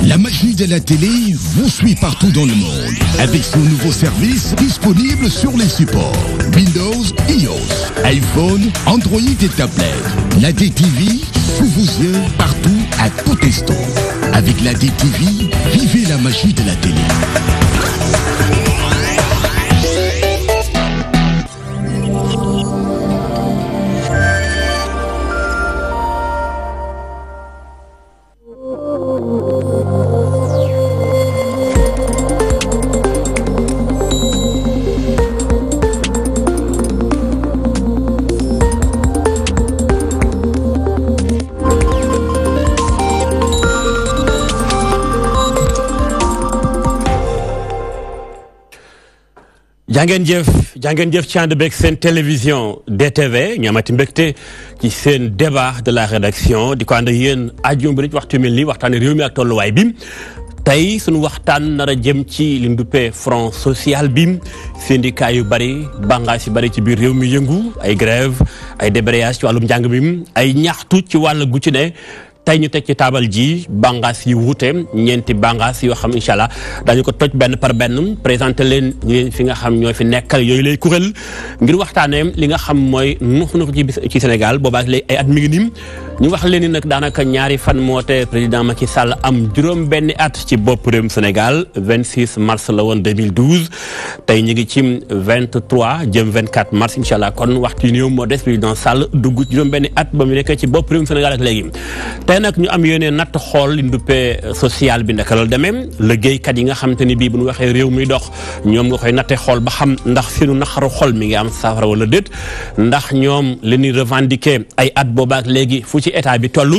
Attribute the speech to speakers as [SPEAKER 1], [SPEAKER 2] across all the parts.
[SPEAKER 1] La magie de la télé vous suit partout dans le monde avec son nouveau service disponible sur les supports Windows, iOS, iPhone, Android et tablette. La DTV sous vos yeux partout à tout instant. Avec la DTV, vivez la magie de la télé.
[SPEAKER 2] jàngeen jëf ci ànd beeg seen télévision DTV ñu amati mbégte ci seen débat de la rédaction di ko ànd ak yéen àjjuma bi waxtu mel nii waxtaane réew mi ak tolluwaay bi tey suñu waxtaan nar a jëm ci li ñu duppee front social bi syndicat yu bari bànqaas yu bari ci biir réew mi yëngu ay grève ay débrayage ci wàllum njàng mi ay ñaxtu ci wàll gu ci ne tey ñu teg ci taabal ji bànqaas yi wuute ñeenti bànqaas yoo xam incha allah dañu ko toj benn par benn présenté leen fi nga xam ñoo fi nekkal yooyu lay kuréel ngir waxtaanee li nga xam mooy nux ci Sénégal boobaak léegi ay at mi ngi nim ñu wax leen ni nag daanaka ñaari fan moo te président Macky Sall am juróom benni at ci bopp réewum Sénégal 26 mars la woon 2012 tey ñu ngi ci 23 jëm 24 mars incha allah kon waxtu yu néew moo des président Sall dugg juróom benni at ba mu nekkee ci bopp réewum Sénégal ak léegi tey nag ñu am yéene natt xool li nduppee social bi naka la demee liggéeykat yi nga xamante ni bii bu ñu waxee réew muy dox ñoom nga koy natte xool ba xam ndax seenu naqaru xol mi ngi am saafara wala déet ndax ñoom li ñuy revendiquer ay at boobaak léegi fu ci état bi toll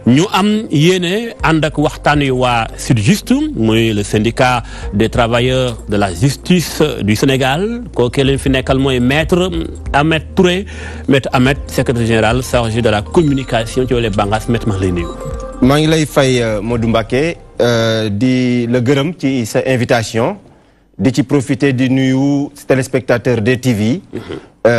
[SPEAKER 2] ñu am yéene ànd ak waxtaan yu waa SYTJUST muy le syndicat des travailleurs de la justice du Sénégal kooku leen fi nekkal mooy maître Ahmed Touré maître Ahmed secrétaire général chargé de la communication ci wàllu bànqaas maître maa ngi lay nuyu.
[SPEAKER 3] maa ngi lay fay Modou Mbacké di la gërëm ci sa invitation di ci profiter di nuyu téléspectateur DTV.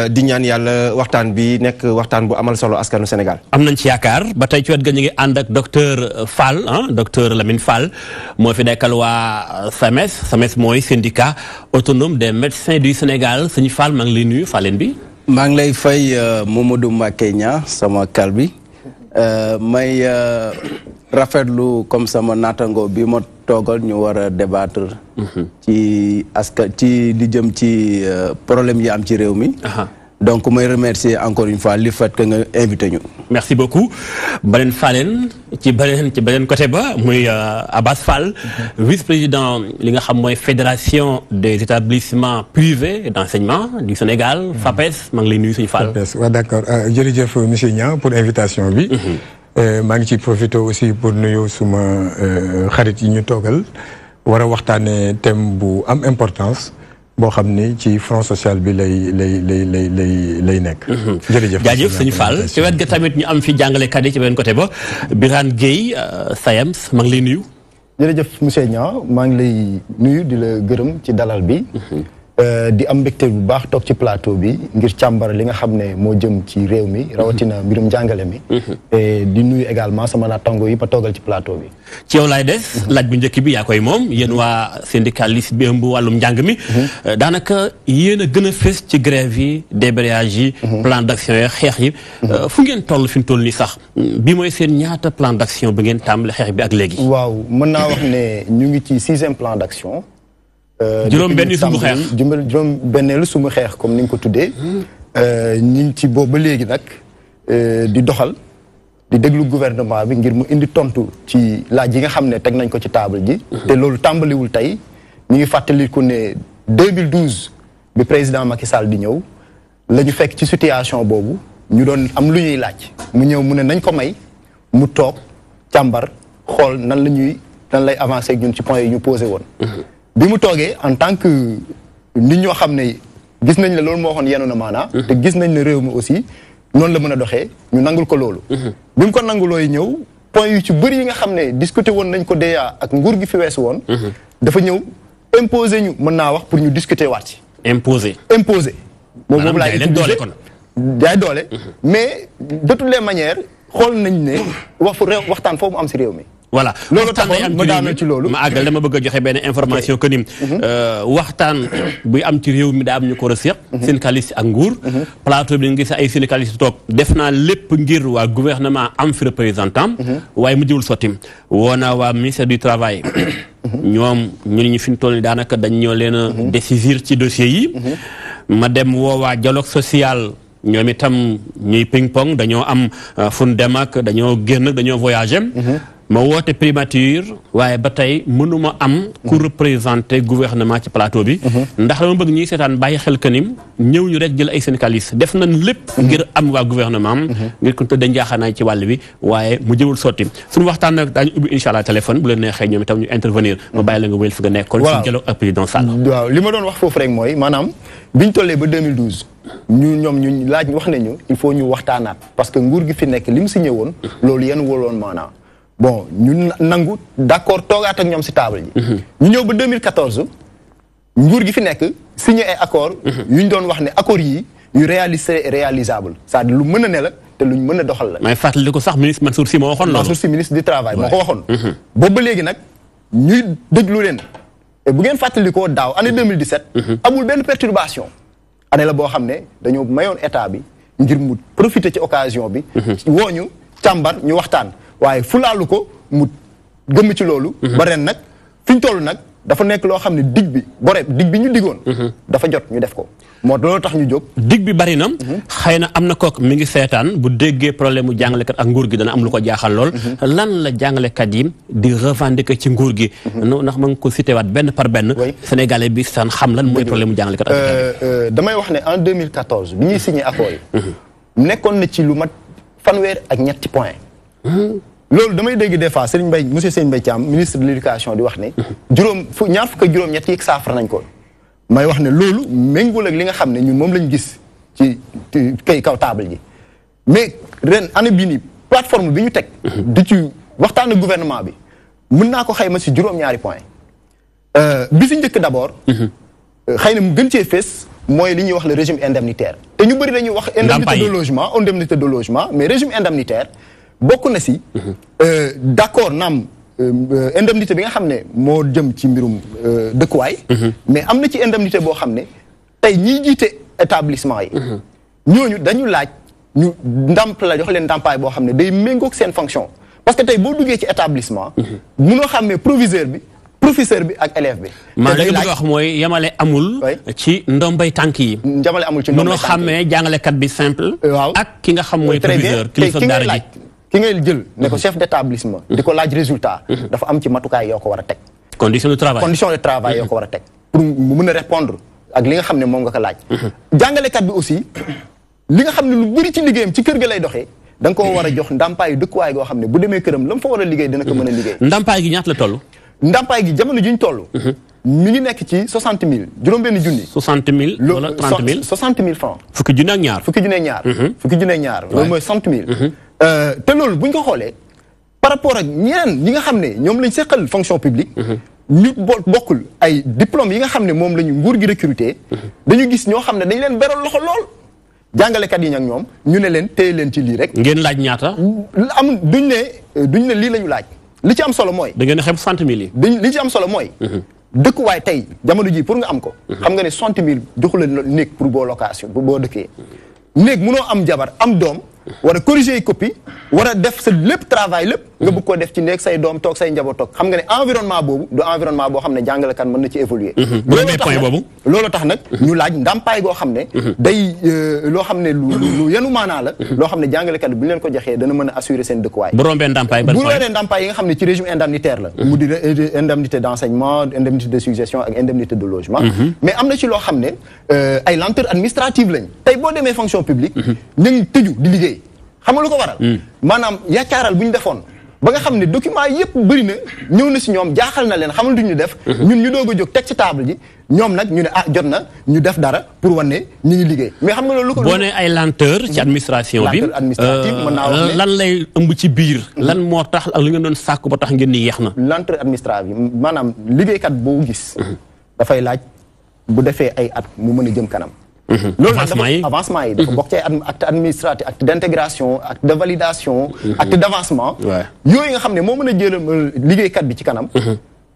[SPEAKER 3] di ñaan yàlla waxtaan bi nekk waxtaan bu amal solo askanu Sénégal.
[SPEAKER 2] am nañ ci yaakaar ba tey ci wet ga ñu ngi ànd ak docteur Fall docteur Lamine Fall moo fi nekkal waa SAMES mooy syndicat autonome des médecins du Sénégal suñu Fall maa ngi lay nuyu Falleen bi.
[SPEAKER 4] maa ngi lay fay Mamadou Mbacké Niang sama kal bi may rafetlu comme sama naataango bi ma toogal ñu war a débattre. ci ci li jëm ci problème yi am ci réew mi. donc may remercier encore une fois li fait que nga invité ñu.
[SPEAKER 2] merci beaucoup beneen Falleen ci beneen côté ba muy Abass Fall. vice-président li nga xam mooy fédération des établissements privés d'enseignement du Sénégal. FAPES maa ngi lay nuyu suñu Fall.
[SPEAKER 5] FAPES waaw d'accord jërëjëf monsieur Niang pour invitation bi. maa ngi ci profité aussi pour nuyu suma xarit yi ñu toogal war a waxtaanee thème bu am importance boo xam ni ci front social bi lay nekk. jërëjëf
[SPEAKER 2] jaajëf suñu Fall ci wet ga tamit ñu am fi jàngalekat yi ci beneen côté ba Birane Gueye SAEMS maa ngi lay nuyu.
[SPEAKER 6] jërëjëf monsieur Niang maa ngi lay nuyu di la gërëm ci dalal bi. di am mbégte bu baax toog ci plateau bi ngir càmbar li nga xam ne moo jëm ci réew mi rawatina mbirum njàngale mi. et di nuyu également sama naataango yi ba toogal ci plateau bi.
[SPEAKER 2] ci yow laay des laaj bu njëkk bi yaa koy moom yéen waa syndicaliste bi ëmb wàllum njàng mi. daanaka yéen a gën a fës ci grève yi débrayage yi. plan d'action yi xeex yi. fu ngeen toll fi mu toll nii sax bi mooy seen ñaata plan d'action bi ngeen tàmbali xeex bi ak léegi.
[SPEAKER 6] waaw mën naa wax ne ñu ngi ci 6e plan d'action.
[SPEAKER 2] juróom-benn suma xeex
[SPEAKER 6] juróom-benneelu suma xeex comme ni nga ko tuddee. ñu ngi ci boobu ba léegi nag di doxal di déglu gouvernement bi ngir mu indi tontu ci laaj yi nga xam ne teg nañ ko ci table ji. te loolu tàmbaliwul tey ñu ngi fàttaliku ne 2012 bi président Macky Sall di ñëw la ñu fekk ci situation boobu ñu doon am lu ñuy laaj mu ñëw mu ne nañ ko may mu toog càmbar xool nan lay avancer ak ñun ci point yi ñu posé woon. bi mu toogee en tant que nit ñoo xam ne gis nañ ne loolu moo waxoon yenu na maanaa te gis nañ ne réew mi aussi noonu la mën a doxee ñu nangul ko loolu. bi mu ko nangulooy ñëw point yu ci bëri yi nga xam ne discuter woon nañ ko déjà ak nguur gi fi weesu woon. dafa ñëw imposer ñu mën naa wax pour ñu discuter waat ci.
[SPEAKER 2] imposer.
[SPEAKER 6] boobu laay utiliser jaay doole. mais de toutes les manières xool nañ ne waxtaan foofu mu am si réew mi.
[SPEAKER 2] voilà
[SPEAKER 6] loolu taxoon ma daanoo ci loolu
[SPEAKER 2] ma àggal dama bëgg a joxe benn information que ni waxtaan buy am ci réew mi daa am ñu ko reseq syndicaliste ak nguur plateau bi nga gis ay syndicaliste toog def naa lépp ngir waa gouvernement am fi représentant waaye mu jiwul sotti woo naa waa ministère du travail ñoom ñun ñu fi ñu toll daanaka dañ ñoo leen a décisir ci dossier yi ma dem woo waa dialogue social ñoom itam ñuy ping pong dañoo am fu ñu dem ak dañoo génn dañoo voyager ma woote primature waaye ba tey mënuma am ku représenter gouvernement ci plateau bi ndax dama bëgg ñuy seetaan bàyyi xel que ni ñëw ñu rek jël ay syndicalistes def nañ lépp ngir am waa gouvernement ngir ko tëddee njaaxaanaay ci wàll bi waaye mu jëwul sotti suñu waxtaan nag daañu ubbi incha allah téléphone bu leen neexee ñoom itam ñu intervenir ma bàyyi la nga wéyal fi nga nekkoon ci dialogue ak président Sall
[SPEAKER 6] waaw li ma doon wax foofu rek mooy maanaam biñ tollee ba 2012 ñu laaj wax nañu il faut ñu waxtaanaat parce que nguur gi fi nekk li mu signé woon loolu yéen wóoloon maanaam bon ñu nangu d'accord toogaat ak ñoom si table ji ñu ñëw ba 2014 nguur gi fi nekk signé ay accord yu ñu doon wax ne accords yi yu réalisable c'est-à-dire lu mën a ne la te luñ mën a doxal la
[SPEAKER 2] may fàttali ko sax ministre Mansour Sy moo waxoon loolu
[SPEAKER 6] Mansour Sy ministre du travail moo ko waxoon boobu ba léegi nag ñuy déglu leen et bu ngeen fàttali ko daaw année 2017 amul benn perturbation année la boo xam ne dañoo mayoon état bi ngir mu profiter ci occasion bi woo ñu càmbar ñu waxtaan waaye fulaalu ko mu gëmm ci loolu ba ren nag fi ñu toll nag dafa nekk loo xam ne dig bi ñu digoon dafa jot ñu def ko moo loolu tax ñu jóg
[SPEAKER 2] dig bi bari na xëy na am na kook mi ngi seetaan bu déggee problème mu jàngalekat ak nguur gi dana am lu ko jaaxal lool lan la jàngalekat yi di revendiquer ci nguur gi ndax ma nga ko cité waat benn par benn sénégalais bi saan xam lan mooy problème mu jàngalekat ak
[SPEAKER 6] damay wax ne en 2014 bi ñuy signé accord yi nekkoon na ci lu mat fanweer ak ñetti point loolu damay dégg des fois Serigne Mbaye monsieur Serigne Mbaye Thiam ministre de l'éducation di wax ne ñaar fukk ak juróom-ñett yi saafara nañ ko may wax ne loolu méngul ak li nga xam ne ñun moom lañ gis ci kay kaw table ji mais ren année bii nii plateforme bi ñu teg di ci waxtaan ak gouvernement bi mën naa ko xayma si juróom-ñaari point bi si njëkk d'abord xëy na mu gën cee fees mooy li ñuy wax le régime indemnitaire te ñu bëri dañuy wax indemnité de logement mais régime indemnitaire bokk na si d'accord naam indemnité bi nga xam ne moo jëm ci mbirum dëkkuwaay mais am na ci indemnité boo xam ne tey ñiy jiite établissement yi ñooñu dañu laaj ñu jox leen ndàmpaay boo xam ne day méngoog seen fonction parce que tey boo duggee ci établissement munoo xàmmee proviseur bi professeur bi ak élève bi
[SPEAKER 2] maa li nga bëgg a wax mooy yamale amul ci ndombay tànk yi
[SPEAKER 6] yamale amul ci ndombay
[SPEAKER 2] munoo xàmmee jàngalekat bi simple
[SPEAKER 6] waaw
[SPEAKER 2] ak ki nga xam mooy proviseur kilifa daara ji
[SPEAKER 6] ki ngay jël ne ko chef d'établissement di ko laaj résultat dafa am ci matukaay yoo ko war a teg
[SPEAKER 2] condition de travail
[SPEAKER 6] yoo ko war a teg pour mu mën a répondre ak li nga xam ne moom nga ko laaj jàngalekat bi aussi li nga xam ne lu bëri ci liggéeyam ci kër ga lay doxee da nga ko war a jox ndàmpaayu dëkkuwaay goo xam ne bu demee këram la mu fa war a liggéey dina ko mën a liggéey
[SPEAKER 2] ndàmpaay gi ñaata la toll
[SPEAKER 6] ndàmpaay gi jamono ji ñu toll mi ngi nekk ci 60 000 juróom-benn junni
[SPEAKER 2] 60 000 wala 30 000
[SPEAKER 6] 60 000 francs
[SPEAKER 2] fukki junni ak ñaar
[SPEAKER 6] loolu mooy 60 000 te loolu bu ñu ko xoolee par rapport ak ñeneen ñi nga xam ne ñoom lañ seqal fonction publique ñu bokkul ay diplôme yi nga xam ne moom la ñu nguur gi recruter dañu gis ñoo xam ne dañ leen beral loxo lool jàngalekat yi nag ñoom ñu ne leen téye leen ci lii rek
[SPEAKER 2] ngeen laaj ñaata
[SPEAKER 6] am duñ ne lii la ñu laaj li ci am solo mooy
[SPEAKER 2] da ngeen xeeb 60 000 yi
[SPEAKER 6] li ci am solo mooy dëkkuwaay tey jamono ji pour nga am ko xam nga ne 60 000 joxu la néeg pour boo location boo dëkkee néeg munoo am jabar am doom war a corriger copie war a def sa lépp travail lépp nga bëgg koo def ci néeg say doom toog say njaboot toog xam nga ne environnement boobu du environnement boo xam ne jàngalekat mën na ci évoluer loolu tax nag ñu laaj ndàmpaay goo xam ne day loo xam ne lu yenu maanaa la loo xam ne jàngalekat bu ñu leen ko joxee dana mën a assurer seen dëkkuwaay
[SPEAKER 2] bu rombee ndàmpaay
[SPEAKER 6] yi nga xam ne ci régime indemnitaire la mu di indemnité d'enseignement indemnité de suggestion ak indemnité de logement mais am na ci loo xam ne ay lenteur administrative lañ tey boo demee fonction publique ñu ngi tëju di liggéey xam nga lu ko waral maanaam yaakaaral bu ñu defoon ba nga xam ne document yëpp bëri na ñëw na si ñoom jaaxal na leen xamal duñu def ñun ñu doog a jóg teg ci table ji ñoom nag ñu ne jot na ñu def dara pour wane ñu ngi liggéey mais xam nga loolu lu ko
[SPEAKER 2] boo ne ay lenteur ci administration bi
[SPEAKER 6] mën naa wax ne
[SPEAKER 2] lan lay ëmb ci biir lan moo tax ak li nga doon sàkku ba tax ngeen ni yeex na
[SPEAKER 6] lenteur administrative bi maanaam liggéeykat boo gis dafay laaj bu defee ay at mu mën a jëm kanam loolu nag dafa avancement yi dafa bokk ci acte administratif acte d'intégration acte de validation acte d'avancement yooyu nga xam ne moo mën a jël liggéeykat bi ci kanam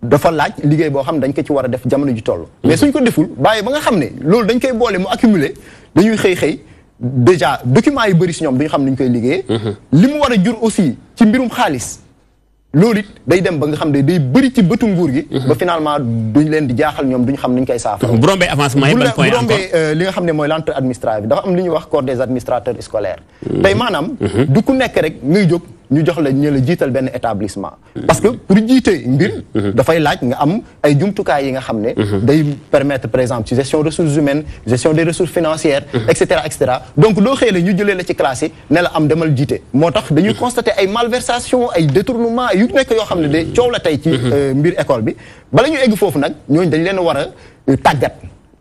[SPEAKER 6] dafa laaj liggéey boo xam ne dañ ko ci war a def jamono ji toll mais suñ ko deful bàyyi ba nga xam ne loolu dañ koy boole mu accumuler dañuy xëy déjà documents yu bëri si ñoom duñu xam ni ñu koy liggéeyee li mu war a jur aussi ci mbirum xaalis loolu it day dem ba nga xam ne day bëri ci bëtu nguur gi ba finalement duñ leen di jaaxal ñoom duñ xam ni ñu koy saafara
[SPEAKER 2] bu rombee avancement yi ban point
[SPEAKER 6] bu rombee li nga xam ne mooy lenteur administrative dafa am li ñuy wax corps des administrateurs scolaires tey maanaam du ku nekk rek ngay jóg ñu jox la ñu la jiital benn établissement parce que pour jiite mbir dafay laaj nga am ay jumtukaay yi nga xam ne day permettre par exemple ci gestion ressources humaines gestion des ressources financières et cetera donc doo xëy la ñu jëlee la ci classe yi ne la am demal jiite moo tax dañuy constater ay malversation ay détournement yu nekk yoo xam ne de coow la tey ci mbir école bi bala ñu egg foofu nag ñooñu dañ leen war a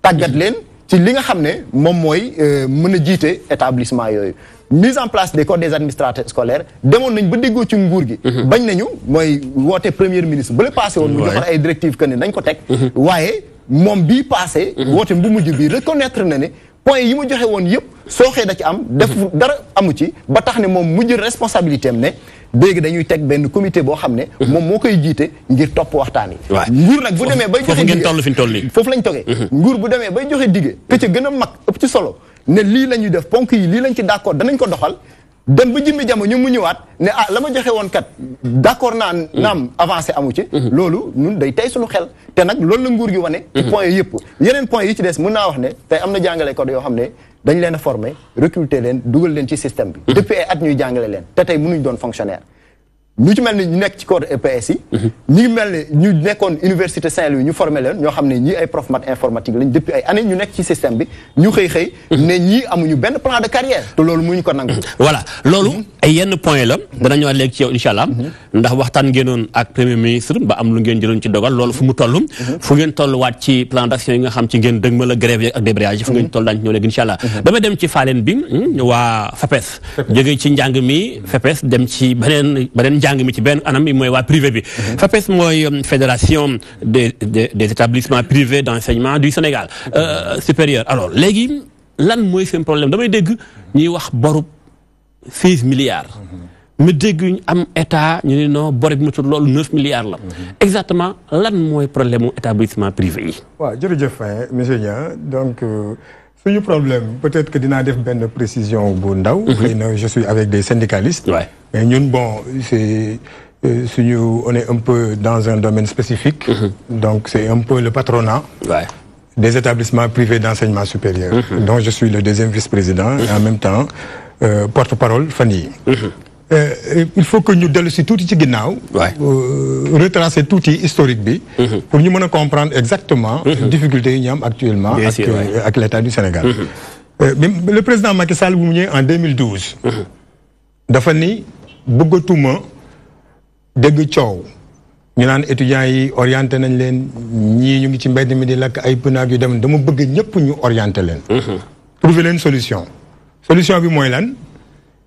[SPEAKER 6] tàggat leen ci li nga xam ne moom mooy mën a jiite établissement yooyu mise en place des corps des administrateurs scolaires demoon nañ ba déggoo ci nguur gi bañ nañu mooy woote premier ministre ba la passé woon mu joxoon ay directives que ne nañ ko teg waaye moom bii passé woote bu mujj bi reconnaître na ne point yi mu joxe woon yëpp sooxee da ci am def dara amu ci ba tax ne moom mujj responsabilité am ne léegi dañuy teg benn comité boo xam ne moom moo koy jiite ngir topp waxtaan yi nguur nag bu demee bay joxe dige foofu lañ toggee nguur bu demee bay joxe dige que ca gën a mag ëpp ci solo ne lii la ñuy def ponk yi lii lañ ci d'accord danañ ko doxal dem ba jëmmi jamono ñu mu ñëwaat ne la ma joxe woon kat d'accord naam avancé amu ci loolu ñun day tey suñu xel te nag loolu la nguur gi wane ci point yi yëpp yeneen point yi ci des mën naa wax ne tey am na jàngale code yoo xam ne dañ leen a former recruter leen dugal leen ci système bi depuis ay at ñuy jàngale leen te tey mënuñ doon fonctionnaire ñu ci mel ni ñu nekk ci corps EPS yi ñu ngi mel ne ñu nekkoon université Saint-Louis ñu formé leen ñoo xam ne ñii ay prof maths informatique lañ depuis ay années ñu nekk ci système bi ñu xëy ne ñii amuñu benn plan de carrière te loolu muñu ko nangu
[SPEAKER 2] voilà loolu ay yenn point la danañu wax léegi ci yow incha allah ndax waxtaan ngéenoon ak premier ministre ba am lu ngeen jëloon ci dogal loolu fu mu toll fu ngeen tolluwaat ci plan d'action yi nga xam ci ngeen dëgmal a grève ak débrayage fu ngeen toll daañu ñëw léegi incha allah damay dem ci faaleen bi waa FAPES jógee ci njàng mi FAPES dem ci beneen njàng mi ci benn anam bi mooy waa privé bi FAPES mooy fédération des établissements privés d'enseignement du Sénégal supérieur alors léegi lan mooy seen problème damay dégg ñuy wax borub 16 milliards mu dégg ñu am état ñu ne non bor bi mu tudd loolu 9 milliards la exactement lan mooy problème mu établissement privé yi
[SPEAKER 5] waaw jërëjëf monsieur Niang donc suñu problème peut-être que dinaa def benn précision bu ndaw xëy na je suis avec des syndicalistes mais ñun bon c'est on est un peu dans un domaine spécifique donc c'est un peu le patronat des établissements privés d'enseignement supérieur dont je suis le deuxième vice-président et en même temps porte-parole fan yi il faut que ñu dellu si tuuti ci ginnaaw retracer tuuti historique bi pour ñu mën a comprendre exactement difficultés yi ñu am actuellement ak l'État du Sénégal le président Macky Sall bu mu ñëwee en 2012 dafa ni bëggatuma dégg coow ñu naan étudiants yi orienté nañ leen ñii ñu ngi ci mbedd mi di lakk ay pënaag yu dem dama bëgg ñëpp ñu orienté leen trouver leen solution bi mooy lan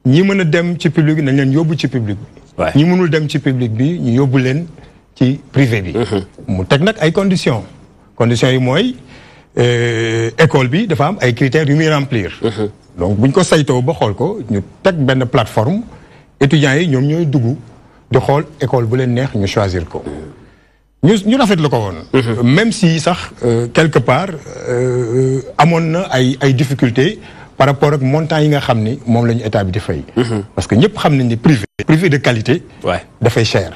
[SPEAKER 5] ñi mën a dem ci public bi nañ leen yóbbu ci public bi ñi mënul dem ci public bi ñu yóbbu leen ci privé bi mu teg nag ay conditions yi mooy école bi dafa am ay critères yu muy remplir donc buñ ko saytoo ba xool ko ñu teg benn plateforme étudiants yi ñoom ñooy dugg di xool école bu leen neex ñu choisir ko ñu rafetlu ko woon même si sax quelque part amoon na ay difficultés par rapport ak montant yi nga xam ni moom la ñu état bi di fay parce que ñëpp xam nañ ni privé de qualité dafay cher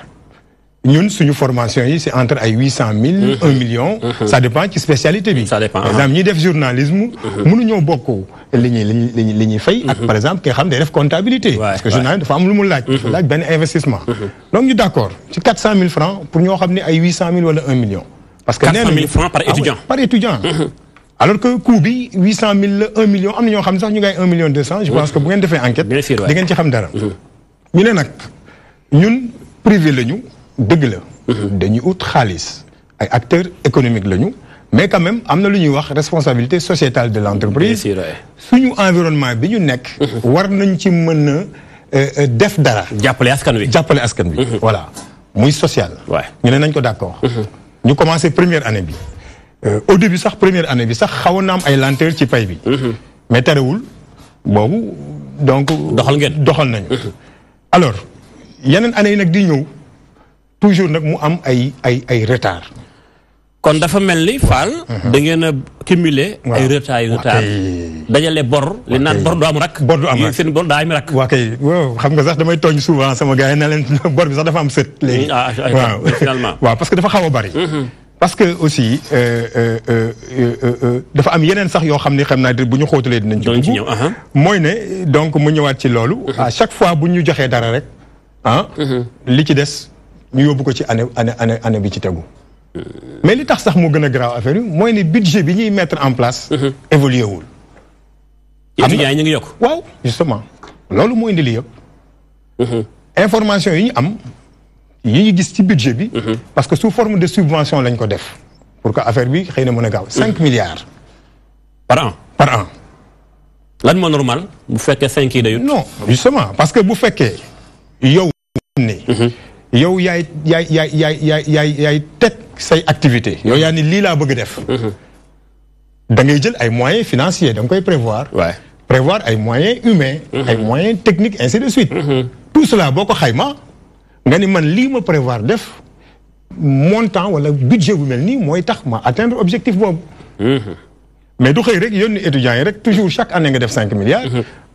[SPEAKER 5] ñun suñu formation yi c'est entre ay 800 000 1 million ça dépend ci spécialité bi par exemple ñi def journalisme mënuñoo bokk li ñuy fay ak par exemple ki nga xam day def comptabilité parce que journalisme dafa am lu mu laaj benn investissement donc ñu d'accord ci 400 000 francs pour ñoo xam ne ay 800 000 wala 1 million parce que
[SPEAKER 2] 400 000 francs par étudiant
[SPEAKER 5] alors que coût bi 800 000 la 1 million am na ñoo xam ne sax ñu ngay 1 million 200 je pense que bu ngeen defee enquête di ngeen ci xam dara ñu ne nag ñun privé lañu dëgg la dañuy ut xaalis ay acteurs économiques lañu mais quand même am na lu ñuy wax responsabilité sociétale de l'entreprise suñu environnement bi ñu nekk war nañ ci mën a def dara
[SPEAKER 2] jàppale askan wi
[SPEAKER 5] voilà muy social ñu ne nañ ko d'accord ñu commencé première année bi au début sax première année bi sax xawoon na am ay lenteur ci pay bi. mais terewul boobu donc. doxal nañu. alors yeneen année yi nag di ñëw toujours nag mu am ay retard.
[SPEAKER 2] kon dafa mel ni Fall. da ngeen a cumuler ay retard dajale bor li naan bor du am rak.
[SPEAKER 5] bor du am rak
[SPEAKER 2] seen bor daa am rak.
[SPEAKER 5] waa kay waaw xam nga sax damay tooñ souvent sama gars yi ne leen bor bi sax dafa am sët. léegi
[SPEAKER 2] waaw finalement.
[SPEAKER 5] waaw parce que dafa xaw a bari. parce que aussi dafa am yeneen sax yoo xam ne xam naa bu ñu xóotalee dinañ ci ñëw. mooy ne donc mu ñëwaat ci loolu. à chaque fois bu ñu joxee dara rek li ci des ñu yóbbu ko ci année bi ci tegu. mais li tax sax moo gën a grave affaire yi mooy ne budget bi ñuy mettre en place. évolué wul.
[SPEAKER 2] étudiants yi ñu ngi yokk.
[SPEAKER 5] waaw justement loolu moo indi li yëpp. information yi ñu am yi ñu gis ci budget bi. parce que sous forme de subvention lañ ko def. pour que affaire bi xëy na mën a gaaw 5 milliards.
[SPEAKER 2] par an. lan moo normal bu fekkee 5 yi dayut.
[SPEAKER 5] non justement parce que bu fekkee yow ne. yow yaay teg say activité yow yaa ni lii laa bëgg def. da ngay jël ay moyens financiers da nga koy prévoir. prévoir ay moyens humains. ay moyens techniques ainsi de suite. tout cela boo ko xayma nga ni man lii ma prévoir def montant wala budget bu mel nii mooy tax ma atteindre objectif boobu. mais du xëy rek yónni étudiants yi rek toujours chaque année nga def 5 milliards.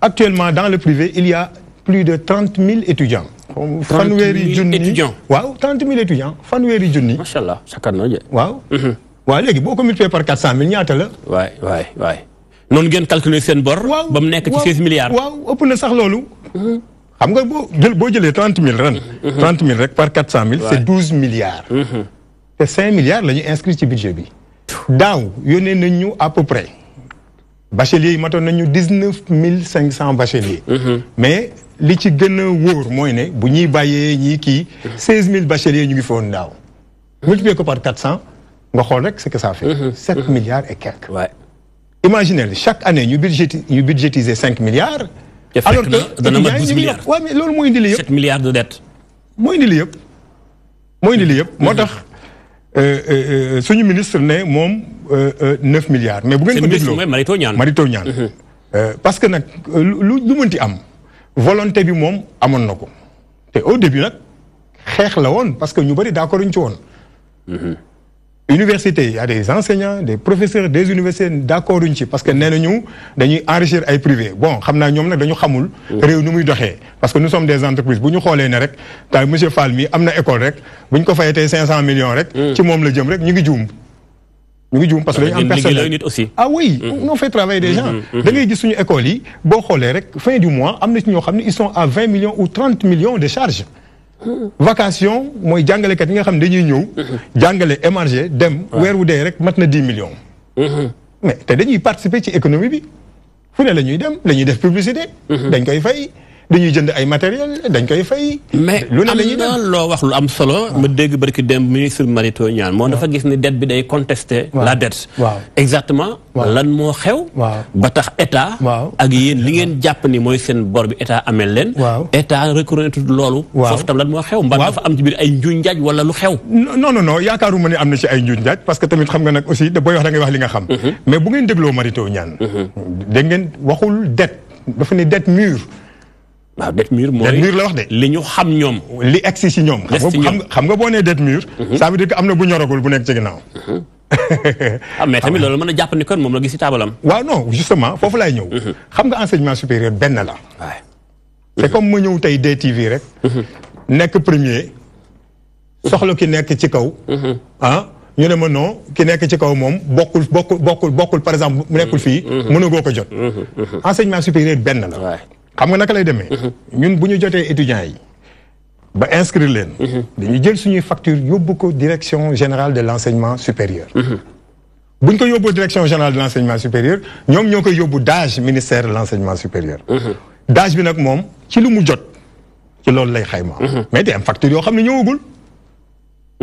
[SPEAKER 5] actuellement dans le privé il y a plus de 30 000 étudiants.
[SPEAKER 2] 30 000 étudiants.
[SPEAKER 5] waaw 30 000 étudiants fanweeri junni.
[SPEAKER 2] macha allah chaque année.
[SPEAKER 5] waaw. waaw léegi boo ko multiplié par 400 000 ñaata la.
[SPEAKER 2] waay noonu ngeen calculer seen bor. ba mu nekk ci 16 milliards.
[SPEAKER 5] waaw ëpp na sax loolu. xam nga boo jëlee 30 000 ren. 30 000 rek par 400 000. c'est 12 milliards. te 5 milliards la ñu inscrit ci budget bi. daaw yónnee nañ ñu à peu près. bacheliers yi matoon nañu 19 500 bacheliers. mais li ci gën a wóor mooy ne bu ñuy bàyyee ñii kii 16 000 bacheliers ñu ngi fi woon daaw. multiplié ko par 400 nga xool rek ce que ça fait. 7 milliards et quelques. imaginez chaque année ñu budgétiser 5 milliards.
[SPEAKER 2] alors que dana mat 12 milliards.
[SPEAKER 5] waaw mais loolu moo indi li yëpp.
[SPEAKER 2] 7 milliards de dette.
[SPEAKER 5] moo indi li yëpp. moo tax suñu ministre ne moom 9 milliards. mais bu ngeen ko dégloo Marito Niane. parce que nag lu mënti am. volonté bi moom amoon na ko. te au début nag xeex la woon parce que ñu bëri d'accord ñu ci woon. université il y a des enseignants des professeurs des universités d'accord uñ ci parce que nee nañu dañuy enrichir ay privé bon xam naa ñoom nag dañu xamul. réew nu muy doxee. parce que nous sommes des entreprises bu ñu xoolee ne rek tay monsieur Fall mi am na école rek bu ñu ko fayee tey 500 millions rek. ci moom la jëm rek ñu ngi juum. parce que dañu am personnel ah oui on fait travailler des gens. da ngay gis suñu école yi boo xoolee rek fin du mois am na ci ñoo xam ne ils sont à 20 millions ou 30 millions de charges. vacation mooy jàngalekat yi nga xam ne dañuy ñëw. jàngale émarger dem. weer wu dee rek mat na 10 millions. mais te dañuy participer ci économie bi fu ne la ñuy dem la ñuy def publicité. dañ koy fay dañuy jënd ay matériel dañ koy fay.
[SPEAKER 2] mais
[SPEAKER 5] lu ne la ñuy dem
[SPEAKER 2] am na loo wax lu am solo. ma dégg barki dem ministre Marito Niane moom dafa gis ni dette bi day contester la dette. exactement. lan moo xew. ba tax état. ak yéen li ngeen jàpp ni mooy seen bor bi état amel leen. état reconnaître loolu. foofu tam lan moo xew. mbaa dafa am ci biir ay njuuñ njaaj wala lu xew.
[SPEAKER 5] non yaakaaruma ni am na ci ay njuuñ njaaj parce que tamit xam nga nag aussi booy wax da ngay wax li nga xam. mais bu ngeen dégloo Marito Niane. dégg ngeen waxul dette dafa ne dette mûre.
[SPEAKER 2] waaw dette mûre mooy
[SPEAKER 5] la wax de.
[SPEAKER 2] li ñu xam ñoom.
[SPEAKER 5] li egsi ci ñoom. xam nga boo nee dette mûre. ça veut dire que am na bu ñoragul bu nekk ci ginnaaw.
[SPEAKER 2] mais tamit loolu mën a jàpp ni kon moom la gis ci taabalam.
[SPEAKER 5] waaw non justement foofu laay ñëw. xam nga enseignement supérieur benn la. c'est comme ma ñëw tey DTV rek. nekk premier. soxla ki nekk ci kaw. ñu ne ma non ki nekk ci kaw moom bokkul par exemple mu nekkul fii. mënagoo ko jot. enseignement supérieur benn la. xam nga naka lay demee. ñun bu ñu jotee étudiants yi. ba inscrire leen. dañuy jël suñuy facture yóbbu ko direction générale de l'enseignement supérieur. bu ñu ko yóbbu direction générale de l'enseignement supérieur ñoom ñoo koy yóbbu DAGE ministère de l'enseignement supérieur. DAGE bi nag moom ci lu mu jot ci loolu lay xayma. mais day am facture yoo xam ne ñëwagul.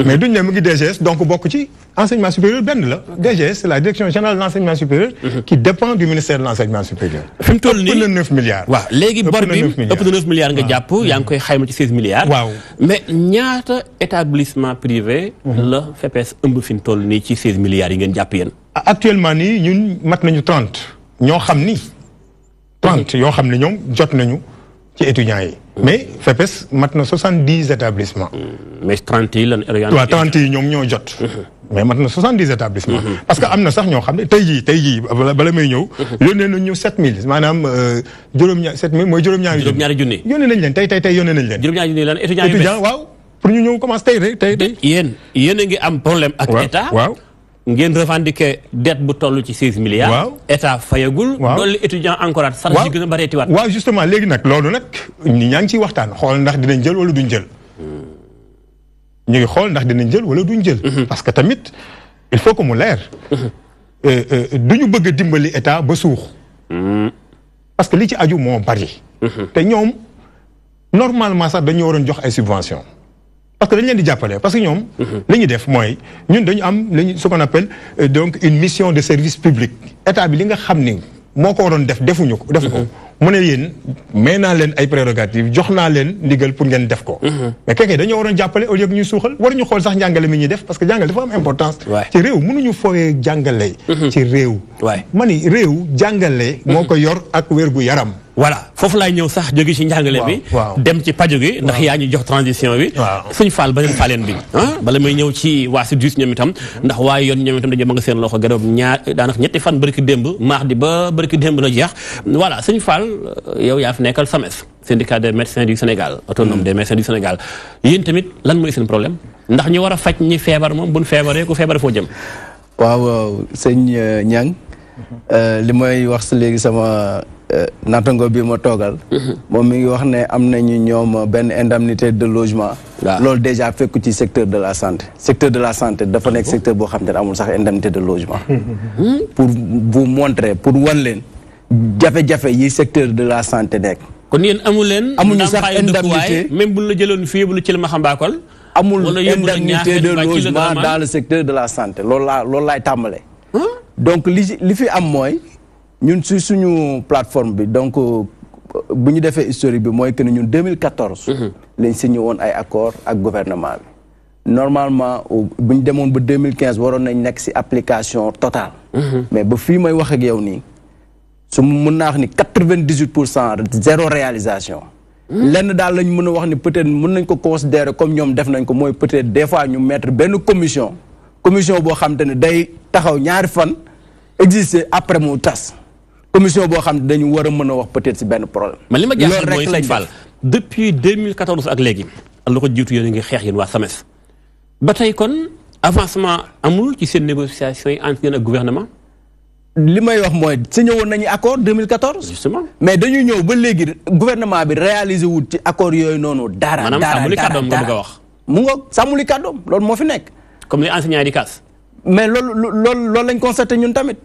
[SPEAKER 5] mais duñ ne mu ngi DGS donc bokk ci enseignement supérieur benn la. DGS c'est la direction générale de l'enseignement supérieur. qui dépend du ministère de l'enseignement supérieur.
[SPEAKER 2] fi mu toll nii
[SPEAKER 5] ëpp na 9 milliards.
[SPEAKER 2] waaw léegi bor bi ëpp na 9 milliards nga jàpp yaa ngi koy xayma ci 16 milliards.
[SPEAKER 5] waaw
[SPEAKER 2] mais ñaata établissement privé. la FEPES ëmb fi mu toll nii ci 16 milliards yi ngeen jàpp yéen.
[SPEAKER 5] actuellement nii ñun mat nañu 30 ñoo xam ni 30 yoo xam ne ñoom jot nañu ci étudiants yi. mais FEPES mat na 70 établissements.
[SPEAKER 2] mais 30 yi lan orienté.
[SPEAKER 5] waaw 30 yi ñoom ñoo jot. mais mat na 70 établissements. parce que am na sax ñoo xam ne tey jii bala may ñëw. yónnee nañ ñu 7000 maanaam juróom-ñaar 7000 mooy juróom-ñaari junni. yónnee nañ leen tey yónnee nañ leen.
[SPEAKER 2] juróom-ñaari junni lan étudiants yu bees
[SPEAKER 5] waaw pour ñu ñëw commencé tey rek tey.
[SPEAKER 2] yéen a ngi am problème ak état.
[SPEAKER 5] waaw
[SPEAKER 2] ngeen revendiquer dette bu toll ci 16 milliards.
[SPEAKER 5] waaw
[SPEAKER 2] état fayagul.
[SPEAKER 5] waaw
[SPEAKER 2] dolli étudiant encore sax yi gën a bareetiwaat.
[SPEAKER 5] waaw justement léegi nag loolu nag ñi ñaa ngi ciy waxtaan xool ndax dinañ jël wala duñ jël. ñu ngi xool ndax dinañ jël wala duñ jël. parce que tamit il faut que mu leer. duñu bëgg a dimbali état ba suux. parce que li ci aju moo bari. te ñoom normalement sax dañu waroon jox ay subventions. parce que dañ leen di jàppale parce que ñoom. li ñuy def mooy ñun dañu am ce qu'on appelle donc une mission de service public état bi li nga xam ni moo ko waroon defu ko mu ne yéen may naa leen ay prérogatives jox naa leen ndigal pour ngeen def ko. mais keke dañoo waroon jàppale au lieu que ñuy suuxal waruñu xool sax njàngale mi ñuy def parce que jàngale dafa am importance. ci réew mënuñu fooyee jàngale. ci réew. ma ni réew jàngale. moo ko yor ak wérgu yaram.
[SPEAKER 2] voilà foofu laay ñëw sax jóge ci njàngale bi. dem ci paju gi ndax yaa ñu jox transition bi. suñ faal beneen faaleen bi. bala may ñëw ci waa SYTJUST ñoom itam ndax waa yoon ñoom itam dañoo ma nga seen loxo gërëm daanaka ñetti fan bërki démb mardi ba bërki démb la jeex. voilà suñ faal yow yaa fi nekkal SAMES syndicat des médecins du Sénégal autonome des médecins du Sénégal yéen tamit lan mooy seen problème ndax ñu war a faj ñi feebar moom buñ feebaree ku feebar foo jëm.
[SPEAKER 4] waaw sëñ Niang li may wax léegi sama natango bi ma toogal. moom mi ngi wax ne am nañu ñoom benn indemnité de logement. loolu déjà fekku ci secteur de la santé. secteur de la santé dafa nekk secteur boo xam ne amul sax indemnité de logement. pour vous montrer pour wan leen jafe-jafe yi secteur de la santé nekk.
[SPEAKER 2] kon yéen
[SPEAKER 4] amuñu sax indemnité
[SPEAKER 2] même bu la jëloon fii bu la ci la ma xambaakol.
[SPEAKER 4] amul indemnité de logement dans le secteur de la santé loolu laay tàmbalee. donc li fi am mooy. ñun si suñu plateforme bi donc bu ñu defee historique bi mooy que ne ñun 2014. lañ signé woon ay accord ak gouvernement bi. normalement bu ñu demoon ba 2015 waroon nañ nekk si application totale. mais ba fii may wax ak yow nii su mun naa wax ni 98% zéro réalisation. lenn daal lañ mën a wax ni peut-être mën nañ ko considérer comme ñoom def nañ ko mooy peut-être des fois ñu mettre benn commission boo xam te ne day taxaw ñaari fan exister après mu tas. commission boo xam ne dañu war a mën a wax peut-être si benn problème.
[SPEAKER 2] man li ma jaaxal mooy sëñ Fall depuis 2014 ak léegi. lu ko jiitu yéen a ngi xeex yéen waa SAMES. ba tey kon avancement amul ci seen négociation yi entre yéen ak gouvernement.
[SPEAKER 4] li may wax mooy signé woon nañu accord 2014.
[SPEAKER 2] justement
[SPEAKER 4] mais dañu ñëw ba léegi gouvernement bi réalisé wut ci accord yooyu noonu. dara
[SPEAKER 2] maanaam sàmmuli kàddoom nga bëgg a wax.
[SPEAKER 4] mu ngoog sàmmuli kàddoom loolu moo fi nekk.
[SPEAKER 2] comme les enseignants di kaas.
[SPEAKER 4] mais loolu lañ constaté ñun tamit.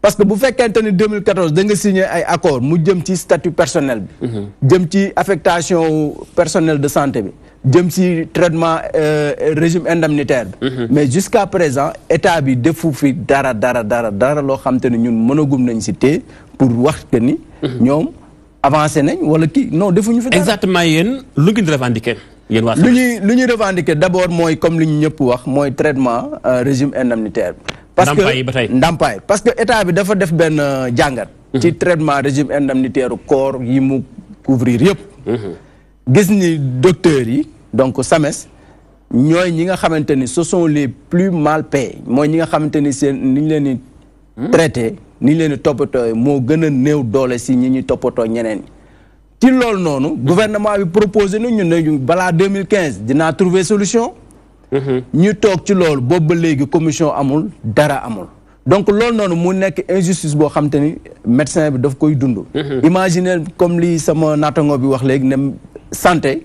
[SPEAKER 4] parce que bu fekkente ni 2014 da nga signé ay accord mu jëm ci statut personnel bi. jëm ci affectation personnel de santé bi. jëm ci traitement régime indemnitaire bi. mais jusqu'à présent état bi defu fi dara loo xam te ne ñun mënagum nañ si te pour wax que ni. ñoom avancé nañ wala kii non defuñu fi dara.
[SPEAKER 2] exactement yéen lu ngeen revendiquer yéen waa
[SPEAKER 4] lu ñuy revendiquer d'abord mooy comme li ñu ñëpp wax mooy traitement régime indemnitaire bi. parce que ndàmpaay parce que état bi dafa def benn jàngat. ci traitement régime indemnitaire corps yi mu couvrir yëpp. gis ni docteurs yi donc SAMES ñooy ñi nga xamante ni ce sont les plus mal payés mooy ñi nga xamante ni seen ni ñu leen di traité ni ñu leen di toppatoo moo gën a néew doole si ñi ñuy toppatoo ñeneen ñi. ci loolu noonu gouvernement bi proposé na ñun ne balaa 2015 dinaa trouver solution. ñu toog ci loolu boobu ba léegi commission amul dara amul donc loolu noonu mu nekk injustice boo xam te ni médecin bi daf koy dund. Imaginez comme li sama naataango bi wax léegi ne santé.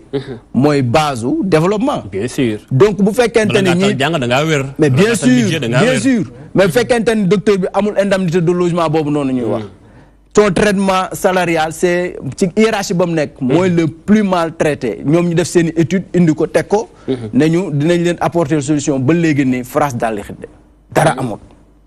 [SPEAKER 4] mooy base u développement.
[SPEAKER 2] bien sûr
[SPEAKER 4] donc bu fekkente ni ñi
[SPEAKER 2] jàng da ngaa wér.
[SPEAKER 4] mais bien sûr mais bu fekkente ni docteur bi amul indemnité de logement boobu noonu ñuy wax. son traitement salarial c'est ci hiérarchie ba mu nekk mooy le plus mal traité ñoom ñu def seen i étude indi ko teg ko ne ñu dinañ leen apporter solution ba léegi nii France daal di xidde dara amul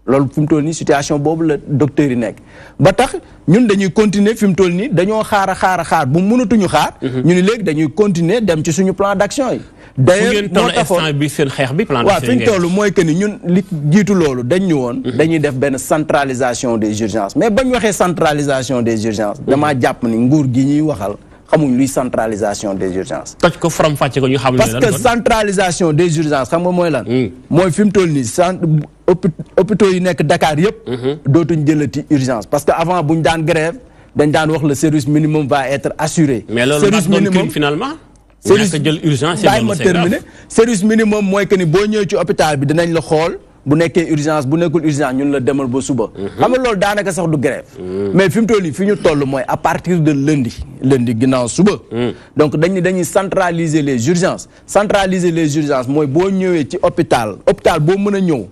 [SPEAKER 4] loolu fi mu toll nii situation boobu la docteur yi nekk ba tax ñun dañuy continuer fi mu toll nii dañoo xaar bu mënatuñu xaar ñu ni léegi dañuy continuer dem ci suñu plan d'action yi d'ailleurs moo taxoon
[SPEAKER 2] bi seen xeex bi plan
[SPEAKER 4] waaw fi ñu toll mooy que ni ñun li jiitu loolu dañ ñu woon dañuy def benn centralisation des urgences mais bañ waxee centralisation des urgences damaa jàpp ni nguur gi ñuy waxal xamuñ luy centralisation des urgences
[SPEAKER 2] toj ko faram fàcce ko ñu xam
[SPEAKER 4] parce que centralisation des urgences xam nga mooy lan mooy fi mu toll nii hôpitaux yi nekk Dakar yëpp dootuñ jëlati urgence parce que avant bu ñu daan grève dañ daan wax le service minimum va être assuré
[SPEAKER 2] mais loolu service minimum finalement
[SPEAKER 4] service
[SPEAKER 2] jël urgence
[SPEAKER 4] bàyyi ma terminé service minimum mooy que ni boo ñëwee ci hôpital bi dinañ la xool bu nekkee urgence bu nekkul urgence ñun la demal ba suba xam nga loolu daanaka sax du grève mais fi mu toll nii fi ñu toll mooy à partir de lundi ginnaaw suba donc dañuy centraliser les urgences mooy boo ñëwee ci hôpital boo mën a ñëw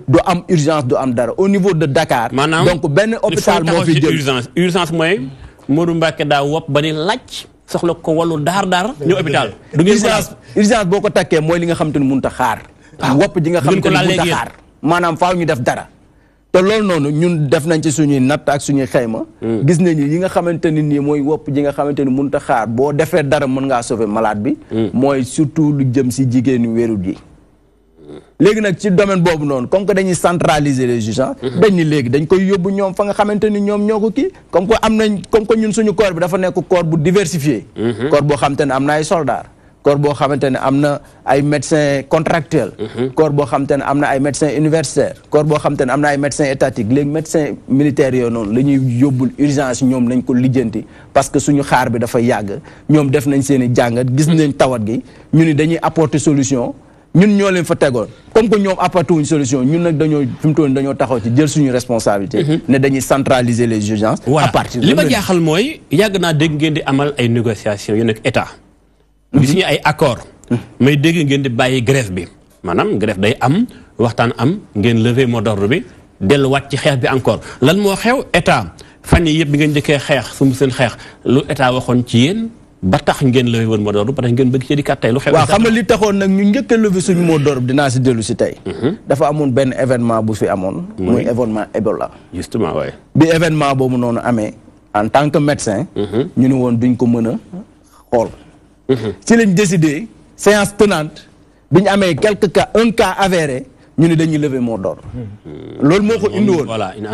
[SPEAKER 4] du am urgence du am dara au niveau de Dakar donc benn hôpital moo fi jël
[SPEAKER 2] urgence mooy Modou Mbacké daa wopp ba ni laaj soxla ko wàllu daar ñëw hôpital du
[SPEAKER 4] urgence boo ko takkee mooy li nga xam te ne mënut a xaar wopp ji nga xam te ne mënut a xaar maanaam faaw ñu def dara te loolu noonu ñun def nañ ci suñuy natt ak suñuy xayma gis nañu yi nga xamante ni nii mooy wopp ji nga xamante ni mënut a xaar boo defee dara mën ngaa sauver malade bi mooy surtout lu jëm si jigéenu wérul yi léegi nag ci domaine boobu noonu comme que dañuy centraliser les urgences dañ ni léegi dañ koy yóbbu ñoom fa nga xamante ni ñoom ñoo ko kii comme que ñun suñu corps bi dafa nekk corps bu diversifié corps boo xamante ne am na ay soldats corps boo xamante ne am na ay médecins contractuels corps boo xamante ne am na ay médecins universitaires corps boo xamante ne am na ay médecins étatiques léegi médecins militaires yooyu noonu la ñuy yóbbul urgence ñoom nañ ko lijjanti parce que suñu xaar bi dafa yàgg ñoom def nañ seen i jàngat gis nañ tawat gi ñu ni dañuy apporter solution ñun ñoo leen fa tegoon comme que ñoom apporté wuñ solution ñun nag dañoo fi mu toll dañoo taxaw ci jël suñu responsabilité ne dañuy centraliser les urgences à partir de
[SPEAKER 2] li ma jaaxal mooy yàgg naa dégg ngeen di amal ay négociations yu nekk état di signé ay accord may dégg ngeen di bàyyi grève bi maanaam grève day am waxtaan am ngeen lever mot d'ordre bi delluwaat ci xeex bi encore lan moo xew état fan yi yëpp bi ngeen njëkkee xeex sumb seen xeex lu état waxoon ci yéen ba tax ngeen lever woon mot d'ordre parce que ngeen bëgg ci di kat tey lu xew
[SPEAKER 4] waaw xam nga li taxoon nag ñu njëkk a lever suñu mot d'ordre dinaa si dellu si tey dafa amoon benn événement bu fi amoon muy événement Ebola
[SPEAKER 2] justement waaye
[SPEAKER 4] bi événement boobu noonu amee en tant que médecin ñu ne woon duñ ko mën a xool ci lañ décidé séance tenante bi ñu amee quelques cas un cas avéré ñu ne dañuy lever mot d'ordre loolu moo ko indi woon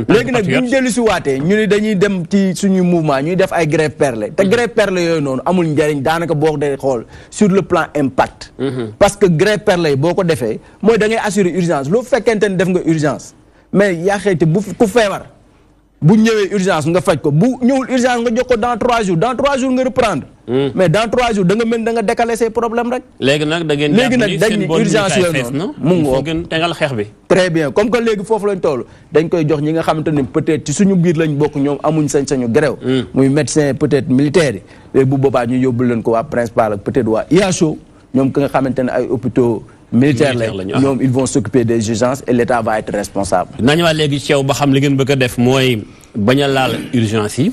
[SPEAKER 4] léegi nag bu ñu dellu si waatee ñu ne dañuy dem ci suñu mouvement ñuy def ay grève perlée te grève perlée yooyu noonu amul njariñ daanaka boo ko dee xool sur le plan impact parce que grève perlée yi boo ko defee mooy da ngay assurer urgence loo fekkente ne def nga urgence mais yaa xeyti bu ku feebar bu ñëwee urgence nga faj ko bu ñëwul urgence nga jox ko dans 3 jours nga reprendre mais dans 3 jours da nga décaler ces problèmes rek
[SPEAKER 2] léegi nag da ngeen
[SPEAKER 4] léegi nag dañ ni urgence yooyu noonu mu ngi woo
[SPEAKER 2] tegal xeex bi
[SPEAKER 4] très bien comme que léegi foofu lañ toll dañ koy jox ñi nga xamante ne peut-être ci suñu biir lañ bokk ñoom amuñ sañ-sañu grève muy médecin peut-être militaire yi léegi bu boobaa ñu yóbbu leen ko waa principal ak peut-être waa IHO ñoom ki nga xamante ne ay hôpitaux militaire lañ ñoom ils vont s'occuper des urgences et l'État va être responsable
[SPEAKER 2] nañu waa léegi ci yow ba xam li ngeen bëgg a def mooy bañ a laal urgence yi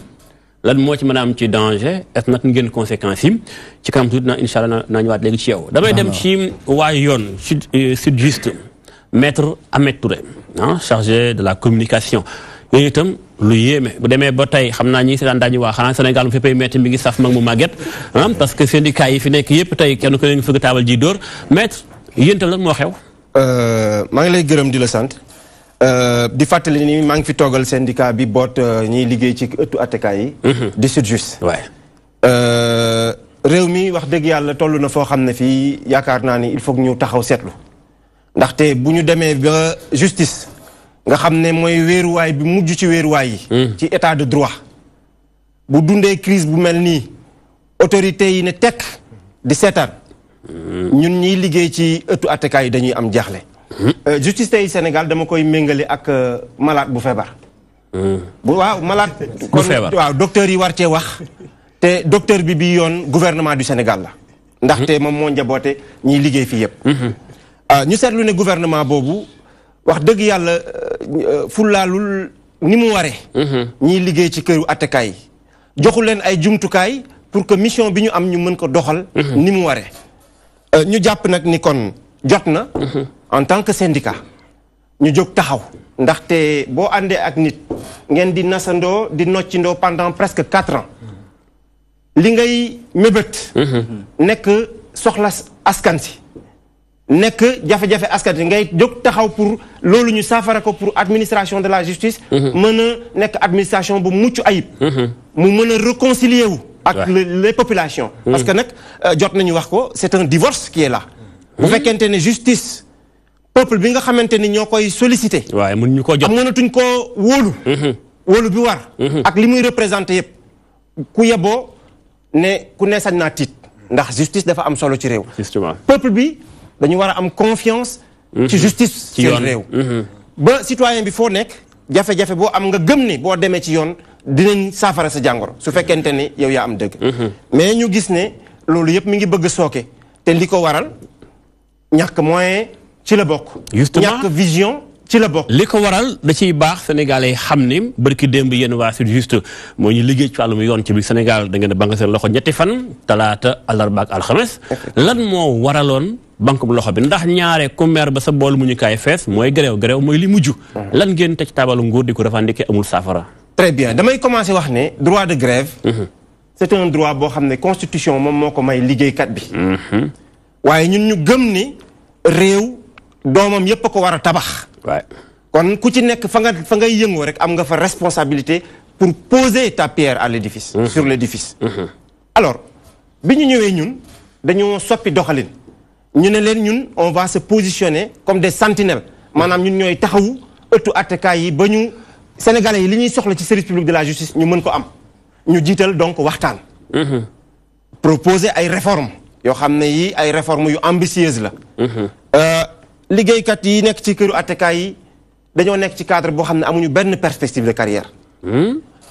[SPEAKER 2] lan moo ci mën a am ci danger est nag ngeen conséquences yi ci kanam tuuti na incha allah naa ñëwaat léegi ci yow damay dem ci waa yoon sud juste maître Ahmed Touré chargé de la communication yooyu itam lu yéeme bu demee ba tey xam naa ñi seetaan daañu waa xanaa Sénégal mu féppay metti mi ngi saf mag mu màgget parce que syndicat yi fi nekk yëpp tey kenn ko leen fëgg taabal ji dóor maître yéen tam lan moo xew
[SPEAKER 3] maa ngi lay gërëm di la sant di fàttali ni maa ngi fi toogal syndicat bi boot ñiy liggéey ci ëttu attekaay yi di SYTJUST réew mi wax dëgg yàlla toll na foo xam ne fii yaakaar naa ni il faut que ñu taxaw seetlu ndaxte bu ñu demee ba justice nga xam ne mooy wéeruwaay bi mujj ci wéeruwaay yi ci état de droit bu dundee crise bu mel nii autorités yi ne tekk di seetaan ñun ñiy liggéey ci ëttu attekaay yi dañuy am jaaxle justice tey Sénégal dama koy méngale ak malade bu feebar waaw malade kon waaw docteur yi war cee wax te docteur bi yoon gouvernement du Sénégal la ndaxte moom moo njaboote ñiy liggéey fii yëpp ñu seetlu ne gouvernement boobu wax dëgg yàlla fulaalul ni mu waree. ñiy liggéey ci këru attekaay yi joxu leen ay jumtukaay pour que mission bi ñu am ñu mën ko doxal. ni mu waree. ñu jàpp nag ni kon jot na. en tant que syndicat ñu jóg taxaw. ndaxte boo àndee ak nit ngeen di nasandoo di noccindoo pendant presque 4 ans li ngay mébét. nekk soxla askan si. nekk jafe-jafe askan si ngay jóg taxaw pour loolu ñu saafara ko pour administration de la justice. mën a nekk administration bu mucc ayib. mu mën a réconcilier wu. ak les populations. parce que nag jot nañu wax ko c'est un divorce qui est là. bu fekkente ne justice. peuple bi nga xamante ni ñoo koy sollicité.
[SPEAKER 2] waaye mën ñu ko jot
[SPEAKER 3] mënatuñ koo wóolu. wóolu bi war. ak li muy représenté yëpp. ku yeboo ne ku ne sañ naa tiit. ndax justice dafa am solo ci réew.
[SPEAKER 2] justement
[SPEAKER 3] peuple bi dañu war a am confiance. ci justice ci réew. ba citoyen bi foo nekk jafe-jafe boo am nga gëm ni boo demee ci yoon dinañ saafara sa jàngoro su fekkente ni yow yaa am dëgg. mais ñu gis ne loolu yëpp mi ngi bëgg a sooke te li ko waral ñàkk moyen. ci la bokk.
[SPEAKER 2] justement
[SPEAKER 3] ñàkk vision ci la bokk.
[SPEAKER 2] li ko waral da ciy baax sénégalais yi xam ni barki démb yéen waa Sud Juste moo ñu liggéey ci wàllum yoon ci biir Sénégal da ngeen a banque seen loxo ñetti fan talaata àllarba ak alxames. lan moo waraloon banque bu loxo bi ndax ñaare ku mer ba sa bool mu ñu kaay fees mooy gréew mooy li mujj. lan ngeen teg taabalu nguur di ko revendiquer amul saafara.
[SPEAKER 3] très bien damay commencer wax ne droit de grève. c'est un droit boo xam ne constitution moom moo ko may liggéeykat bi. waaye ñun ñu gëm ni réew. doomam yépp a ko war a tabax. kon ku ci nekk fa ngay yëngoo rek am nga fa responsabilité pour poser ta pierre à l'édifice. sur l'édifice. alors bi ñu ñëwee ñun dañoo soppi doxalin. ñu ne leen ñun on va se positionner comme des sentinelles maanaam ñun ñooy taxawu ëttu attekaay yi ba ñu sénégalais yi li ñuy soxla ci service public de la justice ñu mën ko am. ñu jiital donc waxtaan. proposer ay réformes yoo xam ne yi ay réformes yu ambitieuses la. liggéeykat yi nekk ci këru attekaay yi dañoo nekk ci cadre boo xam ne amuñu benn perspective de carrière.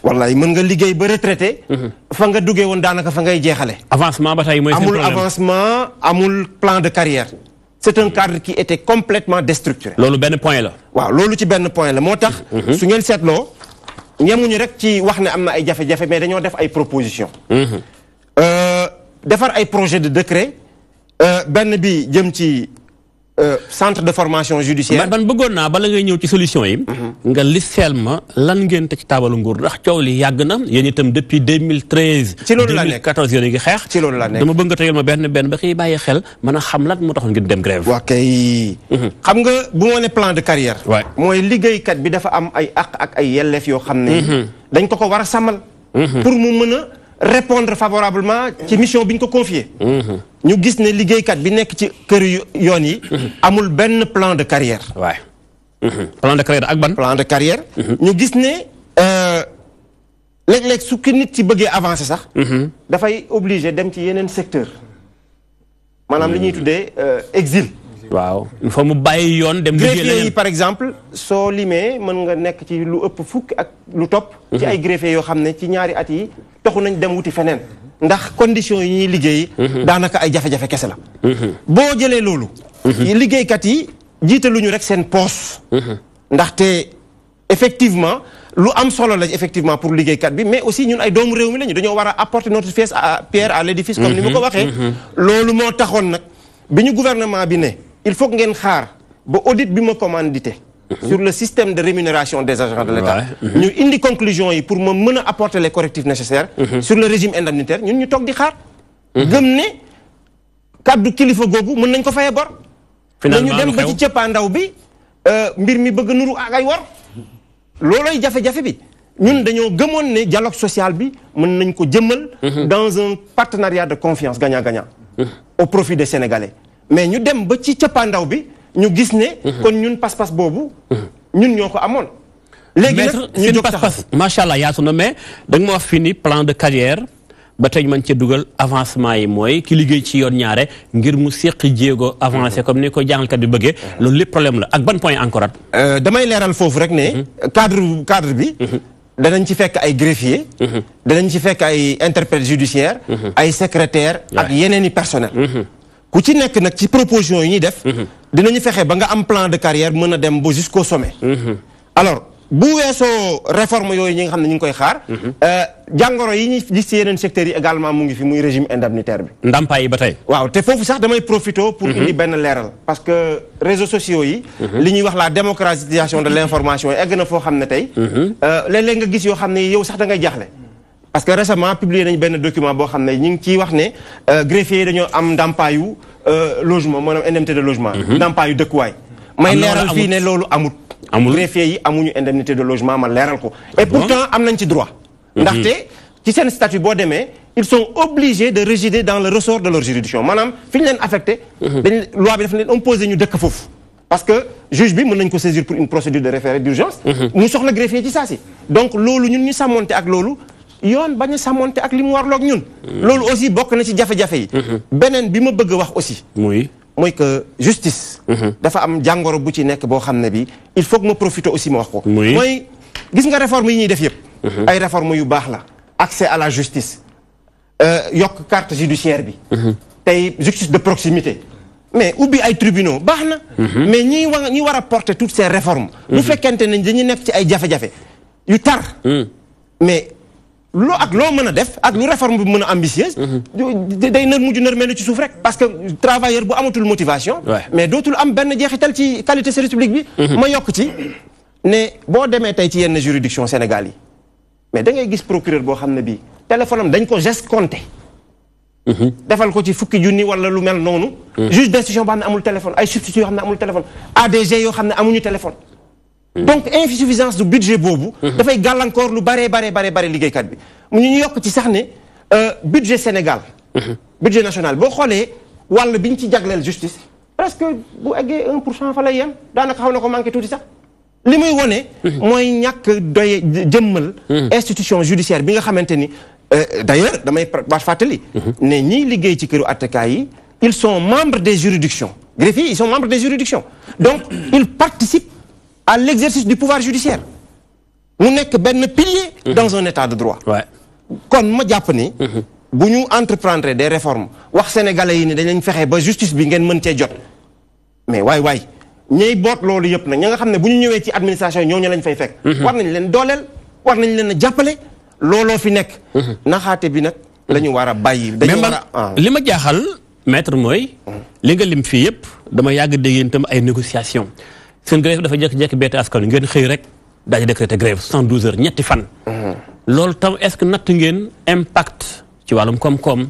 [SPEAKER 3] wallaay mën nga liggéey ba retraité. fa nga duggee woon daanaka fa ngay jeexale.
[SPEAKER 2] avancement ba tey mooy seen problème
[SPEAKER 3] amul avancement amul plan de carrière. c'est un cadre qui était complètement déstructuré.
[SPEAKER 2] loolu benn point la.
[SPEAKER 3] waaw loolu ci benn point la moo tax. su ngeen seetloo ñemuñu rek ci wax ne am na ay jafe-jafe mais dañoo def ay propositions. defar ay projet de décret benn bi jëm ci. centre de formation judiciaire.
[SPEAKER 2] ban bëggoon naa bala ngay ñëw ci solution yi. nga listeel ma lan ngeen teg ci taabalu nguur ndax coow li yàgg na yéen itam depuis 2013.
[SPEAKER 3] ci loolu la nekk
[SPEAKER 2] 2014 yéen a ngi xeex.
[SPEAKER 3] ci loolu la nekk
[SPEAKER 2] dama bëgg nga tegal ma benn ba xiy bàyyi xel mën a xam lan moo taxoon ngeen dem grève.
[SPEAKER 3] waa kay. xam nga bu ma ne plan de carrière.
[SPEAKER 2] waay
[SPEAKER 3] mooy liggéeykat bi dafa am ay àq ak ay yelleef yoo xam ne. dañ ko war a sàmmal. pour mu mën a répondre favorablement ci mission bi ñu ko confié. ñu gis ne liggéeykat bi nekk ci kër yoon yi. amul benn plan de carrière.
[SPEAKER 2] waay. plan de carrière ak ban.
[SPEAKER 3] plan de carrière. ñu gis ne léeg-léeg su ki nit ci bëggee avancer sax. dafay obligé dem ci yeneen secteur maanaam li ñuy tuddee exil.
[SPEAKER 2] waaw il faut mu bàyyi yoon dem.
[SPEAKER 3] greffier yi par exemple soo limee mën nga nekk ci lu ëpp fukk ak lu topp. ci ay greffier yoo xam ne ci ñaari at yi taxu nañ dem wuti feneen. ndax conditions yi ñuy liggéey. daanaka ay jafe-jafe kese la. boo jëlee loolu. liggéeykat yi jiitaluñu rek seen poos. ndaxte effectivement lu am solo la effectivement pour liggéeykat bi mais aussi ñun ay doomu réew mi lañu dañoo war a apporter notre pierre à l'édifice comme ni ma ko waxee. loolu moo taxoon nag bi ñu gouvernement bi ne il faut ngeen xaar ba audit bi ma commandité. sur le système de rémunération des agents de l'État. ñu indi conclusion yi pour ma mën a apporter les correctifs nécessaires. sur le régime indemnitaire ñun ñu toog di xaar. gëm ne kaddu kilifa googu mën nañ ko fayee bor.
[SPEAKER 2] finalement
[SPEAKER 3] ñu dem ba ci cëppaandaw bi mbir mi bëgg nuru ak ay wor. loolooy jafe-jafe bi ñun dañoo gëmoon ne dialogue social bi mën nañ ko jëmmal. dans un partenariat de confiance gagnant-gagnant. au profit des Sénégalais mais ñu dem ba ci cëppaandaw bi. ñu gis ne. kon ñun pas-pas boobu. ñun ñoo ko amoon. léegi nag ñu jóg
[SPEAKER 2] pas-pas macha allah yaatu na mais da nga ma wax fii ni plan de carrière ba tey man ca dugal avancement yi mooy ki liggéey ci yoon ñaare ngir mu seqi jéego avancé comme ni ko jàngalkat bi bëggee loolu lépp problème la ak ban point encore.
[SPEAKER 3] damay leeral foofu rek ne. cadre bi. danañ ci fekk ay greffier. danañ ci fekk ay interprète judiciaire. ay secrétaire ak yeneen i personnel. ku ci nekk nag ci proposition yi ñuy def. dinañu fexe ba nga am plan de carrière mën a dem ba jusqu'au sommet. alors bu weesoo réforme yooyu ñi nga xam ne ñu ngi koy xaar. jàngoro yi ñuy gis ci yeneen secteurs yi également mu ngi fi muy régime indemnitaire bi.
[SPEAKER 2] ndàmpaay yi ba tey.
[SPEAKER 3] waaw te foofu sax damay profité pour indi benn leeral. parce que réseaux sociaux yi. li ñuy wax la démocratisation de l'information egg na foo xam ne tey. léeg-léeg nga gis yoo xam ne yow sax da ngay jaaxle. parce que récemment publié nañ benn document boo xam ne ñu ngi ciy wax ne greffier yi dañoo am ndàmpaayu logement maanaam indemnité de logement. ndàmpaayu dëkkuwaay. may leeral fii ne loolu amut. greffier yi amuñu indemnité de logement ma leeral ko. et pourtant am nañ ci droit. ndaxte ci seen statut boo demee ils sont obligés de résider dans le ressort de leur juridiction maanaam fi ñu leen affecté. dañ loi bi dafa leen imposer ñu dëkk foofu. parce que juge bi mën nañ ko saisir pour une procédure de référé d'urgence. mu soxla greffier ci saa si. donc loolu ñun ñu sàmmonte ak loolu yoon bañ a sàmmonte ak li mu warloog ñun. loolu aussi bokk na ci jafe-jafe yi. beneen bi ma bëgg a wax aussi. mooy que justice. dafa am jàngoro bu ci nekk boo xam ne bi il faut que ma profiter aussi ma wax ko. mooy gis nga réforme yi ñuy def yëpp. ay réforme yu baax la. accès à la justice. yokk carte judiciaire bi. tey justice de proximité. mais ubbi ay tribunaux baax na. mais ñi war a porter toutes ces réformes. bu fekkente ne dañu nekk ci ay jafe-jafe yu tar. mais loo mën a def ak lu réforme bi mën a ambitieuse. day mujj mel ci suuf rek. parce que travailleur bu amatul motivation. mais dootul am benn jeexital ci qualité service public bi. ma yokk ci ne boo demee tey ci yenn juridiction Sénégal yi mais da ngay gis procureur boo xam ne bii téléphone am dañ ko geste compté. defal ko ci fukki junni wala lu mel noonu. juge d'instruction boo xam ne amul téléphone ay substituts yoo xam ne amul téléphone ADG yoo xam ne amuñu téléphone. donc insuffisance du budget boobu. dafay gàllankoor lu bare liggéeykat bi. ñu yokk ci sax ne budget Sénégal. budget national boo xoolee wàll bi ñu ci jagleel justice presque bu eggee 1% fa lay yem daanaka xaw na ko manqué tuuti sax. li muy wone mooy ñàkk doye jëmmal. institution judiciaire bi nga xamante ni d'ailleurs damay fàttali. ne ñiy liggéey ci këru attekaay yi ils sont membres des juridictions greffiers ils sont membres des juridictions donc ils participent à l'exercice du pouvoir judiciaire mu nekk benn pilier dans un état de droit. kon ma jàpp ni bu ñu entreprendre des réformes wax sénégalais yi ni dañ fexe ba justice bi ngeen mën cee jot mais waay ñey boot loolu yëpp nag ña nga xam ne bu ñu ñëwee ci administration yi ñooñu lañ fay fekk. war nañ leen dooleel war nañ leen a jàppale looloo fi nekk. naxaate bi nag la ñu war a bàyyi. dañu war a
[SPEAKER 2] li ma jaaxal maître mooy. li nga lim fii yëpp dama yàgg dégg yéen itam ay négociations seen grève dafa jékki-jékki bett askan ngeen xëy rek daal di décréter grève 72 heures ñetti fan. loolu tam est-ce que natt ngeen impact ci wàllum koom-koom.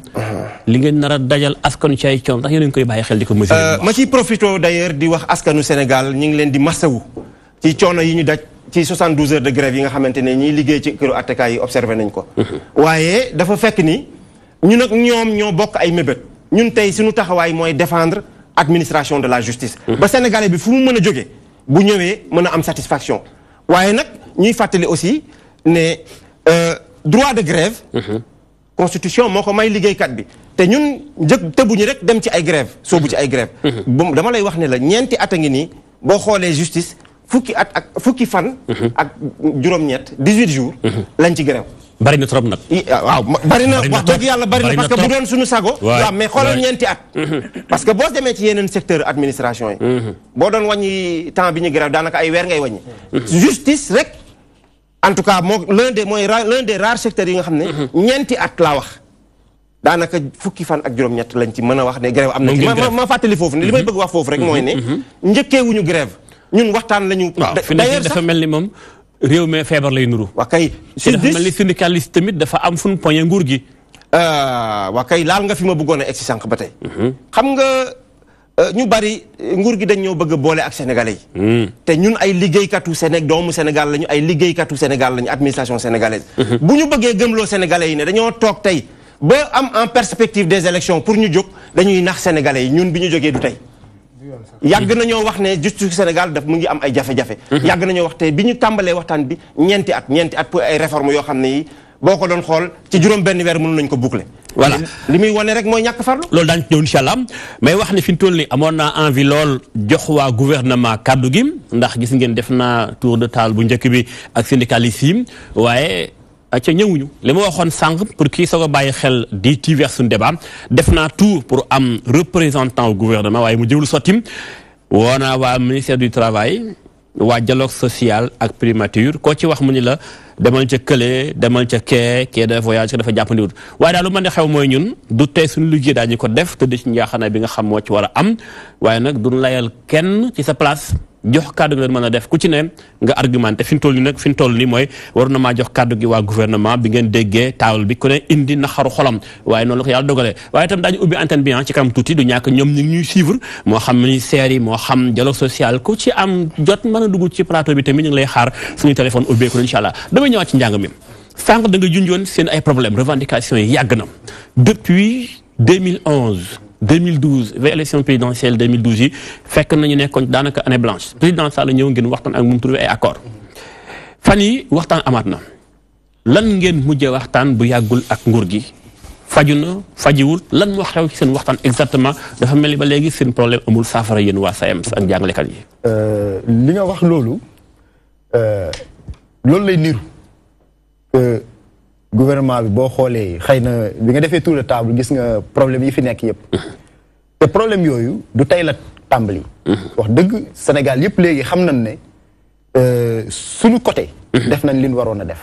[SPEAKER 2] li ngeen nar a dajal askanu ci ay coom ndax yéen a ngi koy bàyyi xel di ko mesurer.
[SPEAKER 3] ma ciy profité d'ailleurs di wax askanu Sénégal ñu ngi leen di masawu ci coono yi ñu daj ci 72 heures de grève yi nga xamante ne ñiy liggéey ci këru attekaay yi observé nañ ko. waaye dafa fekk ni ñun ak ñoom ñoo bokk ay mébét ñun tey suñu taxawaay mooy défendre administration de la justice. ba Sénégalais bi fu mu mën a jógee bu ñëwee mën a am satisfaction waaye nag ñuy fàttali aussi ne droit de grève. constitution moo ko may liggéeykat bi te ñun tëbuñu rek dem ci ay grève soobu ci ay grève dama lay wax ne la ñeenti at a ngi nii boo xoolee justice fukki fan ak juróom-ñett 18 jours lañ ci grève
[SPEAKER 2] bari na trop nag
[SPEAKER 3] waaw bari na wax dëgg yàlla bari na parce que bu doon suñu sago waaw mais xoolal ñeenti at parce que boo demee ci yeneen secteur administration yi boo doon wàññi temps bi ñu grève daanaka ay weer ngay wàññi justice rek en tout cas l'un des rares secteurs yi nga xam ne ñeenti at laa wax daanaka fukki fan ak juróom-ñett lañ ci mën a wax ne grève am na ci ma fàttali foofu ne li may bëgg wax foofu rek mooy ne njëkkeewuñu grève ñun waxtaan lañu
[SPEAKER 2] d'ailleurs dafa mel ni moom réew mi feebar lay nuru
[SPEAKER 3] waa kay
[SPEAKER 2] dafa mel ni syndicaliste tamit dafa am fu ñu poñe nguur gi
[SPEAKER 3] waa kay laal nga fi ma bëggoon a egg si sànq ba tey xam nga ñu bari nguur gi dañ ñoo bëgg a boole ak sénégalais yi te ñun ay liggéeykatu doomu Sénégal lañu ay liggéeykatu Sénégal lañu administration sénégalaise bu ñu bëggee gëmloo sénégalais yi ne dañoo toog tey ba am en perspective des élections pour ñu jóg dañuy nax sénégalais yi ñun bi ñu jógee du tey yàgg nañoo wax ne justice Sénégal daf mu ngi am ay jafe-jafe yàgg nañoo wax tey bi ñu tàmbalee waxtaan bi ñeenti at pour ay réformes yoo xam ne yi boo ko doon xool ci juróom benn weer mënu nañ ko boucler
[SPEAKER 2] voilà
[SPEAKER 3] li muy wane rek mooy ñàkk farlu
[SPEAKER 2] loolu daañu ñëw incha allah may wax ne fi mu toll nii amoon naa envie lool jox waa gouvernement kaddu gi ndax gis ngeen def naa tour de table bu njëkk bi ak syndicalistes yi waaye ca ñëwuñu li ma waxoon sànq pour kii soog a bàyyi xel di TV suñu débat def naa tout pour am représentant au gouvernement waaye mu jëwul sottim woo naa waa ministère du travail waa dialogue social ak primature koo ci wax mu ni la demal ca kële demal ca kee de voyage dafa jàppandiwut waaye daal lu mën di xew mooy ñun du tey suñu liggéey daañu ko def te di ci njaaxanaay bi nga xam moo ci war a am waaye nag duñ layal kenn ci sa place jox kàddu gi leen mën a def ku ci ne nga argumenté fi ñu toll nii mooy war na maa jox kàddu gi waa gouvernement bi ngeen déggee taawul bi ku ne indi naxaru xolam waaye noonu la ko yàlla dogalee waaye itam daañu ubbi antenne bi ci kanam tuuti du ñàkk ñoom ñu ngi ñuy suivre moo xam ministère yi moo xam dialogue social ku ci am jot mën a dugg ci plateau bi tamit ñu ngi lay xaar suñu téléphone ubbeeku na incha allah damay ñëwaat ci njàng mi sànq da nga junjoon seen ay problème revendication yi yàgg na depuis 2012 vers élection présidentielle 2012 yi fekk nañu nekkoon daanaka année blanche président Sall ñëw ngeen waxtaan ak moom trouvé ay accord fan yi waxtaan amaat na lan ngeen mujjee waxtaan bu yàggul ak nguur gi faju na fajiwul lan moo xew ci seen waxtaan exactement dafa mel ni ba léegi seen problème amul saafara yéen waa SAEMS ak jàngalekat yi.
[SPEAKER 6] li nga wax loolu lay niru gouvernement bi boo xoolee xëy na bi nga defee tour de table gis nga problème yi fi nekk yëpp te problème yooyu du tey la tàmbali wax dëgg Sénégal yëpp léegi xam nañ ne suñu côté def nañ li ñu waroon a def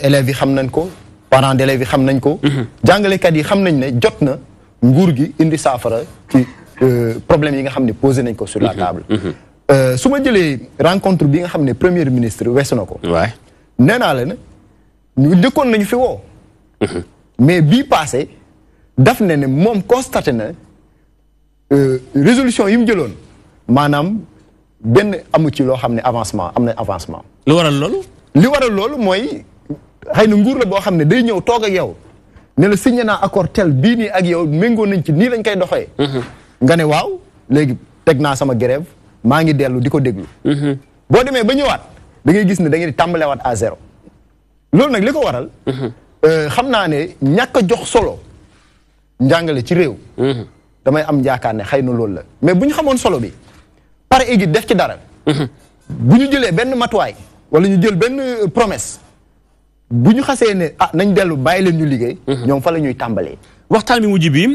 [SPEAKER 6] élèves yi xam nañ ko parents d'élèves yi xam nañ ko jàngalekat yi xam nañ ne jot na nguur gi indi saafara ci problème yi nga xam ne posé nañ ko sur la table su ma jëlee rencontre bi nga xam ne premier ministre weesu na ko nee naa la ne ñu dëkkoon nañu fi woo mais bii passé daf ne moom constaté na résolution yi mu jëloon maanaam benn amu ci loo xam ne avancement am na avancement.
[SPEAKER 2] lu waral loolu.
[SPEAKER 6] li waral loolu mooy xëy na nguur la boo xam ne day ñëw toog ak yow ne la signé naa accord tel bii nii ak yow méngoo nañ ci nii lañ koy doxee. nga ne waaw léegi teg naa sama grève maa ngi dellu di ko déglu. boo demee ba ñëwaat da ngay gis ne da ngeen di tàmbalewaat à zéro. loolu nag li ko waral. xam naa ne ñàkk a jox solo njàngale ci réew. damay am yaakaar ne xëy na loolu la mais bu ñu xamoon solo bi pare égi def ci dara. bu ñu jëlee benn matuwaay wala ñu jël benn promesse bu ñu xasee ne ah nañ dellu bàyyi leen ñu liggéey. ñoom fa la ñuy tàmbalee.
[SPEAKER 2] waxtaan bi mujj bi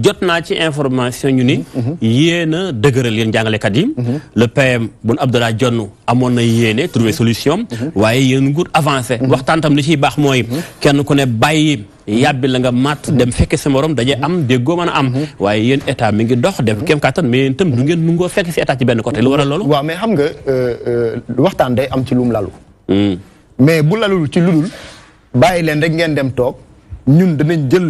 [SPEAKER 2] jot naa ci information ñu ni. yéen a dëgëral yéen jàngalekat yi. le PM Boun Abdallah Dionne amoon na yéene trouver solution. waaye yéen nguur avancé. waxtaan tam li ciy baax mooy. kenn ku ne bàyyi yàbbi la nga mat dem fekke sa morom daje am déggoo mën a am. waaye yéen état mi ngi dox def kéem kattan mais yéen itam du ngeen nungoo fekk si état ci benn côté lu waral loolu.
[SPEAKER 6] waaw mais xam nga waxtaan day am ci lum lalu. mais bu lalul ci ludul bàyyi leen rek ngeen dem toog ñun danañ jël.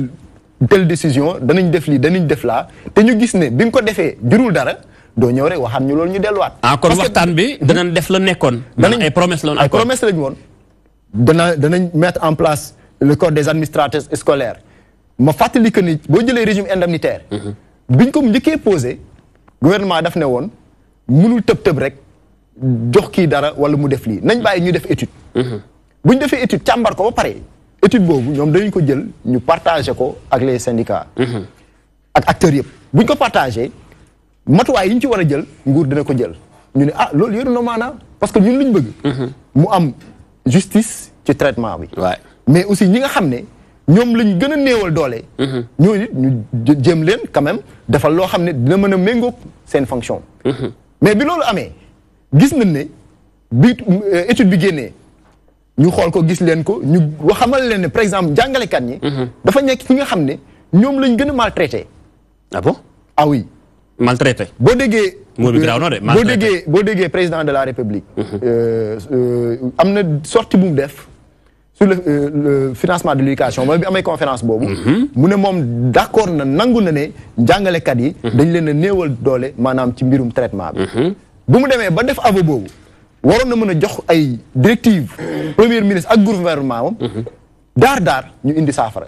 [SPEAKER 6] telle décision danañ def lii danañ def laa te ñu gis ne bi nga ko defee jurul dara doo ñëw rek waxaat ñu loolu ñu delluwaat.
[SPEAKER 2] kon waxtaan bi danañ def la nekkoon. danañ ay promesse la woon
[SPEAKER 6] ay promesse lañu woon. danañ mettre en place le corps des administrateurs scolaires ma fàttali que ni boo jëlee régime indemnitaire. biñ ko njëkkee posé gouvernement daf ne woon mënul tëb rek jox kii dara wala mu def lii nañ bàyyi ñu def étude. buñ defee étude càmbar ko ba pare. étude boobu ñoom dañu ko jël ñu partagé ko ak les syndicats. ak acteurs yëpp buñ ko partagé matuwaay yi ñu ci war a jël nguur dina ko jël ñu ne loolu yëru na maanaam parce que ñun luñ bëgg. mu am justice ci traitement bi. mais aussi ñi nga xam ne ñoom lañ gën a néewal doole. ñooñu ñu jëm leen quand même defal loo xam ne dina mën a méngóog seen fonction. mais bi loolu amee gis nañ ne bi étude bi génnee. ñu xool ko gis leen ko ñu xamal leen ne par exemple jàngalekat ñi. dafa nekk ci nga xam ne ñoom lañ gën a maltraité.
[SPEAKER 2] ah bon.
[SPEAKER 6] ah oui.
[SPEAKER 2] maltraité.
[SPEAKER 6] boo déggee.
[SPEAKER 2] moo bi garaaw na de maltraité
[SPEAKER 6] boo déggee président de la république. am na sortie bu mu def sur le financement de l'éducation mooy bi amee conférence boobu. mu ne moom d'accord na nangu na ne jàngalekat yi. dañ leen a néewal doole maanaam ci mbirum traitement bi. bu mu demee ba def aveu boobu. waroon na mën a jox ay directives premier ministre ak gouvernement am daar ñu indi saafara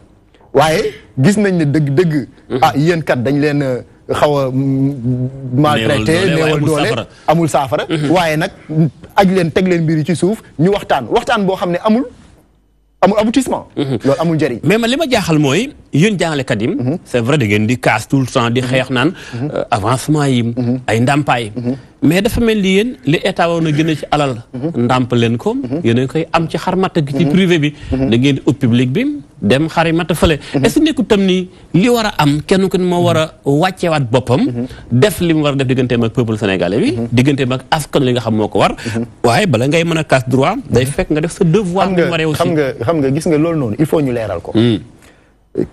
[SPEAKER 6] waaye gis nañ ne dëgg yéen kat dañ leen xaw a maltraité néewal doole amul saafara waaye nag aj leen teg leen mbir yi ci suuf ñu waxtaan boo xam ne amul aboutissement loolu amul njëriñ
[SPEAKER 2] mais man li ma jaaxal mooy yéen jàngalekat yi c'est vrai da ngeen di casse tout le temps di xeex naan avancement yi ay ndàmpaay mais dafa mel ni yéen li état woon a gën a ci alal ndàmp leen ko yéen a koy am ci xarmat gi ci privé bi da ngeen di ut public bi dem xari mata fële est-ce que nekkul tam ni li war a am kenn ku ne moo war a wàcceewaat boppam def li mu war a def digganteem ak peuple sénégalais bi digganteem ak askan li nga xam moo ko war waaye bala ngay mën a casse droit day fekk nga def sa devoir bi waree aussi
[SPEAKER 6] xam nga gis nga loolu noonu il faut ñu leeral ko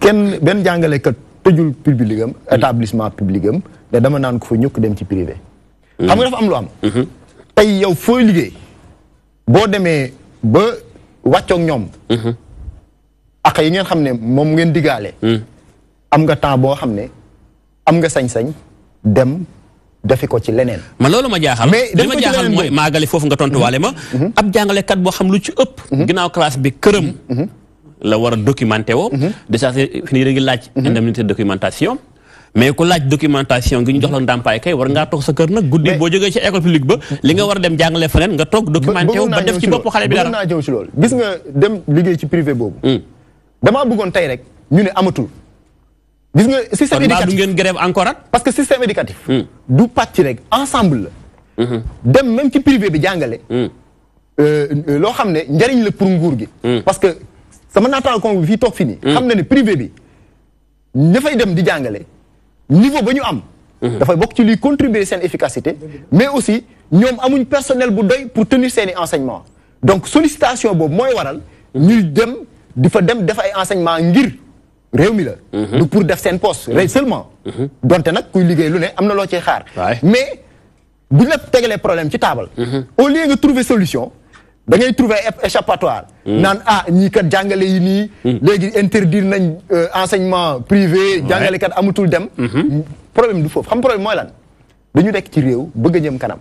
[SPEAKER 6] kenn benn jàngalekat tëjul public am établissement public am ne dama naan ko fa ñukk dem ci privé xam nga dafa am lu am tey yow fooy liggéey boo demee ba wàccoog ñoom ak yi ngeen xam ne moom ngeen diggaale am nga temps boo xam ne am nga sañ-sañ dem defi ko ci leneen
[SPEAKER 2] ma loolu ma jaaxal li ma jaaxal mooy maagali foofu nga tontuwaale ma ab jàngalekat boo xam lu ci ëpp ginnaaw classe bi këram la war a documenté woo déjà fi nii da ngi laaj indemnité de documentation mais ku laaj documentation gi ñu jox la ndàmpaay kay war ngaa toog sa kër nag guddi boo jógee ci école publique ba li nga war a dem jàngale feneen nga toog documenté wu ba def ci bopp xale bi dara
[SPEAKER 6] naa jëw ci loolu gis nga dem liggéey ci privé boobu damaa bëggoon tey rek ñu ne amatul gis nga système éducatif
[SPEAKER 2] du ngeen grève encore at
[SPEAKER 6] parce que système éducatif du pàcc rek ensemble la dem même ci privé bi jàngale loo xam ne njariñ la pour nguur gi parce que sama naataango bi fii toog fi nii xam na ne privé bi ña fay dem di jàngale niveau ba ñu am dafay bokk ci luy contribuer seen efficacité mais aussi ñoom amuñ personnel bu doy pour tenir seeni enseignement donc sollicitation boobu mooy waral ñuy dem di fa dem def ay enseignement ngir réew mi la du pour def seen poste rek seulement donte nag kuy liggéey lu ne am na loo cee xaar mais bu ñu la tegalee problème ci taabal au lieu nga trouver solution da ngay trouver échappatoire naan ñii kat jàngale yi nii léegi interdire nañ enseignement privé jàngalekat amatul dem problème du foofu xam problème mooy lan dañu nekk ci réew bëgg a jëm kanam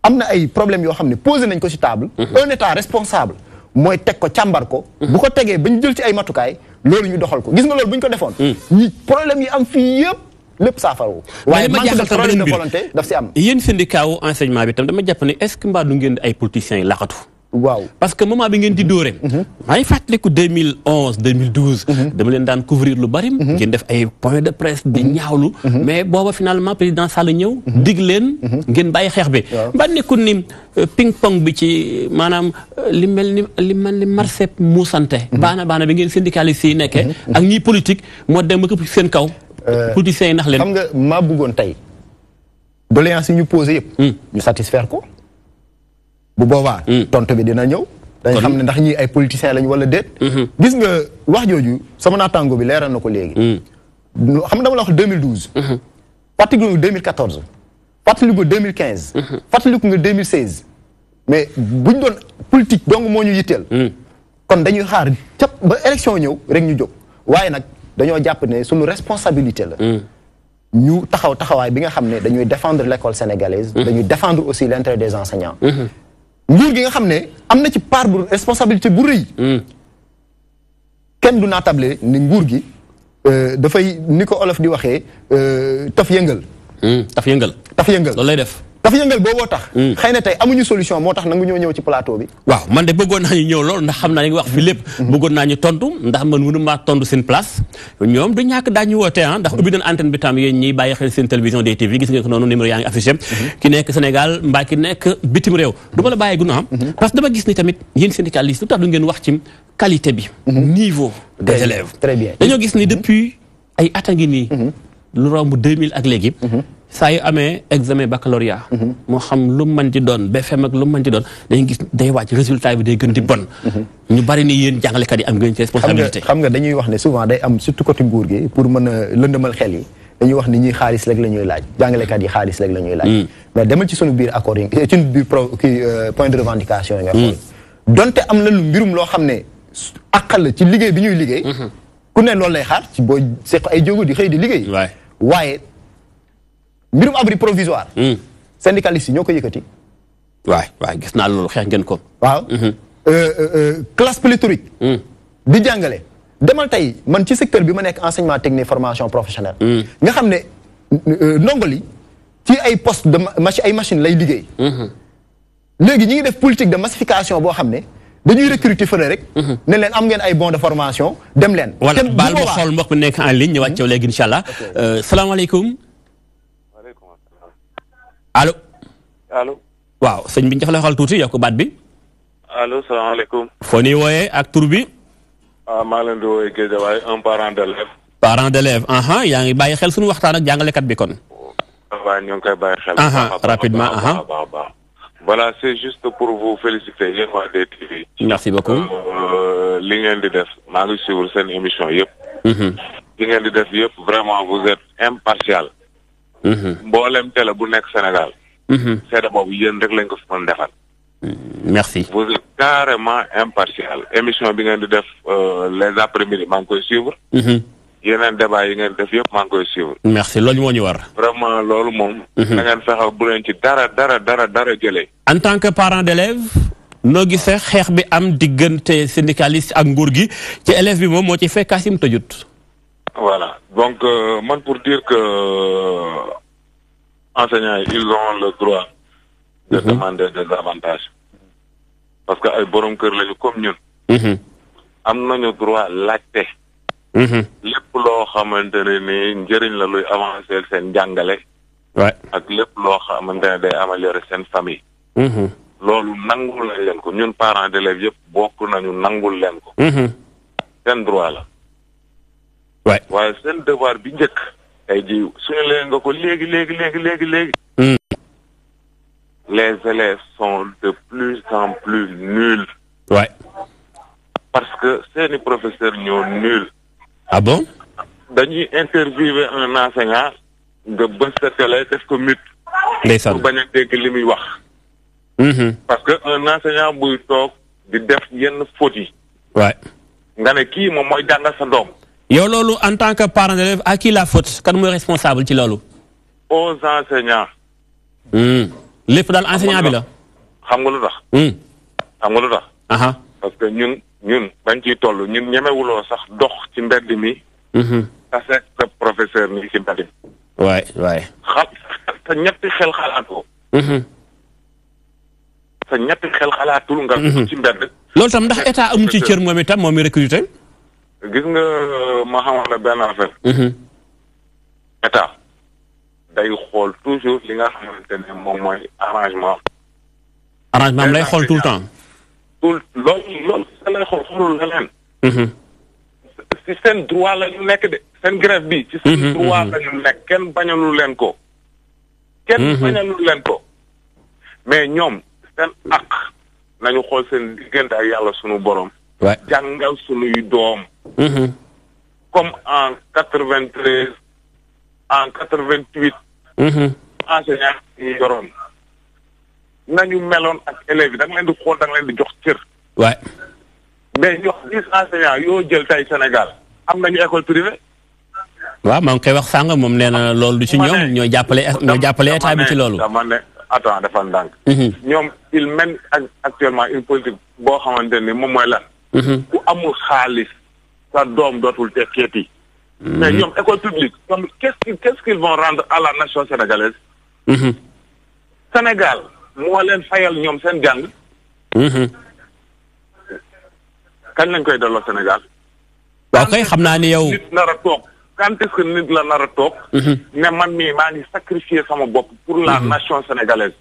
[SPEAKER 6] am na ay problèmes yoo xam ne posé nañ ko ci table un état responsable mooy teg ko càmbar ko bu ko tegee ba ñu jël ci ay matukaay loolu ñu doxal ko gis nga loolu bu ñu ko defoon ñi problème yi am fii yëpp lépp saafaru waaye manque de problème de volonté daf si am
[SPEAKER 2] yéen syndicat wu enseignement bi tam dama jàpp ne est-ce que mbaa du ngeen ay politiciens yi laxatu
[SPEAKER 6] waaw
[SPEAKER 2] parce que moment bi ngeen di dóore maa ngi fàttaliku 2011 2012 dama leen daan couvrir lu bari ngeen def ay point de presse di ñaawlu mais booba finalement président Sall ñëw dig leen ngeen bàyyi xeex bi ba nekkul ni ping pong bi ci maanaam li mel ni marché muusante baana bi ngeen syndicaliste yi nekkee ak ñiy politique moo dem ba këpp seen kaw politiciens yi nax leen
[SPEAKER 6] xam nga maa bëggoon tey doléance yi ñu posé yëpp ñu satisfaire ko bu boobaa tontu bi dina ñëw dañ xam ne ndax ñii ay politiciens lañ wala déet gis nga wax jooju sama naataango bi leeral na ko léegi xam nga dama la wax 2012 fàttaliku nga 2014 fàttaliku nga 2015 fàttaliku nga 2016 mais buñ doon politique donc moo ñu yitteel kon dañuy xaar cap ba élection ñëw rek ñu jóg waaye nag dañoo jàpp ne suñu responsabilité la ñu taxawaay bi nga xam ne dañuy défendre l'école sénégalaise dañuy défendre aussi l'intérêt des enseignants nguur gi nga xam ne am na ci part bu responsabilité bu rëy kenn du naatable ni nguur gi dafay ni ko olof di waxee taf yëngal
[SPEAKER 2] loolu lay def
[SPEAKER 6] taf yëngal booboo tax xëy na tey amuñu solution moo tax nangu ñoo ñëw ci plateau bi
[SPEAKER 2] waaw man de bëggoon naa ñu ñëw loolu ndax xam naa li nga wax fi lépp bëggoon naa ñu tontu ndax man mënu maa tontu seen place ñoom du ñàkk daañu woote ndax ubbi nañ antenne bi tam yéen ñiy bàyyi xel seen télévision DTV gis nga ko noonu numéro yaa ngi affiché ki nekk Sénégal mbaa ki nekk bitim réew du ma la bàyyi gunu parce que dama gis ni tamit yéen syndicalistes lu tax du ngeen wax ci qualité bi niveau des élèves
[SPEAKER 6] très bien
[SPEAKER 2] dañoo gis ni depuis ay at a ngi nii lu romb 2000 ak léegi saa yu amee examen baccalauréat moo xam lu mën ci doon BFM ak lu mën ci doon dañuy gis day wàcc résultat bi day gën di bon ñu bari ni yéen jàngalekat yi am ngeen ci responsabilité
[SPEAKER 6] xam nga dañuy wax ne souvent day am surtout côté nguur gi pour mën a lëndëmal xel yi dañuy wax ni ñuy xaalis rek la ñuy laaj jàngalekat yi xaalis rek la ñuy laaj mais demal ci sunu biir accord yi ci biir point de revendication yi nga xool donte am na lu mbirum loo xam ne àqal la ci liggéey bi ñuy liggéey ku ne loolu lay xaar ci boo seq ay jógu di xëy di liggéey waaye mbirum abri provisoire syndicalistes yi ñoo ko yëkkati
[SPEAKER 2] waay gis naa loolu xeex ngeen ko
[SPEAKER 6] waaw classe pléthorique di jàngale demal tey man ci secteur bi ma nekk enseignement technique formation professionnelle nga xam ne ndongoli ci ay poste de ay machine lay liggéey léegi ñi ngi def politique de massification boo xam ne dañuy recruter fële rek. ne leen am ngeen ay bons de formation dem leen.
[SPEAKER 2] voilà baal ma xool mbokk mi nekk en ligne ñu wàcceew léegi incha allah. salaamaaleykum.
[SPEAKER 7] waaleykum salaam.
[SPEAKER 2] allo.
[SPEAKER 7] allo.
[SPEAKER 2] waaw sëñ bi ñu def la xool tuuti yokk baat bi.
[SPEAKER 7] allo salaamaaleykum.
[SPEAKER 2] foo ñuy wooyee ak tur bi.
[SPEAKER 7] maa leen di woowee Guédiawaye un parent d'élève.
[SPEAKER 2] parent d'élève yaa ngi bàyyi xel suñu waxtaan ak jàngalekat bi kon.
[SPEAKER 7] waaw ñu ngi koy bàyyi xel.
[SPEAKER 2] rapidement.
[SPEAKER 7] voilà c'est juste pour vous féliciter yéen waa DTV.
[SPEAKER 2] merci beaucoup.
[SPEAKER 7] li ngeen di def maa ngi suivre seen émission yëpp. li ngeen di def yëpp vraiment vous êtes impartial. mboolem télé bu nekk Sénégal. seede boobu yéen rek lañ ko fi mën defal.
[SPEAKER 2] merci.
[SPEAKER 7] vous êtes carrément impartial émission bi ngeen di def les après-midi maa ngi koy suivre. yeneen débat yi ngeen def yëpp maa ngi koy suivre.
[SPEAKER 2] merci loolu moo ñu war.
[SPEAKER 7] vraiment loolu moom. na ngeen fexe bu leen ci dara jëlee.
[SPEAKER 2] en tant que parent d'élève noo gisee xeex bi am diggante syndicaliste ak nguur gi ci élève bi moom moo ci fekk Kassim tëjut.
[SPEAKER 7] voilà donc man pour dire que enseignants yi ils ont le droit de demander des avantages parce que ay borom kër lañu comme ñun. am nañu droit laajte. lépp loo xamante ne ni njëriñ la luy avancer seen njàngale. ak lépp loo xamante ne day améliorer seen famille. loolu nangul nañ leen ko ñun parents d'élèves yëpp bokk nañu nangul leen ko. seen droit la. waaye seen devoir bi njëkk. tey jii suñu leen nga ko léegi. les élèves sont de plus en plus nuls. parce que seeni professeurs ñoo nuls.
[SPEAKER 2] ah bon.
[SPEAKER 7] dañuy interviewer un enseignant nga bës sa télé def ko mute.
[SPEAKER 2] ndeysaan
[SPEAKER 7] pour bañ a dégg li muy wax. parce que un enseignant buy toog di def yenn fautes yi. nga ne kii moom mooy jàngal sa doom.
[SPEAKER 2] yow loolu en tant que parent d'élève à qui la faute kan mooy responsable ci loolu.
[SPEAKER 7] aux enseignants.
[SPEAKER 2] lépp daal enseignant bi la.
[SPEAKER 7] xam nga lu tax. xam nga lu tax. parce que ñun bañ ciy toll ñun ñemewuloo sax dox ci mbedd mi. tase sa professeur nii ci mbedd mi.
[SPEAKER 2] waay.
[SPEAKER 7] sa ñetti xel xalaatoo. sa ñetti xel xalaatul nga. ci mbedd.
[SPEAKER 2] loolu tam ndax état amul ci cër moom itam moom mi recruté.
[SPEAKER 7] gis nga ma xamal la benn affaire. état day xool toujours li nga xamante ne moom mooy arrangement.
[SPEAKER 2] arrangement am lay xool tout le temps.
[SPEAKER 7] loolu sa lay xoolul leneen. ci seen droit la ñu nekk de seen grève bi ci seen droit la ñu nekk kenn bañalu leen ko. kenn bañalu leen ko. mais ñoom seen àq nañu xool seen diggante ak yàlla sunu borom. jàngal sunuy doom. comme en 93 en 88. enseignants yi yoroon. nañu meloon ak élèves yi da nga leen di xool da nga leen di jox cër. mais jox 10 enseignants yoo jël tey Sénégal am nañu école privée.
[SPEAKER 2] maa ngi koy wax sàng moom nee na loolu du ci ñoom ñooy jàppale état bi ci loolu.
[SPEAKER 7] dama ne attends dafa ndànk. ñoom il mène actuellement une politique boo xamante ni moom mooy lan. ku amul xaalis sa doom dootul tekkeeti. mais ñoom école publique comme qu'est-ce qu'ils vont rendre à la nation sénégalaise. Sénégal moo leen fayal ñoom seen jàng. kañ lañ koy delloo Sénégal.
[SPEAKER 2] waaw kay xam naa ni yow.
[SPEAKER 7] nit nar a toog quand est-ce que nit la nar a toog. ne man mii maa ngi sacrifier sama bopp pour la nation sénégalaise.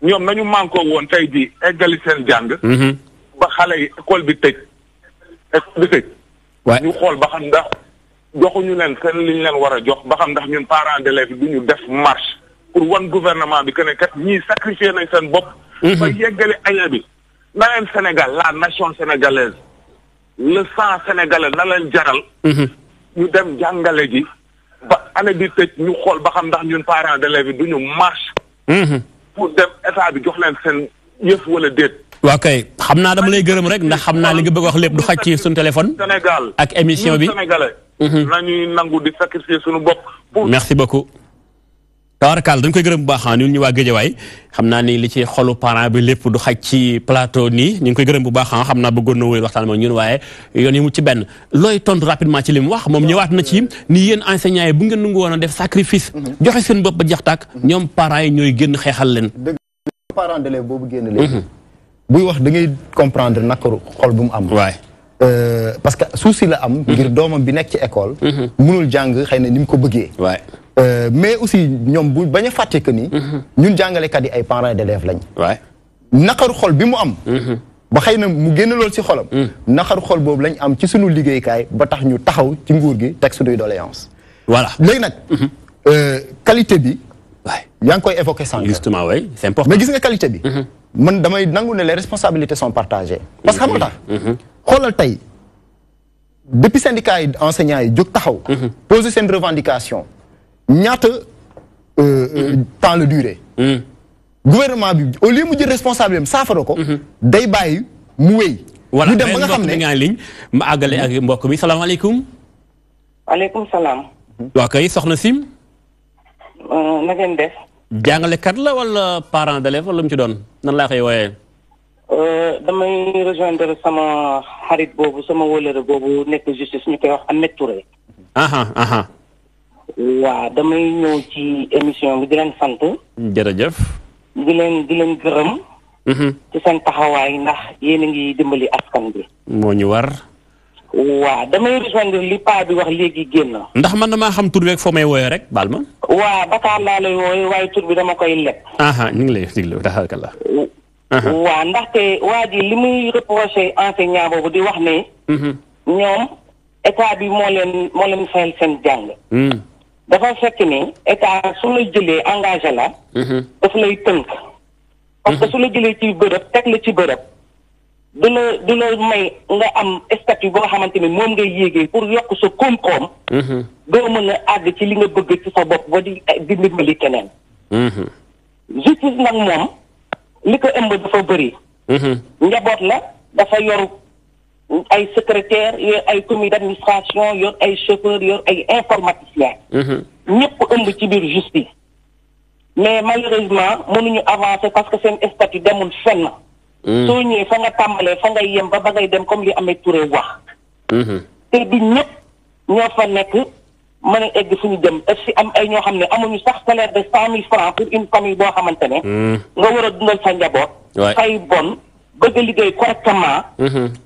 [SPEAKER 7] ñoom nañu mànkoo woon tey jii eggali seen jàng. ba xale yi école bi tëj. école bi tëj. ñu xool ba xam ndax joxuñu leen seen li ñu leen war a jox ba xam ndax ñun parents d'élèves du ñu def marche pour wan gouvernement bi que ne kat ñii sacrifier nañ seen bopp. ba yeggali aña bi. na leen Sénégal la nation sénégalaise le sang sénégalais na leen jaral. ñu dem jàngale ji ba année bi tëj ñu xool ba xam ndax ñun parents d'élèves du ñu marche. pour dem état bi jox leen seen yëf wala déet.
[SPEAKER 2] waaw kay xam naa dama lay gërëm rek ndax xam naa li nga bëgg wax lépp du xaj ci suñu téléphone.
[SPEAKER 7] Sénégal
[SPEAKER 2] ak émission bi
[SPEAKER 7] sénégalais. nañuy nangu di sacrifier suñu bopp.
[SPEAKER 2] merci beaucoup. tawarkaal dañ koy gërëm bu baax ñun ñu waa Géejawaay xam naa ni li ci xolu parent bi lépp du xaj ci plateau nii ñu ngi koy gërëm bu baax xam naa bëggoon na wéyal waxtaan ak ñun waaye yoon yi mu ci benn looy tontu rapidement ci li mu wax moom ñëwaat na ci ni yéen enseignants yi bu ngeen nangu woon a def sacrifice joxe seen bopp ba jeex tàkk ñoom parents yi ñooy génn xeexal leen.
[SPEAKER 6] dëgg parent d'élève boobu génn léegi buy wax da ngay comprendre nakaru xol bu mu am. parce que souci la am. ngir doomam bi nekk ci école. mënul jàng xëy na ni mu ko bëggee. mais aussi ñoom bu bañ a fàtte que ni. ñun jàngalekat yi ay parents d'élèves lañ. nakaru xol bi mu am. ba xëy na mu génn lool ci xolam. nakaru xol boobu lañ am ci sunu liggéeykaay ba tax ñu taxaw ci nguur gi teg sunuy doléance.
[SPEAKER 2] voilà
[SPEAKER 6] léegi nag. qualité bi. yaa ngi koy évoqué sànq.
[SPEAKER 2] justement oui c'est important.
[SPEAKER 6] mais gis nga qualité bi. man damay nangu ne les responsabilités sont partagées. parce que xam nga tax. xoolal tey depuis syndicat yi enseignants yi jóg taxaw. poser seen revendication ñaata temps la durée. gouvernement bi au lieu mu jël responsable am saafara ko. day bàyyi mu wéy.
[SPEAKER 2] ñu dem ba nga xam ne nga ligne ma àggale ak mbokk bi salaamaaleykum.
[SPEAKER 8] waaleykum salaam.
[SPEAKER 2] waa kay soxna Sim.
[SPEAKER 8] na ngeen def.
[SPEAKER 2] jàngalekat la wala parent d'élève wala mu ci doon nan laa koy wooyee.
[SPEAKER 8] damay rejoindre sama xarit boobu sama wëlëre boobu nekk justice ñu koy wax Ahmed Touré. waaw damay ñëw ci émission bi di leen sant.
[SPEAKER 2] jërëjëf.
[SPEAKER 8] di leen gërëm. ci seen taxawaay ndax yéen a ngi dimbali askan bi.
[SPEAKER 2] moo ñu war.
[SPEAKER 8] waaw damay rejoindre li paa bi wax léegi génn.
[SPEAKER 2] ndax man damaa xam tur beeg foo may wooyee rek baal ma.
[SPEAKER 8] waaw Dakar laa lay wooyee waaye tur bi dama koy leb.
[SPEAKER 2] ñu ngi lay déglu taxawal.
[SPEAKER 8] waaw ndaxte waa ji li muy reproché enseignant boobu di wax ne. ñoom état bi moo leen fayal seen jàng. dafa fekk ni état su la jëlee engagé la. daf lay tënk. parce que su la jëlee ci bërëb teg la ci bërëb. du la may nga am statut boo xamante ni moom ngay yéegee pour yokk sa koom-koom. doo mën a àgg ci li nga bëgg ci sa bopp ba di dimbali keneen. justice nag moom li ko ëmb dafa bëri. njaboot la dafa yor ay secrétaire yor ay comité d'administration yor ay chauffeur yor ay informaticien. ñëpp ëmb ci biir justice. mais malheureusement mënuñu avancer parce que seen statut demul fenn. soo ñëwee fa nga tàmbalee fa ngay yem ba ngay dem comme li Ahmed Touré wax. te du ñëpp ñoo fa nekk mën a egg fu ñu dem daf si am ay ñoo xam ne amuñu sax salaire de 100 000 francs pour une famille boo xamante ne. nga war a dundal sa njaboot. fay bon bëgg a liggéey correctement.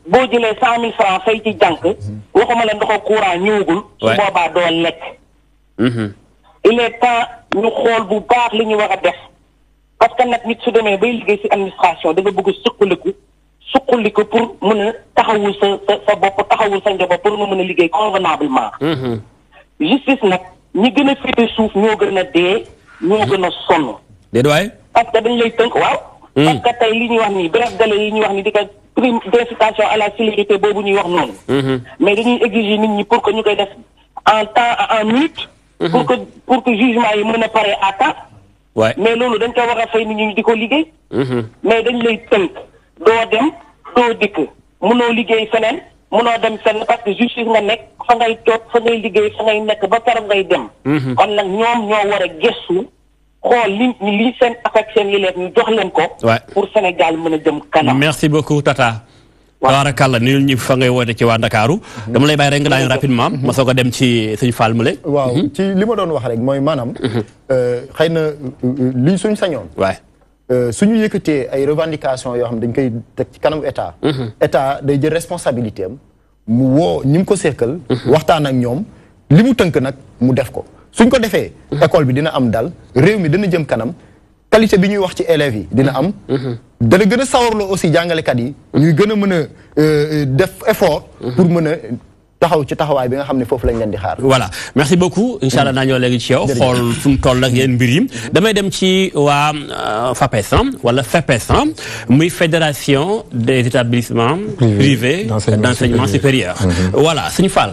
[SPEAKER 8] boo jëlee 100 000 francs fay ci jànk. waxuma la ndoxu courant ñëwagul. su boobaa doo lekk. il est temps ñu xool bu baax li ñu war a def. parce que nag nit su demee bay liggéey ci administration da nga bëgg suqaliku pour mën a taxawul sa bopp taxawul sa njaboot pour nga mën a liggéey convenablement. justice nag ñi gën a féete suuf ñoo gën a dee ñoo gën a sonn.
[SPEAKER 2] déedéet waay.
[SPEAKER 8] parce que dañ lay tënk waaw. parce que tey li ñuy wax nii bref délai yi ñuy wax nii di ko prime d'incitation à la célérité boobu ñuy wax noonu. mais dañuy exiger nit ñi pour que ñu koy def en temps en minute. pour que jugement yi mën a pare à temps. mais loolu dañ ko war a fay nit ñi di ko liggéey. mais dañ lay tënk doo dem doo dikk mënoo liggéey feneen mënoo dem fenn parce que justice nga nekk fa ngay toog fa ngay liggéey fa ngay nekk ba keroog ngay dem. kon nag ñoom ñoo war a gëstu xool li seen affect seen yëleef ñu jox leen ko. pour Sénégal mën a jëm kanam.
[SPEAKER 2] merci beaucoup Tata. tabaarakàlla nuyul ñi fa ngay woote ci waa Ndakaaru. dama lay bàyyi rek nga daañu rapidement. ma soog a dem ci sëñ Fall Moulé.
[SPEAKER 6] waaw ci li ma doon wax rek mooy maanaam. xëy na li suñ sañoon. suñu yëkkatee ay revendications yoo xam dañ koy teg ci kanamu état. état day jël responsabilité am mu woo ñi mu ko sekkal. waxtaan ak ñoom li mu tënk nag mu def ko suñ ko defee. école bi dina am dal réew mi dina jëm kanam qualité bi ñuy wax ci élèves yi dina am. dana gën a sawarloo aussi jàngalekat yi. ñuy gën a mën a def effort. pour mën a taxaw ci taxawaay bi nga xam ne foofu lañ leen di xaar.
[SPEAKER 2] voilà merci beaucoup incha allah naa ñëw léegi ci yow. xool fu mu toll ak yéen mbir yi. damay dem ci waa FAPES wala FEPES muy fédération des établissements privés d'enseignement supérieur. voilà sëñ Fall.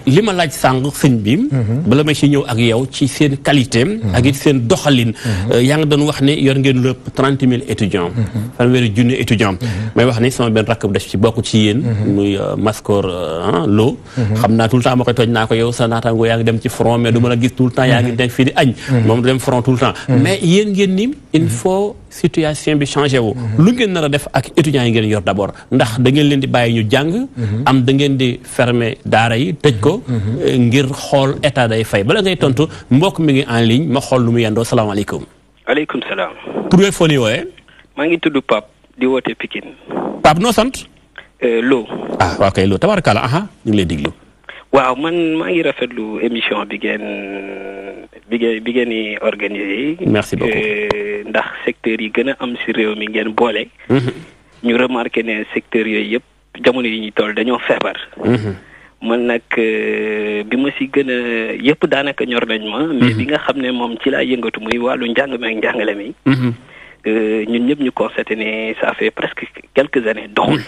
[SPEAKER 2] li ma laaj sànq sëñ bi. bala ma ci ñëw ak yow ci seen qualité. ak it seen doxalin. yaa ngi doon wax ne yor ngeen lépp 30 000 étudiants. fanweeri junni étudiants. may wax ni sama benn rakk bu def ci bokk ci yéen. muy Mascor Lo. xam naa tout le temps ma koy tooñ naa ko yow sa naataango yaa ngi dem ci front mais du mën a gis tout le temps yaa ngi nekk fii di añ moom du dem front tout le temps mais yéen ngeen ni il faut situation bi changé wu lu ngeen nar a def ak étudiants yi ngeen yor d'abord ndax da ngeen leen di bàyyi ñu jàng am da ngeen di fermer daara yi tëj ko ngir xool état day fay bala ngay tontu mbokk mi ngi en ligne ma xool lu mu yendoo salaamaaleykum.
[SPEAKER 9] aleykum salaam.
[SPEAKER 2] tur foo ni wooyee.
[SPEAKER 9] maa ngi tudd Pape di woote Pikine.
[SPEAKER 2] Pape noo sant.
[SPEAKER 9] Lo.
[SPEAKER 2] ah waaw kay Lo tabarakalla aha ñu ngi lay diglu.
[SPEAKER 9] waaw man maa ngi rafetlu émission bi ngeen di organisé.
[SPEAKER 2] merci beaucoup
[SPEAKER 9] ndax secteurs yi gën a am si réew mi ngeen boole. ñu remarqué ne secteurs yooyu yëpp jamono yi ñu toll dañoo feebar. man nag bi ma si gën a yëpp daanaka ñor nañ ma. mais bi nga xam ne moom ci laa yëngatu muy wàllu njàng meeg njàngale mi. ñun ñëpp ñu constaté ne ça fait presque quelques années doxul.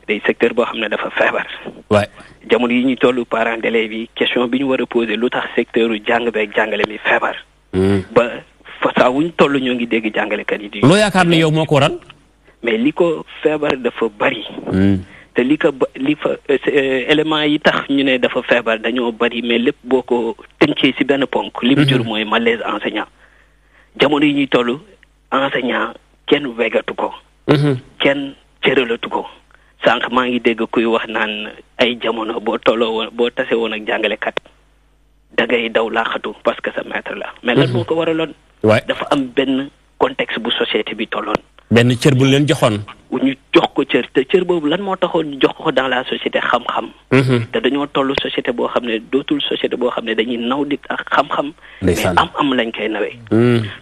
[SPEAKER 9] day secteur boo xam ne dafa feebar.
[SPEAKER 2] waay
[SPEAKER 9] jamono yi ñu tollu parents d'élèves yi question bi ñu war a posé lu tax secteur jàng beeg jàngale mi feebar. ba fa saa wuñ toll ñoo ngi dégg jàngalekat yi di.
[SPEAKER 2] loo yaakaar ne yow moo ko waral.
[SPEAKER 9] mais li ko feebar dafa bari. te li fa éléments yi tax ñu ne dafa feebar dañoo bari mais lépp boo ko tënkee ci benn ponk. li mu jur mooy malaise enseignant. jamono yi ñuy toll enseignant kenn wegatu ko. kenn cëralatu ko. sànq maa ngi dégg kuy wax naan ay jamono boo tolloo woon boo tase woon ak jàngalekat da ngay daw laaxatu parce que sa maître la. mais lan moo ko waraloon. dafa am benn contexte bu société bi tolloon.
[SPEAKER 2] benn cër bu leen joxoon.
[SPEAKER 9] ñu jox ko cër te cër boobu lan moo taxoon ñu jox ko dans la société xam-xam. te dañoo toll société boo xam ne dootul société boo xam ne dañuy naw nit ak xam-xam. mais am lañ koy nawee.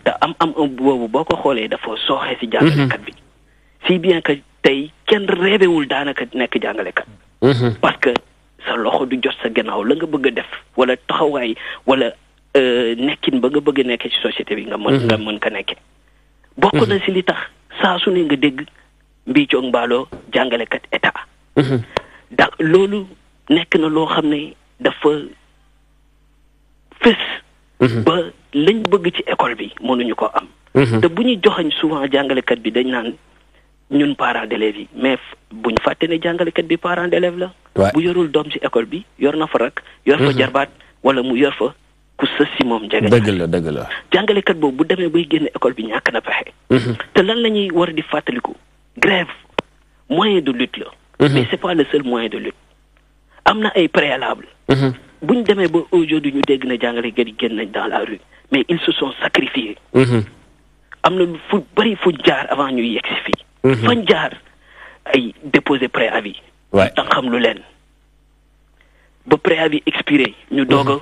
[SPEAKER 9] te am boobu boo ko xoolee dafa sooxee si jàngalekat bi. si bien que tey kenn réewewul daanaka nekk jàngalekat. parce que sa loxo du jot sa gannaaw la nga bëgg a def wala taxawaay wala nekkin ba nga bëgg a nekkee ci société bi nga mën ko nekkee. bokk na si li tax saa su ne nga dégg mbiicoog mbaaloo jàngalekat état. da loolu nekk na loo xam ne dafa fës. ba lañ bëgg ci école bi mënuñu ko am. te bu ñuy joxañ souvent jàngalekat bi dañ naan ñun parents d'élèves yi mais buñ fàtte ne jàngalekat bi parent d'élève la. bu yorul doom ci école bi yor na fa rak yor fa jarbaat wala mu yor fa ku sës si moom jege.
[SPEAKER 2] dëgg la
[SPEAKER 9] jàngalekat boobu bu demee bay génn école bi ñàkk na pexe. te lan la ñuy war di fàttaliku grève moyen de lutte la. mais c'est pas le seul moyen de lutte. am na ay préalable. buñ demee ba aujourd'hui ñu dégg na jàngalekat yi génn nañ dans la rue mais ils se sont sacrifiés. am na fu bari fu jaar avant ñuy yegg si fii. fañ jaar ay déposer préavis. tax xam lu leen ba préavis expiré ñu doog a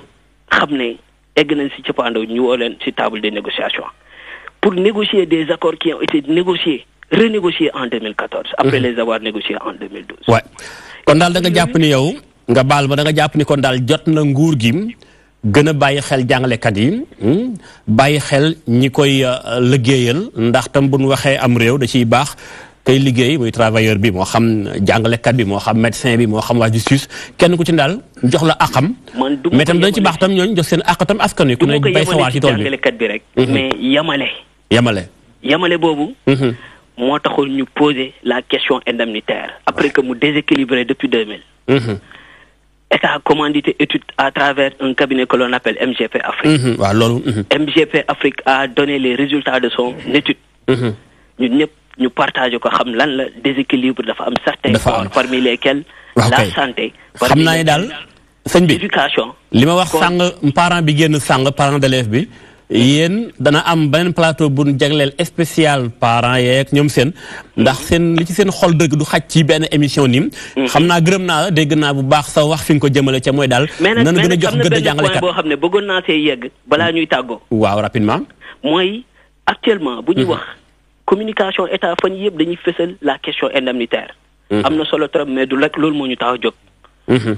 [SPEAKER 9] xam ne egg nañ si cappaandaw ñu woo leen si table de négociation pour négocier des accords qui ont été renégociés en 2014 après les avoir négociés en 2012.
[SPEAKER 2] waay kon daal da nga jàpp ni yow nga baal ma da nga jàpp ni kon daal jot na nguur gi gën a bàyyi xel jàngalekat yi bàyyi xel ñi koy liggéeyal ndax tam bu ñu waxee am réew da ciy baax kay liggéey muy travailleur bi moo xam jàngalekat bi moo xam médecin bi moo xam waa justice kenn ku ci daal jox la àqam. mais tam dañ ci baax tam ñooñu jox seen àq tam askan wi ku ne bay sawar ci tool bi
[SPEAKER 9] jàngalekat bi rek. mais yamale boobu. moo taxoon ñu poser la question indemnitaire après que mu déséquilibré depuis 2000. État a commandité étude à travers un cabinet que l'on appelle MGP Afrique. MGP Afrique a donné les résultats de son étude. ñun ñëpp ñu partagé ko xam lan la déséquilibre dafa am certains corps parmi lesquels la santé.
[SPEAKER 2] xam naa ne daal sëñ bi
[SPEAKER 9] éducation.
[SPEAKER 2] li ma wax sàng parent bi génn sàng parent d'élève bi. yéen dana am beneen plateau bu ñu jagleel spécial parents yeeg ñoom seen ndax seen li ci seen xol dëgg du xaj ci benn émission nii. xam naa gërëm naa la dégg naa bu baax sa wax fi nga ko jëmale ca mooy daal. nan gën a jox gëdd jàngalekat
[SPEAKER 9] boo xam ne bëggoon naa see yegg balaa ñuy tàggoo.
[SPEAKER 2] waaw rapidement.
[SPEAKER 9] mooy actuellement bu ñuy wax communication état fan yëpp dañuy fësal la question indemnitaire. am na solo trop mais du rek loolu moo ñu tax a jóg.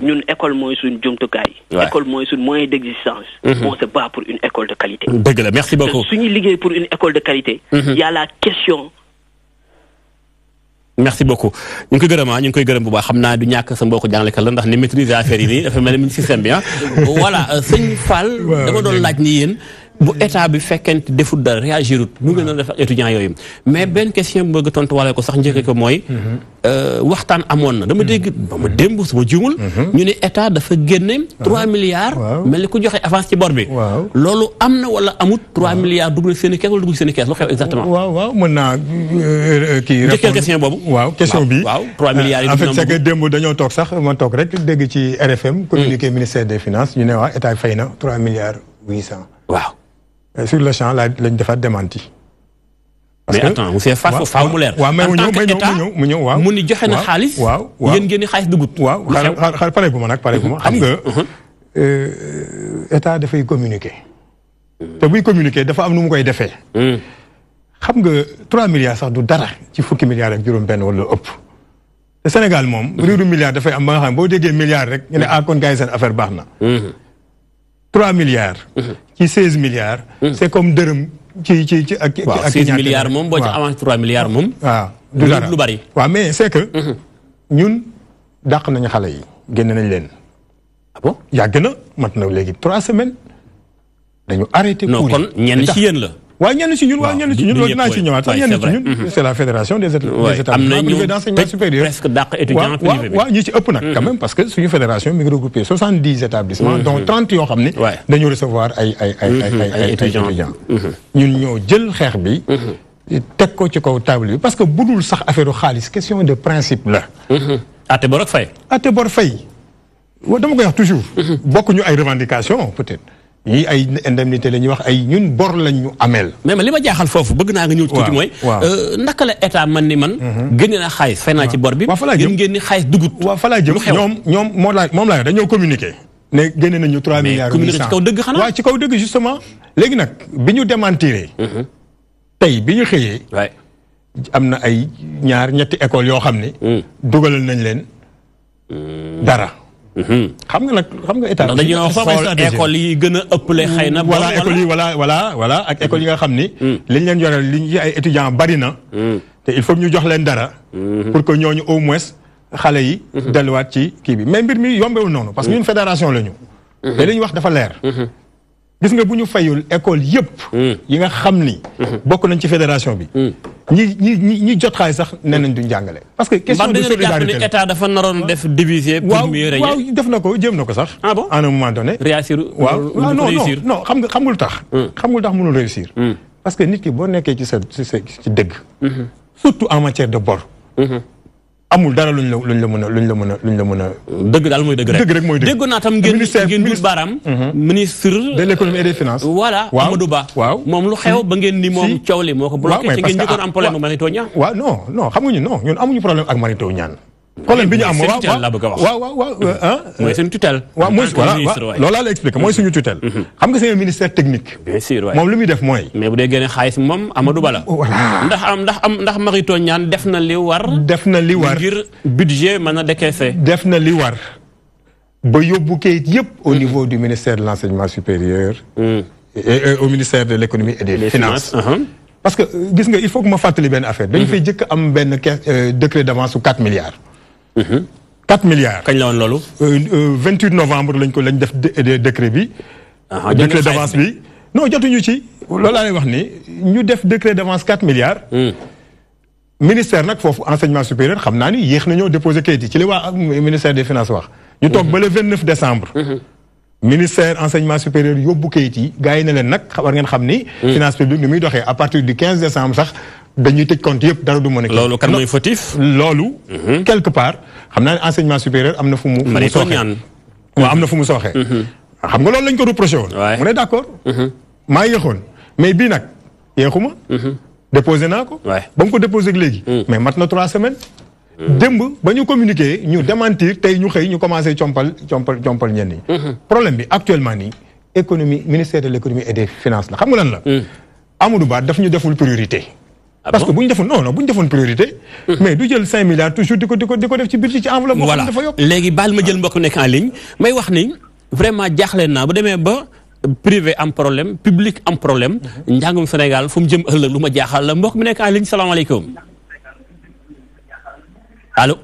[SPEAKER 9] ñun école mooy suñ jumtukaay. école mooy suñ moyen d'existence. on se bat pour une école de qualité.
[SPEAKER 2] dëgg la merci beaucoup
[SPEAKER 9] suñuy liggéey pour une école de qualité. y a la question.
[SPEAKER 2] merci beaucoup ñu ngi koy gërëm bu baax xam naa du ñàkk sa mbokku jàngalekat la ndax ni maîtriser affaire yi nii dafa mel ni mu système bi voilà sëñ Fall. dama doon laaj ni yéen. bu état bi fekkente defut dara réagirut nu ngeen doon def ak étudiants yooyu mais benn question bu bëgg tontu wala ko sax njëkkee ko mooy. waxtaan amoon na dama dégg ba ma démb su ma juumul. ñu ne état dafa génne. 3 milliards. mel ni ku joxe avance ci bor bi. loolu am na wala amut 3 milliards dugg na seen i kees wala dugg seen i kees lu xew exactement.
[SPEAKER 5] waaw mën naa kii.
[SPEAKER 2] njëkkee question boobu.
[SPEAKER 5] waaw question bi
[SPEAKER 2] waaw 3 milliards yi.
[SPEAKER 5] en fait c'est que démb dañoo toog sax ma toog rek dégg ci RFM. communiqué ministère des finances ñu ne waa état fay na 3 milliards 800.
[SPEAKER 2] waaw.
[SPEAKER 5] sur le champ lañ defaat démenti
[SPEAKER 2] mais attends monsieur Fatou faaw mu leer.
[SPEAKER 5] waaw mais mu ñëw waaw.
[SPEAKER 2] mu ni joxe na xaalis.
[SPEAKER 5] waaw
[SPEAKER 2] yéen ngeen ni xaalis dugut.
[SPEAKER 5] waaw xaaral pare gu ma nag pare gu ma xam nga. état dafay communiquer. te buy communiquer dafa am nu mu koy defee. xam nga 3 milliards sax du dara ci fukki milliards ak juróom-benn wala ëpp. te Sénégal moom. riiru milliards dafay am ba nga xam boo déggee milliards rek ñu ne ah kon gars yi seen affaire baax na. 3 milliards. ci 16 milliards. c'est comme dërëm ci ak.
[SPEAKER 2] waaw 16 milliards moom boo ci avance 3 milliards moom.
[SPEAKER 5] waaw du dara
[SPEAKER 2] lu bari.
[SPEAKER 5] waaw mais c'est que. ñun dàq nañu xale yi génn nañ leen.
[SPEAKER 2] ah bon
[SPEAKER 5] yàgg na mat na léegi 3 semaines. dañu arrêté.
[SPEAKER 2] non kon ñenn ci yéen la.
[SPEAKER 5] waaw ñenn ci ñun loolu dinaa ci ñëwaat sax ñenn ci ñun. c'est la fédération des établissements privés d'enseignement supérieur.
[SPEAKER 2] presque dàq étudiant privé bi.
[SPEAKER 5] waaw ñi ci ëpp nag. quand même parce que suñu fédération mi ngi regroupé 70 établissements. dont 30 yoo xam ne. dañu recevoir ay étudiants. ñun ñoo jël xeex bi. teg ko ci kaw table bi parce que budul sax affaire xaalis question de principe la.
[SPEAKER 2] ate bor ak fay.
[SPEAKER 5] ate bor fay. dama koy wax toujours. bokkuñu ay revendications peut-être. yii ay indemnité la ñuy wax ay ñun bor lañ ñu ameel.
[SPEAKER 2] mais li ma jaaxal foofu bëgg naa nga ñëw tuuti mooy. naka la état man ni man. génne naa xaalis fay naa ci bor bi.
[SPEAKER 5] waaw fa laa jëm
[SPEAKER 2] ngeen ni xaalis dugut.
[SPEAKER 5] waaw fa laa jëm ñoom moom laa dañoo communiqué. ne génne nañu 3 milliards.
[SPEAKER 2] mais communiqué ci kaw dëgg xanaa.
[SPEAKER 5] waaw ci kaw dëgg justement. léegi nag bi ñu démentiré. tey bi ñu xëyee. am na ay ñetti école yoo xam ne. dugalal nañ leen dara. xam nga état.
[SPEAKER 2] ndax dañoo xool école yi gën a ëppale xëy na.
[SPEAKER 5] voilà école yi voilà ak école yi nga xam ni. liñ leen yoreel liñ ci ay étudiants bari na. te il faut ñu jox leen dara. pour que ñooñu au moins xale yi. delluwaat ci kii bi mais mbir mi yombewul noonu. parce que ñun fédération la ñu. te li ñu wax dafa leer. gis nga bu ñu fayul école yëpp. yi nga xam ni. bokk nañ ci fédération bi. ñi jot xaalis sax nee nañ duñ jàngale. parce que question de solidarité
[SPEAKER 2] la état dafa naroon def diviser. pour mieux régner
[SPEAKER 5] waaw def na ko jéem na ko sax.
[SPEAKER 2] ah bon
[SPEAKER 5] à un moment donné.
[SPEAKER 2] réussir
[SPEAKER 5] non xam nga lu tax. xam nga lu tax mënul réussir. parce que nit ki boo nekkee ci ci dëgg. surtout en matière de bor. amul dara luñ la mën a.
[SPEAKER 2] dëgg daal mooy dëgg rek.
[SPEAKER 5] dëgg rek mooy dëgg.
[SPEAKER 2] déggoon naa tam ngeen dul baaraam. ministre
[SPEAKER 5] de l'économie et des finances.
[SPEAKER 2] voilà Amadou Ba.
[SPEAKER 5] waaw
[SPEAKER 2] moom lu xew ba ngeen ni moom coow li moo ko bloqué. ci ngeen njëkkoon am problème ak Mary Teuw Niane.
[SPEAKER 5] waaw non xam nga ñun amuñu problème ak Mary Teuw Niane. problème bi ñu am waaw
[SPEAKER 2] mooy seen tutelle.
[SPEAKER 5] waaw mooy loolu laa la expliqué mooy suñu tutelle. xam nga c'est un ministère technique.
[SPEAKER 2] bien sûr waay
[SPEAKER 5] moom li muy def mooy.
[SPEAKER 2] mais bu dee génne xaalis moom Amadou Ba la. ndax Mary Teuw Niane def na li war. ngir budget mën a décaisser.
[SPEAKER 5] def na li war ba yóbbu kayit yëpp au niveau du ministère de l'enseignement supérieur. et au ministère de l'économie et des finances. parce que gis nga il faut que ma fàttali benn affaire. dañu fay jëkk am benn décret d'avance su 4 milliards. 4 milliards.
[SPEAKER 2] kañ la woon loolu.
[SPEAKER 5] 28 novembre lañ def décret bi. décret d'avance bi. non jotuñu ci. loolu laa lay wax ni ñu def décret d'avance 4 milliards. ministère nag foofu enseignement supérieur xam naa ni yéex nañoo déposer kayit yi ci li waa ministère des finances wax. ñu toog ba le 29 décembre. ministère enseignement supérieur yóbbu kayit yi gars yi ne leen nag war ngeen xam ni. finance publique ni muy doxee à partir du 15 décembre sax dañuy tëj compte yëpp dara du mën a.
[SPEAKER 2] loolu kan mooy fautif.
[SPEAKER 5] loolu. quelque part xam naa ne enseignement supérieur am na fu mu.
[SPEAKER 2] Mary Teuw Niane
[SPEAKER 5] waaw am na fu mu sooxee. xam nga loolu lañ ko reproché woon. mu ne d'accord. maa yéexoon mais bii nag yéexuma. déposé naa ko. ba mu ko déposé léegi. mais mat na 3 semaines. démb ba ñu communiqué ñu démentir tey ñu xëy ñu commencé compal ñenn ñi. problème bi actuellement nii économie ministère de l'économie et des finances la xam nga lan la. Amadou Ba daf ñu deful priorité. parce que bu ñu defoon bu ñu defoon priorité. mais du jël 5 milliards toujours di ko def ci budget ci enveloppe. boo xam ne dafa yokk
[SPEAKER 2] léegi baal ma jël mbokk nekk en ligne may wax ni vraiment jaaxle naa bu demee ba privé am problème public am problème. njàngum Sénégal fu mu jëm ëllëg lu ma jaaxal la mbokk mi nekk en ligne salaamaaleykum. allo.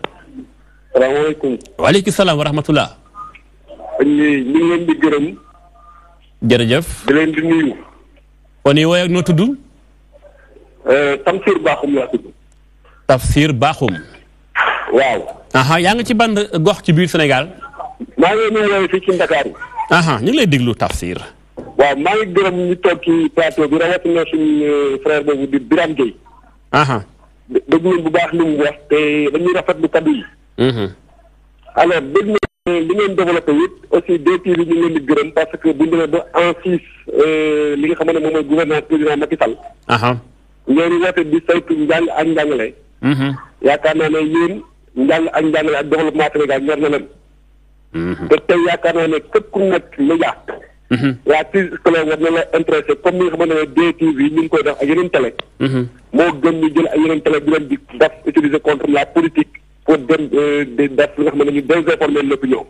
[SPEAKER 10] salaamaaleykum.
[SPEAKER 2] waaleykum salaam wa rahmatullah.
[SPEAKER 10] ñu ngi leen di gërëm.
[SPEAKER 2] jërëjëf.
[SPEAKER 10] di leen di nuyu.
[SPEAKER 2] kon yow ak noo tudd.
[SPEAKER 10] Tafsir Bakhoum laa tudd.
[SPEAKER 2] Tafsir Bakhoum.
[SPEAKER 10] waaw.
[SPEAKER 2] yaa ngi ci ban gox ci biir Sénégal.
[SPEAKER 10] maa ngi leen fii ci Dakar.
[SPEAKER 2] ñu ngi lay déglu Tafsir.
[SPEAKER 10] waaw maa ngi gërëm ñu toog ci plateau bi rawatina suñu frère boobu di Birame Gueye. dégg ngeen bu baax li mu wax te dañuy rafetlu kaddu yi. alors dégg ngeen li ngeen développé it aussi DTV ñu ngi leen di gërëm parce que bu ñu demee ba en 6 li nga xam ne moom mooy gouvernement président Macky Sall. ngeen woote di saytu njàng ak njàngale. yaakaar naa ne yéen njàng ak njàngale ak développement Sénégal ñor na leen. te tey yaakaar naa ne képp ku nekk média. la crise scolaire war na la intéressé comme ni nga xamante ne DTV ñu ngi koy def ak yeneen télé. moo gën ñu jël ak yeneen télé di leen di def utiliser contre la politique pour dem di def li nga xam ne ñu désinformer l'opinion.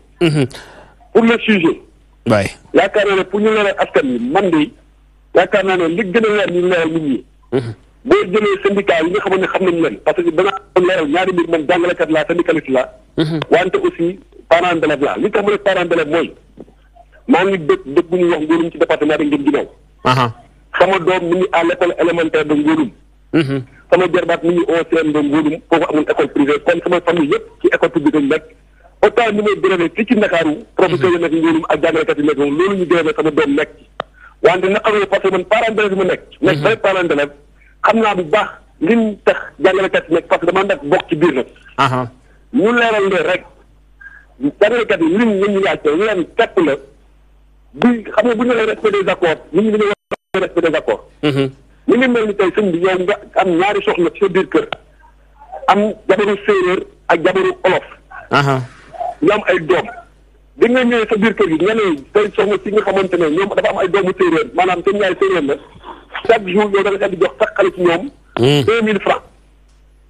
[SPEAKER 10] pour le sujet.
[SPEAKER 2] waay
[SPEAKER 10] yaakaar naa ne pour ñu leeral askan wi man de yaakaar naa ne li gën a leer ñu leeral nit ñi. boo jëlee syndicat yi nga xam ne xam nañu leen parce que danaa leeral ñaari mbir man jàngalekat laa syndicaliste laa. wante aussi parent d'élève laa li tax ma ne parent d'élève mooy maa ngi dëkk bu ñuy wax Ngouloum ci département de Guinaw. sama doom mi ngi à l'école élémentaire de Ngouloum. sama jarbaat mi ngi au CM de Ngouloum foofu amul école privée kon sama famille yëpp ci école publique lañ nekk. autant ni may gërëmee fii ci Ndakaaru professeur yi nekk Ngouloum ak jàngalekat yi nekk moom loolu ñu gërëmee sama doom nekk ci wante naqaroo parce que man parent d'élève bi ma nekk vrai parent d'élève xam naa bu baax liñ tax jàngalekat yi nekk parce que dama nekk bokk ci biir nag ñu leeral lee rek jàngalekat yi liñ ñu laajte leen képp la bi xam nga bu ñu nee respect des accords nit ñi dañu war respect des accords ñu ngi mel ni tey sëñ bi yow nga am ñaari soxna ci sa biir kër am jabaru séeréer ak jabaru olof ñu am ay doom bi nga ñëwee sa biir kër gi nga ne tey soxna si nga xamante ne ñoom dafa am ay doomu séeréer maanaam seen ñaari séeréer la chaque jour yow da nga di jox sax xale ci ñoom 2000 francs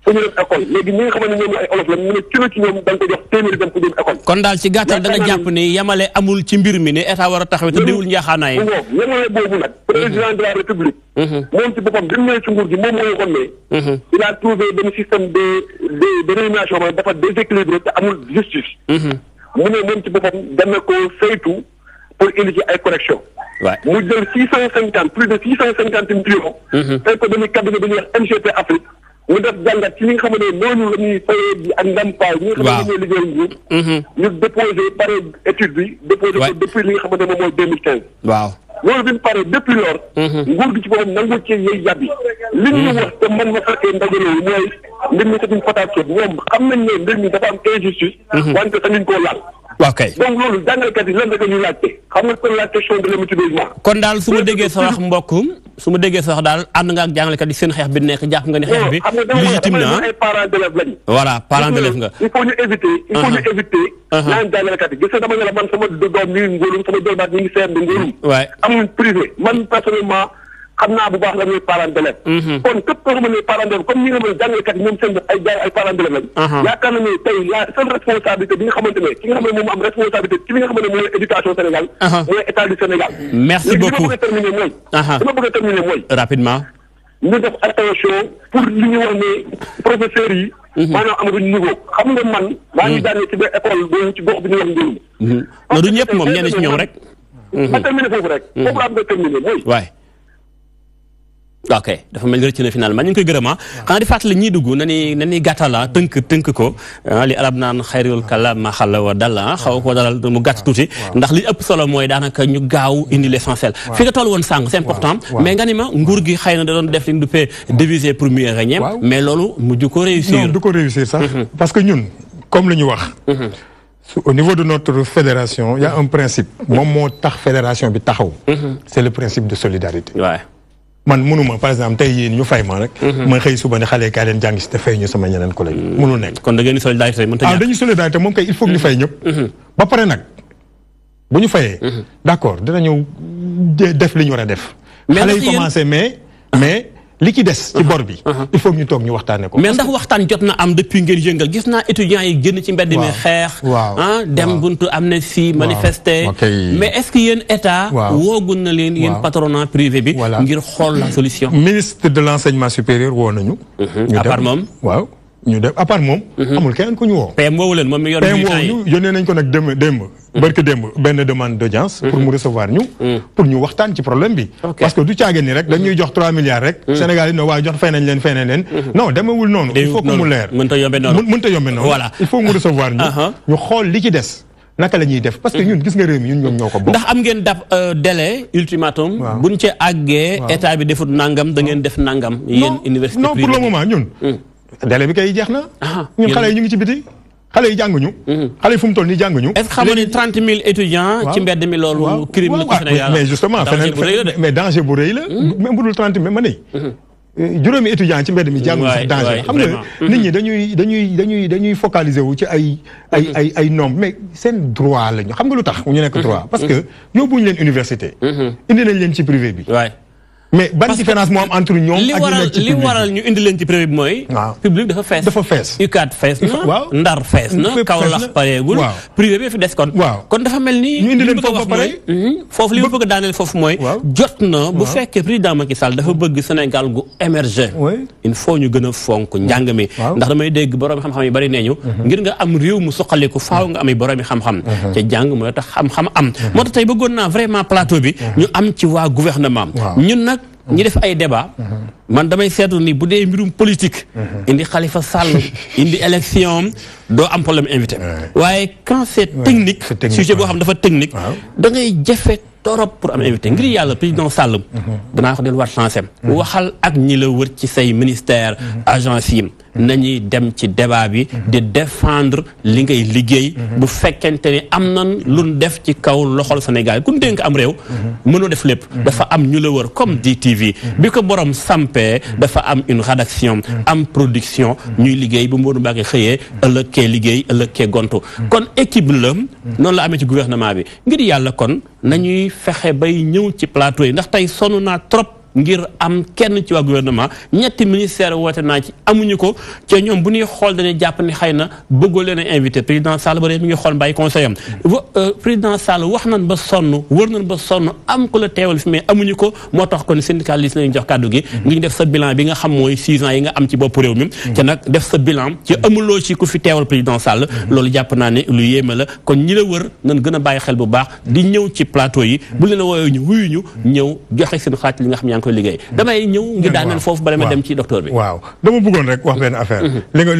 [SPEAKER 10] fu ñu dem école léegi ñi nga xamante ne ñoom ay olof la ñu ne kilo ci ñoom da nga ko jox téeméeri dem ko dem école
[SPEAKER 2] kon daal ci gàttal da nga jàpp ni yamale amul ci mbir mi ne état war a taxawee te diwul njaaxaanaay
[SPEAKER 10] yamale boobu nag président de la république moom ci boppam bi mu ñëwee ci nguur gi moom moo waxoon ne il a trouvé benn système de rémunération ma dafa déséquilibré te amul justice mu ne moom ci boppam dana ko saytu pour indi ci ay correction mu jël 650 plus de 650 millions tey ko dañuy cabinet bi ñuy wax MGP Afrique mu def jàngat ci li nga xam ne noonu la ñuy fayee bi ak ndàmpaay ñi nga xam ne ñooy liggéeyal nguur ñu déposé pare étude bi déposé ko depuis li nga xam ne moom mooy 2015 loolu bi mu paree depuis lors nguur gi ci boppam nangu ci yey yàbbi li ñu wax te man ma fekkee ndaje loolu mooy mbir mi c'est une fatation ñoom xam nañ ne mbir mi dafa am injustice wante sañuñ koo laal donc loolu jàngalekat yi lan la ñuy laajte xam nga c'est la question de l'émotivement
[SPEAKER 2] kon daal su ma déggee sa wax mbokk su ma déggee sa wax daal ànd nga ak jàngalekat yi seen xeex bi nekk jàpp nga ni xeex bi légitime na
[SPEAKER 10] ay parents d'élèves lañu
[SPEAKER 2] voilà parents d'élèves nga
[SPEAKER 10] il faut ñu éviter naan jàngalekat yi gis nga dama ne la man sama doom mi ngi Ngouloum sama doom mi ngi seer de Ngouloum amul privé man personnellement xam naa bu baax la ñuy parents d'élèves kon képp koo xam ne parents d'élèves comme ñi nga xam ne jàngalekat yi ñoom seen bopp ay parents d'élèves lañ yaakaar na ne tey la seule responsabilité bi nga xamante ne ki nga xam ne moom am responsabilité ci li nga xam ne mooy éducation Sénégal mooy état du Sénégal
[SPEAKER 2] merci beaucoup
[SPEAKER 10] li ma bëgg a terminer mooy
[SPEAKER 2] rapidement
[SPEAKER 10] ñu def attention pour li ñu wax ne professeurs yi maanaam amaguñ niveau xam nga man maa ngi daanee ci benn école boobu ci gox bi ñu wax Ngouloum
[SPEAKER 2] non du ñëpp moom ñenn ci ñoom rek
[SPEAKER 10] ma terminer foofu rek foofu la am nga terminer mooy
[SPEAKER 2] ok dafa mel ni rëcc na finalement ñu ngi koy gërëma xanaa di fàttali ñiy dugg na ni gàttala tënk ko li arab naan xayrul kalaam ma xalla wa dal xaw ko dalal mu gàtt tuuti ndax li ëpp solo mooy daanaka ñu gaaw indi l'essentiel fi nga toll woon sànq c'est important mais nga ni ma nguur gi xëy na da doon def li ñu duppee diviser pour mieux régner mais loolu mujj ko réussir
[SPEAKER 5] non du ko réussir sax parce que ñun comme lu ñu wax au niveau de notre fédération il y a un principe moom moo tax fédération bi taxaw c'est le principe de solidarité man mënuma par exemple tey yéen ñu fay ma rek ma xëy suba ne xale kaa leen jàng si te fay ñu sama ñeneen collègue mënul nekk
[SPEAKER 2] kon da ngeen di solidarité mënta ñàkk
[SPEAKER 5] dañuy solidarité moom kay il faut que ñu fay ñëpp ba pare nag bu ñu fayee d'accord dinañu def li ñu war a def xale yi commencé mais li ci des ci bor bi il faut ñu toog ñu waxtaane ko
[SPEAKER 2] mais ndax waxtaan jot na am depuis ngeen yëngal gis naa étudiants yi génn ci mbedd mi xeex dem buntu amnistie manifester mais est-ce que yéen état woogun na leen yéen patronat privé bi ngir xool la solution
[SPEAKER 5] ministre de l'enseignement supérieur woo nañu
[SPEAKER 2] à part moom
[SPEAKER 5] ñu def à part moom amul keneen ku ñu woo
[SPEAKER 2] PM woowu leen moom mi yor
[SPEAKER 5] ñu yónnee nañ ko nag démb benn demande d'audience pour mu recevoir ñu pour ñu waxtaan ci problème bi parce que du caagee ni rek dañuy jox 3 milliards rek Sénégal yi ne waaye jox fay nañ leen non demewul noonu il faut que mu leer
[SPEAKER 2] mënta yombe noonu
[SPEAKER 5] voilà il faut mu recevoir ñu xool li ci des naka la ñuy def parce que ñun gis nga réew mi ñun ñoo ko bokk
[SPEAKER 2] ndax am ngeen dab délai ultimatum buñ ci àggee état bi defut nangam da ngeen def nangam yéen université
[SPEAKER 5] non pour le moment ñun délai bi kay jeex na ñun xale yi ñu ngi ci biti xale yi jànguñu xale yi fu mu toll nii jànguñu
[SPEAKER 2] est-ce que xam nga ni 30 000 étudiants ci mbedd mi loolu crime la ci Sénégal
[SPEAKER 5] mais justement feneen mais danger bu rëy la même bu dul 30 000 ma ne juróomi étudiant ci mbedd mi jàngul sax danger xam nga nit ñi dañuy focaliser wu ci ay normes mais seen droit lañu xam nga lu tax ñu nekk droit parce que yóbbuñu leen université indi nañ leen ci privé bi mais ban différence moo am entre ñoom ak ñu nekk ci public
[SPEAKER 2] li waral ñu indi leen ci privé bi mooy public dafa fees UCAD fees na Ndar fees na Kaolack pareegul privé bi fi des kon dafa mel ni
[SPEAKER 5] ñu indi leen foofu ba pare
[SPEAKER 2] foofu li ma bëgg a daaneel foofu mooy jot na bu fekkee président Macky Sall dafa bëgg Sénégal gu émerger il faut ñu gën a fonk njàng mi ndax damay dégg borom xam-xam yi bari nee ñu ngir nga am réew mu suqaliku faaw nga amee borom xam-xam ca jàng mooy tax xam-xam am moo tax tey bëggoon naa vraiment plateau bi ñu am ci waa gouvernement ñun nag ñi def ay débat man damay seetlu ni bu dee mbirum politique indi Khalifa Sall indi élection doo am problème invité waaye quand c'est technique sujet boo xam dafa technique da ngay jafe torop pour am invité ngir yàlla président Sall danaa ko delluwaat chance waxal ak ñi la wër ci say ministère agence yi nañuy dem ci débat bi di défendre li ngay liggéey bu fekkente ni am nan luñ def ci kaw loxol Sénégal ku dénk am réew mënoo def lépp dafa am ñu la wër comme DTV bi ko borom sampee dafa am une rédaction am production ñuy liggéey bu Modou Mbacké xëyee ëllëg kee liggéey ëllëg kee gontu kon équipe la noonu la amee ci gouvernement bi ngir yàlla kon nañuy fexe bay ñëw ci plateau yi ndax tey sonn naa trop ngir am kenn ci waa gouvernement ñetti ministère woote naa ci amuñu ko ca ñoom bu ñuy xool dañuy jàpp ni xëy na bëggoo leen a invité président Sall ba mi ngi xool mbàyyi conseil am président Sall wax nañ ba sonn wër nañ ba sonn am ko la teewal fi mais amuñu ko moo tax kon syndicaliste lañu jox kàddu gi ngi def sa bilan bi nga xam mooy 6 ans yi nga am ci bopp réew mi ca nag def sa bilan ci amuloo ci ku fi teewal président Sall loolu jàpp naa ne lu yéeme la kon ñi la wër nañ gën a bàyyi xel bu baax di ñëw ci plateau yi bu leen a wooyoo ñu wuyuñu ñëw joxe seen xaat li nga xam koy liggéey damay ñëw ngir daaneel foofu bala ma dem ci docteur bi
[SPEAKER 5] waaw dama bëggoon rek wax benn affaire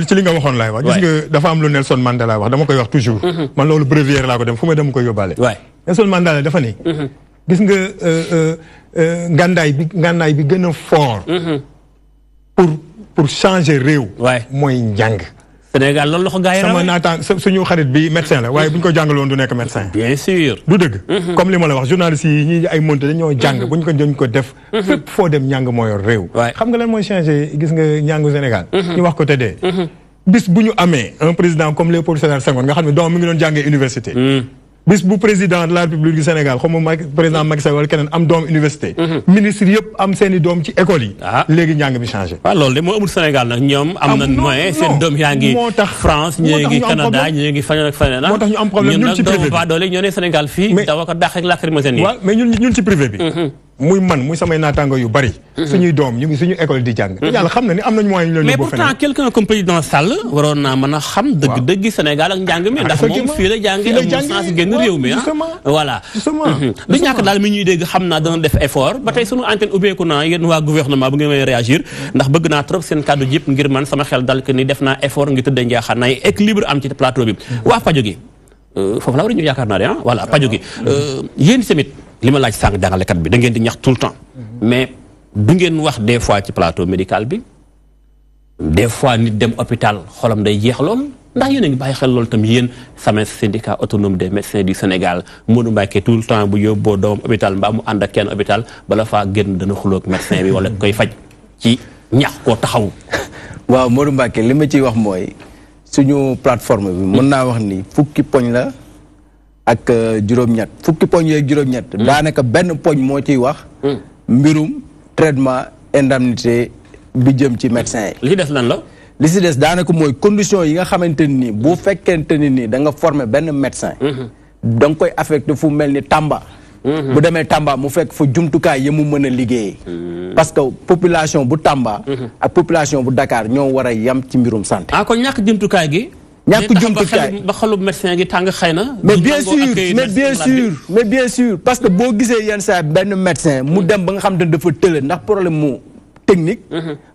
[SPEAKER 5] ci li nga waxoon laay wax gis nga dafa am lu Nelson Mandela wax dama koy wax toujours man loolu breviaire laa ko dem fu ma dem koy yóbbaale Nelson Mandela dafa ni gis nga ngànnaay bi gën a fort pour changer réew mooy njàng
[SPEAKER 2] Sénégal loolu la ko gars yi
[SPEAKER 5] sama naataan suñu xarit bi médecin la waaye bu ñu ko jàngaloon du nekk médecin
[SPEAKER 2] bien sûr
[SPEAKER 5] du dëgg comme li ma la wax journaliste yi ñi ay monté dañoo jàng bu ñu ko def fépp foo dem njàng moo yor réew xam nga lan mooy changé gis nga njàngu Sénégal ñu wax ko tëddee bis bu ñu amee un président comme Léopold Sédar Senghor nga xam ne doom mi ngi doon jàngee université bis bu président de la République du Sénégal xaw ma président Macky Sall wala keneen am doom université ministre yëpp am seeni doom ci école yi léegi njàng bi changé
[SPEAKER 2] waaw loolu de moo amul Sénégal nag ñoom am nañ moyen seen doom yaa ngi France ñii ngi Canada ñii ngi faneen ak faneen
[SPEAKER 5] moo tax ñu am problème ñun ci privé bi
[SPEAKER 2] doole ñoo ne Sénégal fii dawa ko dàq ak lacrymogène yi
[SPEAKER 5] waaw mais ñun ci privé bi muy man muy samay naataango yu bari suñuy doom ñu ngi suñu école di jàng te yàlla xam na ni am nañ moyen ñu leen
[SPEAKER 2] mais pourtant quelqu'un comme président Sall waroon naa mën a xam dëgg Sénégal ak njàng mi ndax moom fii la jàngi amul sens génn réew mi voilà du ñàkk daal mi ñuy dégg xam naa dana def effort ba tey suñu antenne ubbeeku naa yéen waa gouvernement bu ngeen may réagir ndax bëgg naa trop seen kàddu jëpp ngir man sama xel dal que ni def naa effort ngir tëddee njaaxaan naay équilibre am ci plateau bi waa pajo gi foofu la war a ñu yaakaar naa de voilà pajo gi yéen tamit li ma laaj sànq jàngalekat bi da ngeen di ñax tout le temps mais du ngeen wax des fois ci plateau médical bi des fois nit dem hôpital xolam day jeex lool ndax yéen a ngi bàyyi xel loolu tam yéen SAMES syndicat autonome des médecins du Sénégal Modou Mbacké tout le temps bu yóbboo doomam hôpital mbaa mu ànd ak kenn hôpital bala faa génn dana xuloog médecin bi wala koy faj ci ñax koo taxaw.
[SPEAKER 4] waaw Modou Mbacké li ma ciy wax mooy suñu plateforme bi mën naa wax ni fukki poñ la ak juróom-ñett fukki poñ yeeg juróom-ñett. daanaka benn poñ moo ciy wax. mbirum traitement indemnité bi jëm ci médecin yi.
[SPEAKER 2] li ci des lan la.
[SPEAKER 4] li ci des daanaka mooy condition yi nga xamante ni bu fekkente ni da nga former benn médecin. da nga koy affecté fu mel ni Tamba. bu demee Tamba mu fekk fa jumtukaay yi mu mën a liggéeyee. parce que population bu Tamba. ak population bu Dakar ñoo war a yem ci mbirum santé.
[SPEAKER 2] ah kon ñàkk jumtukaay gi.
[SPEAKER 4] ñàkk jumtukaay
[SPEAKER 2] ba xalu médecin gi tàng xëy na.
[SPEAKER 4] mais bien sûr parce que boo gisee yenn saa benn médecin mu dem ba nga xam ne dafa tële ndax problème mu technique.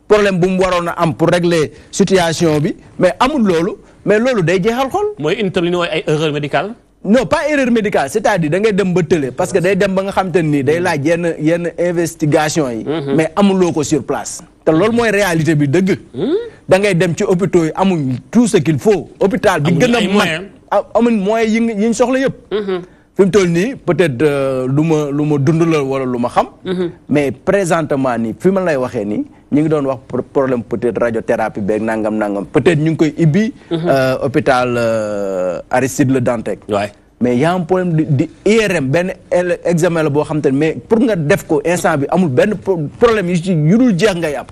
[SPEAKER 4] problème bu mu waroon a am pour régler situation bi mais amul loolu mais loolu day jeexal xol.
[SPEAKER 2] mooy intervenir mooy ay erreur médicale.
[SPEAKER 4] non pas erreur médicale c'est-à-dire da ngay dem ba tële parce que day dem ba nga xam te nii day laaj yenn investigation yi. mais amuloo ko sur place. te loolu mooy réalité bi dëgg. da ngay dem ci hôpitaux yi amuñ tout ce qu'il faut. hôpital bi gën a mag amuñ moyens yi ñu soxla yëpp. fi mu toll nii peut-être lu ma dund la wala lu ma xam. mais présentement nii fi ma lay waxee nii ñu ngi doon wax problème peut-être radiothérapie beeg nangam peut-être ñu ngi koy ibbi. hôpital Aristide Le Dantec. waay mais y a un problème di IRM benn examen la boo xam te ne mais pour nga def ko instant bi amul benn problème yu dul jeex ngay am.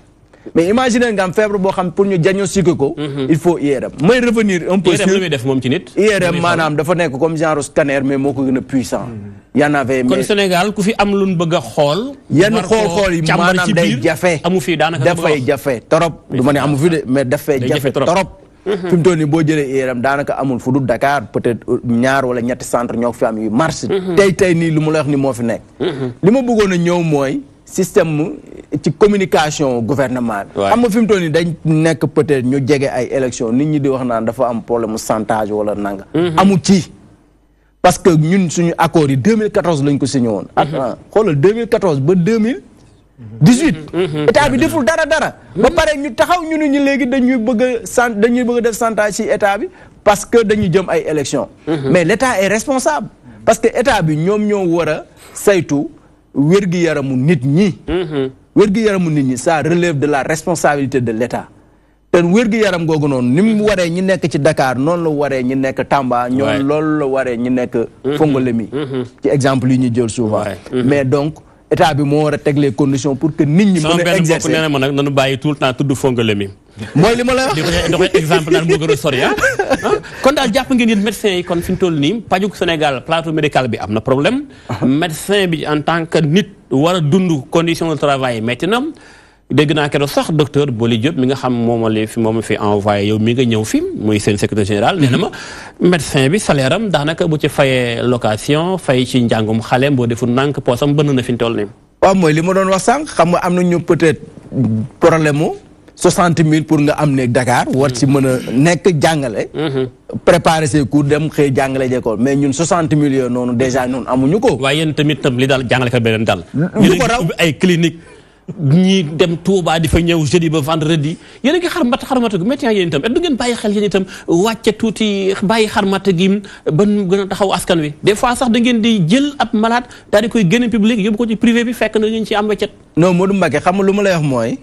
[SPEAKER 4] mais imagine nga am feebar boo xam pour ñu diagnostiquer ko. il faut IRM. may revenir un peu sur
[SPEAKER 2] IRM lu muy def moom ci nit.
[SPEAKER 4] IRM maanaam dafa nekk comme genre scanner mais moo ko gën a puissant. y'en avait mais
[SPEAKER 2] kon Sénégal ku fi am lu ñu bëgg a xool.
[SPEAKER 4] yenn xool yi maanaam day jafe.
[SPEAKER 2] amu fi daanaka
[SPEAKER 4] dafay jafe trop. du ma ne amu fi de mais dafay jafe trop. fi mu toll nii boo jëlee IRM daanaka amul fu dul Dakar peut-être ñaar wala ñetti centre ñoo fi am yu marché. tey nii lu mu la wax ni moo fi nekk. li ma bëggoon a ñëw mooy. système ci communication gouvernement bi. xam nga fi mu toll nii dañ nekk peut-être ñu jege ay élections nit ñi di wax naan dafa am problème mu chantage wala nanga. amul ci parce que ñun suñu accords yi 2014 lañ ko signé woon. xoolal 2014 ba 2018. état bi deful dara. ba pare ñu taxaw ñu ne ñu léegi dañuy bëgg a def chantage ci état bi parce que dañuy jëm ay élections. mais l'état est responsable parce que état bi ñoom ñoo war a saytu. wér-gi-yaramu nit ñi. wér-gi-yaramu nit ñi ça relève de la responsabilité de l'État. te wér-gi-yaram googu noonu ni mu waree ñi nekk ci Dakar noonu la waree ñi nekk Tamba. ñoom loolu la waree ñi nekk. Fongolemi. ci exemple yi ñu jël souvent. mais donc état bi moo war a teg les conditions pour que nit ñi. mën a exercer
[SPEAKER 2] sama benn mbokk nee na ma nag nañu bàyyi tout le temps tudd Fongolemi.
[SPEAKER 4] mooy li ma la wax
[SPEAKER 2] di ko exemple naan moo gën a sori kon daal jàpp ngeen yéen médecin yi kon fi ñu toll nii pajuk Sénégal plateau médical bi am na problème. médecin bi en tant que nit war a dund condition de travail métti na dégg naa keroog sax docteur Boli Diop mi nga xam moom fi envoyé yow mi nga ñëw fi muy seen secrétaire général nee na ma médecin bi salaire am daanaka bu ci fayee location fay ci njàngum xale boo deful nànk poosam bënn na fi ñu toll nii.
[SPEAKER 4] waaw mooy li ma doon wax sànq xam nga am na ñu peut-être problème mu 60 000 pour nga am ne Dakar war ci mën a nekk jàngale. préparer ses cours dem xëy jàngale école mais ñun 60 000 yooyu noonu déjà noonu amuñu ko.
[SPEAKER 2] waaye yéen tamit li daal jàngalekat beneen daal. lu ko raw ay clinique ñi dem Touba di fa ñëw jeudi ba vendredi yéen a ngi xarmata gu métier yéen itam et du ngeen bàyyi xel yéen itam wàcce tuuti bàyyi xarmata gi ba gën a taxaw askan wi des fois sax da ngeen di jël ab malade daal di koy génne public yóbbu ko ci privé bi fekk na ñu ci am weccet.
[SPEAKER 4] non Modou Mbacké xam nga lu ma lay wax mooy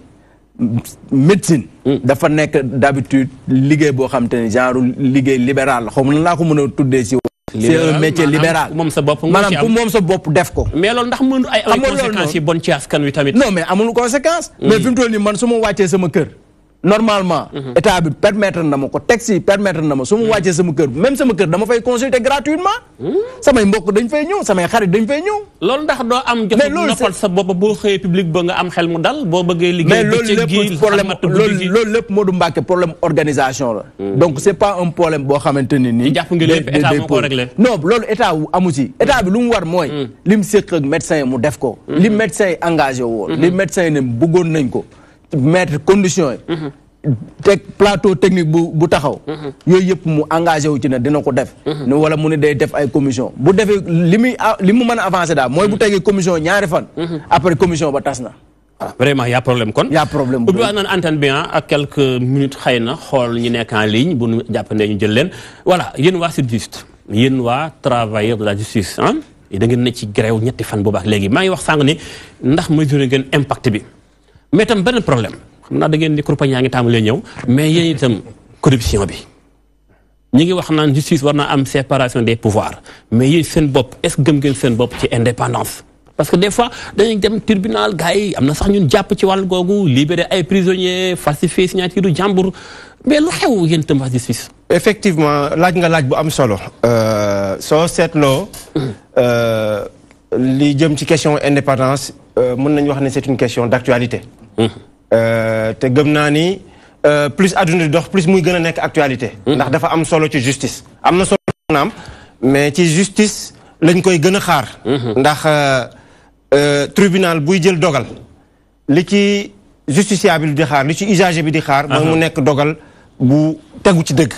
[SPEAKER 4] médecine. dafa nekk d'habitude liggéey boo xam te ne genre liggéey libéral la xaw ma lan laa ko mën a tuddee si. c'est un métier libéral
[SPEAKER 2] moom sa bopp
[SPEAKER 4] maanaam pour moom sa bopp def ko.
[SPEAKER 2] mais loolu ndax mënu ay conséquences yi bon ci askan wi tamit.
[SPEAKER 4] non mais amul conséquence. mais fi mu toll nii man su ma wàccee sama kër. normalement. état bi permettre na ma ko texte yi permettre na ma su ma wàccee sama kër même sama kër dama fay consulter gratuitement. samay mbokk dañ fay ñëw samay xarit dañ fay ñëw.
[SPEAKER 2] loolu ndax doo am jot noppal sa bopp boo xëyee public ba nga am xel mu dal boo bëggee liggéey.
[SPEAKER 4] mais loolu lépp Modou Mbacké problème organisation la. donc c'est pas un problème boo xamante ni nii.
[SPEAKER 2] jàpp nga lépp état moo ko réglé.
[SPEAKER 4] non loolu état amu ci état bi lu mu war mooy. lim séq ak médecin yi mu def ko. li médecin yi engagé woon. li médecin yi ne bëggoon nañ ko. mettre conditions yi. teg plateau technique bu taxaw. yooyu yëpp mu engagé wu ci ne dina ko def. wala mu ne day def ay commission bu defee li mu mën a avancer daal mooy bu tegee commission ñaari fan. après commission ba tas na.
[SPEAKER 2] vraiment y' a problème kon.
[SPEAKER 4] y' a problème bu
[SPEAKER 2] ubbi naan antenne bi ak quelques minutes xëy na xool ñu nekk en ligne bu ñu jàppandee ñu jël leen voilà yéen waa SYTJUST yéen waa travailleurs de la justice da ngeen ne ci grève ñetti fan bu baax léegi maa ngi wax sànq ni ndax mesurer ngeen impact bi mais tam beneen problème. xam naa da ngeen di kurpañ yaa ngi tàmbalee ñëw mais yéen itam corruption bi ñi ngi wax naan justice war naa am séparation des pouvoirs mais yéen seen bopp est-ce que gëm ngeen seen bopp ci indépendance parce que des fois dañuy dem tribunal gars yi am na sax ñun jàpp ci wàll googu libérer ay prisonniers falsifier signature jàmbur mais lu xew yéen itam waa justice.
[SPEAKER 3] effectivement laaj nga laaj bu am solo. soo seetloo li jëm ci question indépendance mën nañu wax ne c'est une question d'actualité. te gëm naa ni plus àdduna di dox plus muy gën a nekk actualité. ndax dafa am solo ci justice. am na solo naam mais ci justice lañ koy gën a xaar. ndax tribunal buy jël dogal li ci justiciable bi di xaar li ci usager bi di xaar. mooy mu nekk dogal bu tegu ci dëgg.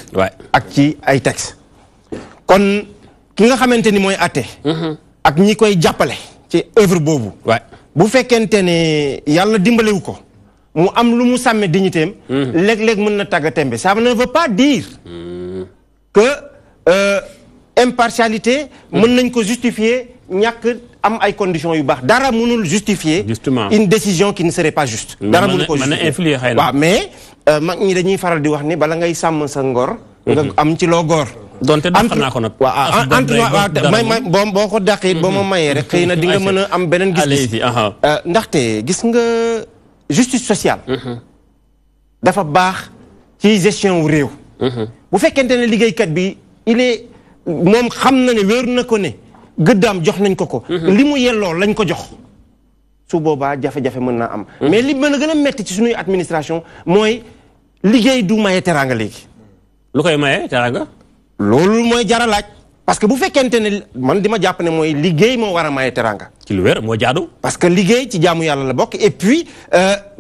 [SPEAKER 3] ak ci ay texte kon ki nga xamante ni mooy àtte. ak ñi koy jàppale ci œuvre boobu. bu fekkente ne yàlla dimbalewu ko. mu am lu mu sàmme dignitéem léeg-léeg mën na tàgga tembe ça ne veut pas dire que impartialité mën nañ ko justifier ñàkk am ay conditions yu baax dara mënul justifier une décision qui ne serait pas juste dara mënul ko justifier waaw mais mag ñi dañuy faral di wax ni bala ngay sàmm sa ngor nga am ci loo góor
[SPEAKER 2] donte dàq naa ko nag
[SPEAKER 3] waaw boo ko dàqee boo ma mayee rek xëy na di nga mën a am beneen gis-gis ndaxte gis nga justice sociale dafa baax ci gestion wu réew bu fekkente ne liggéeykat bi il est moom xam na ne wéeru na ko ne gëddaam jox nañ ko li mu yelloo lañ ko jox su boobaa jafe-jafe mën naa am mais li mën a gën a metti ci suñuy administration mooy liggéey du maye teraanga léegi
[SPEAKER 2] lu koy maye teraanga
[SPEAKER 3] loolu mooy jaralaaj parce que bu fekkente ne man di ma jàpp ne mooy liggéey moo war a maye teraanga
[SPEAKER 2] ci lu wér moo jaadu
[SPEAKER 3] parce que liggéey ci jaamu yàlla la bokk et puis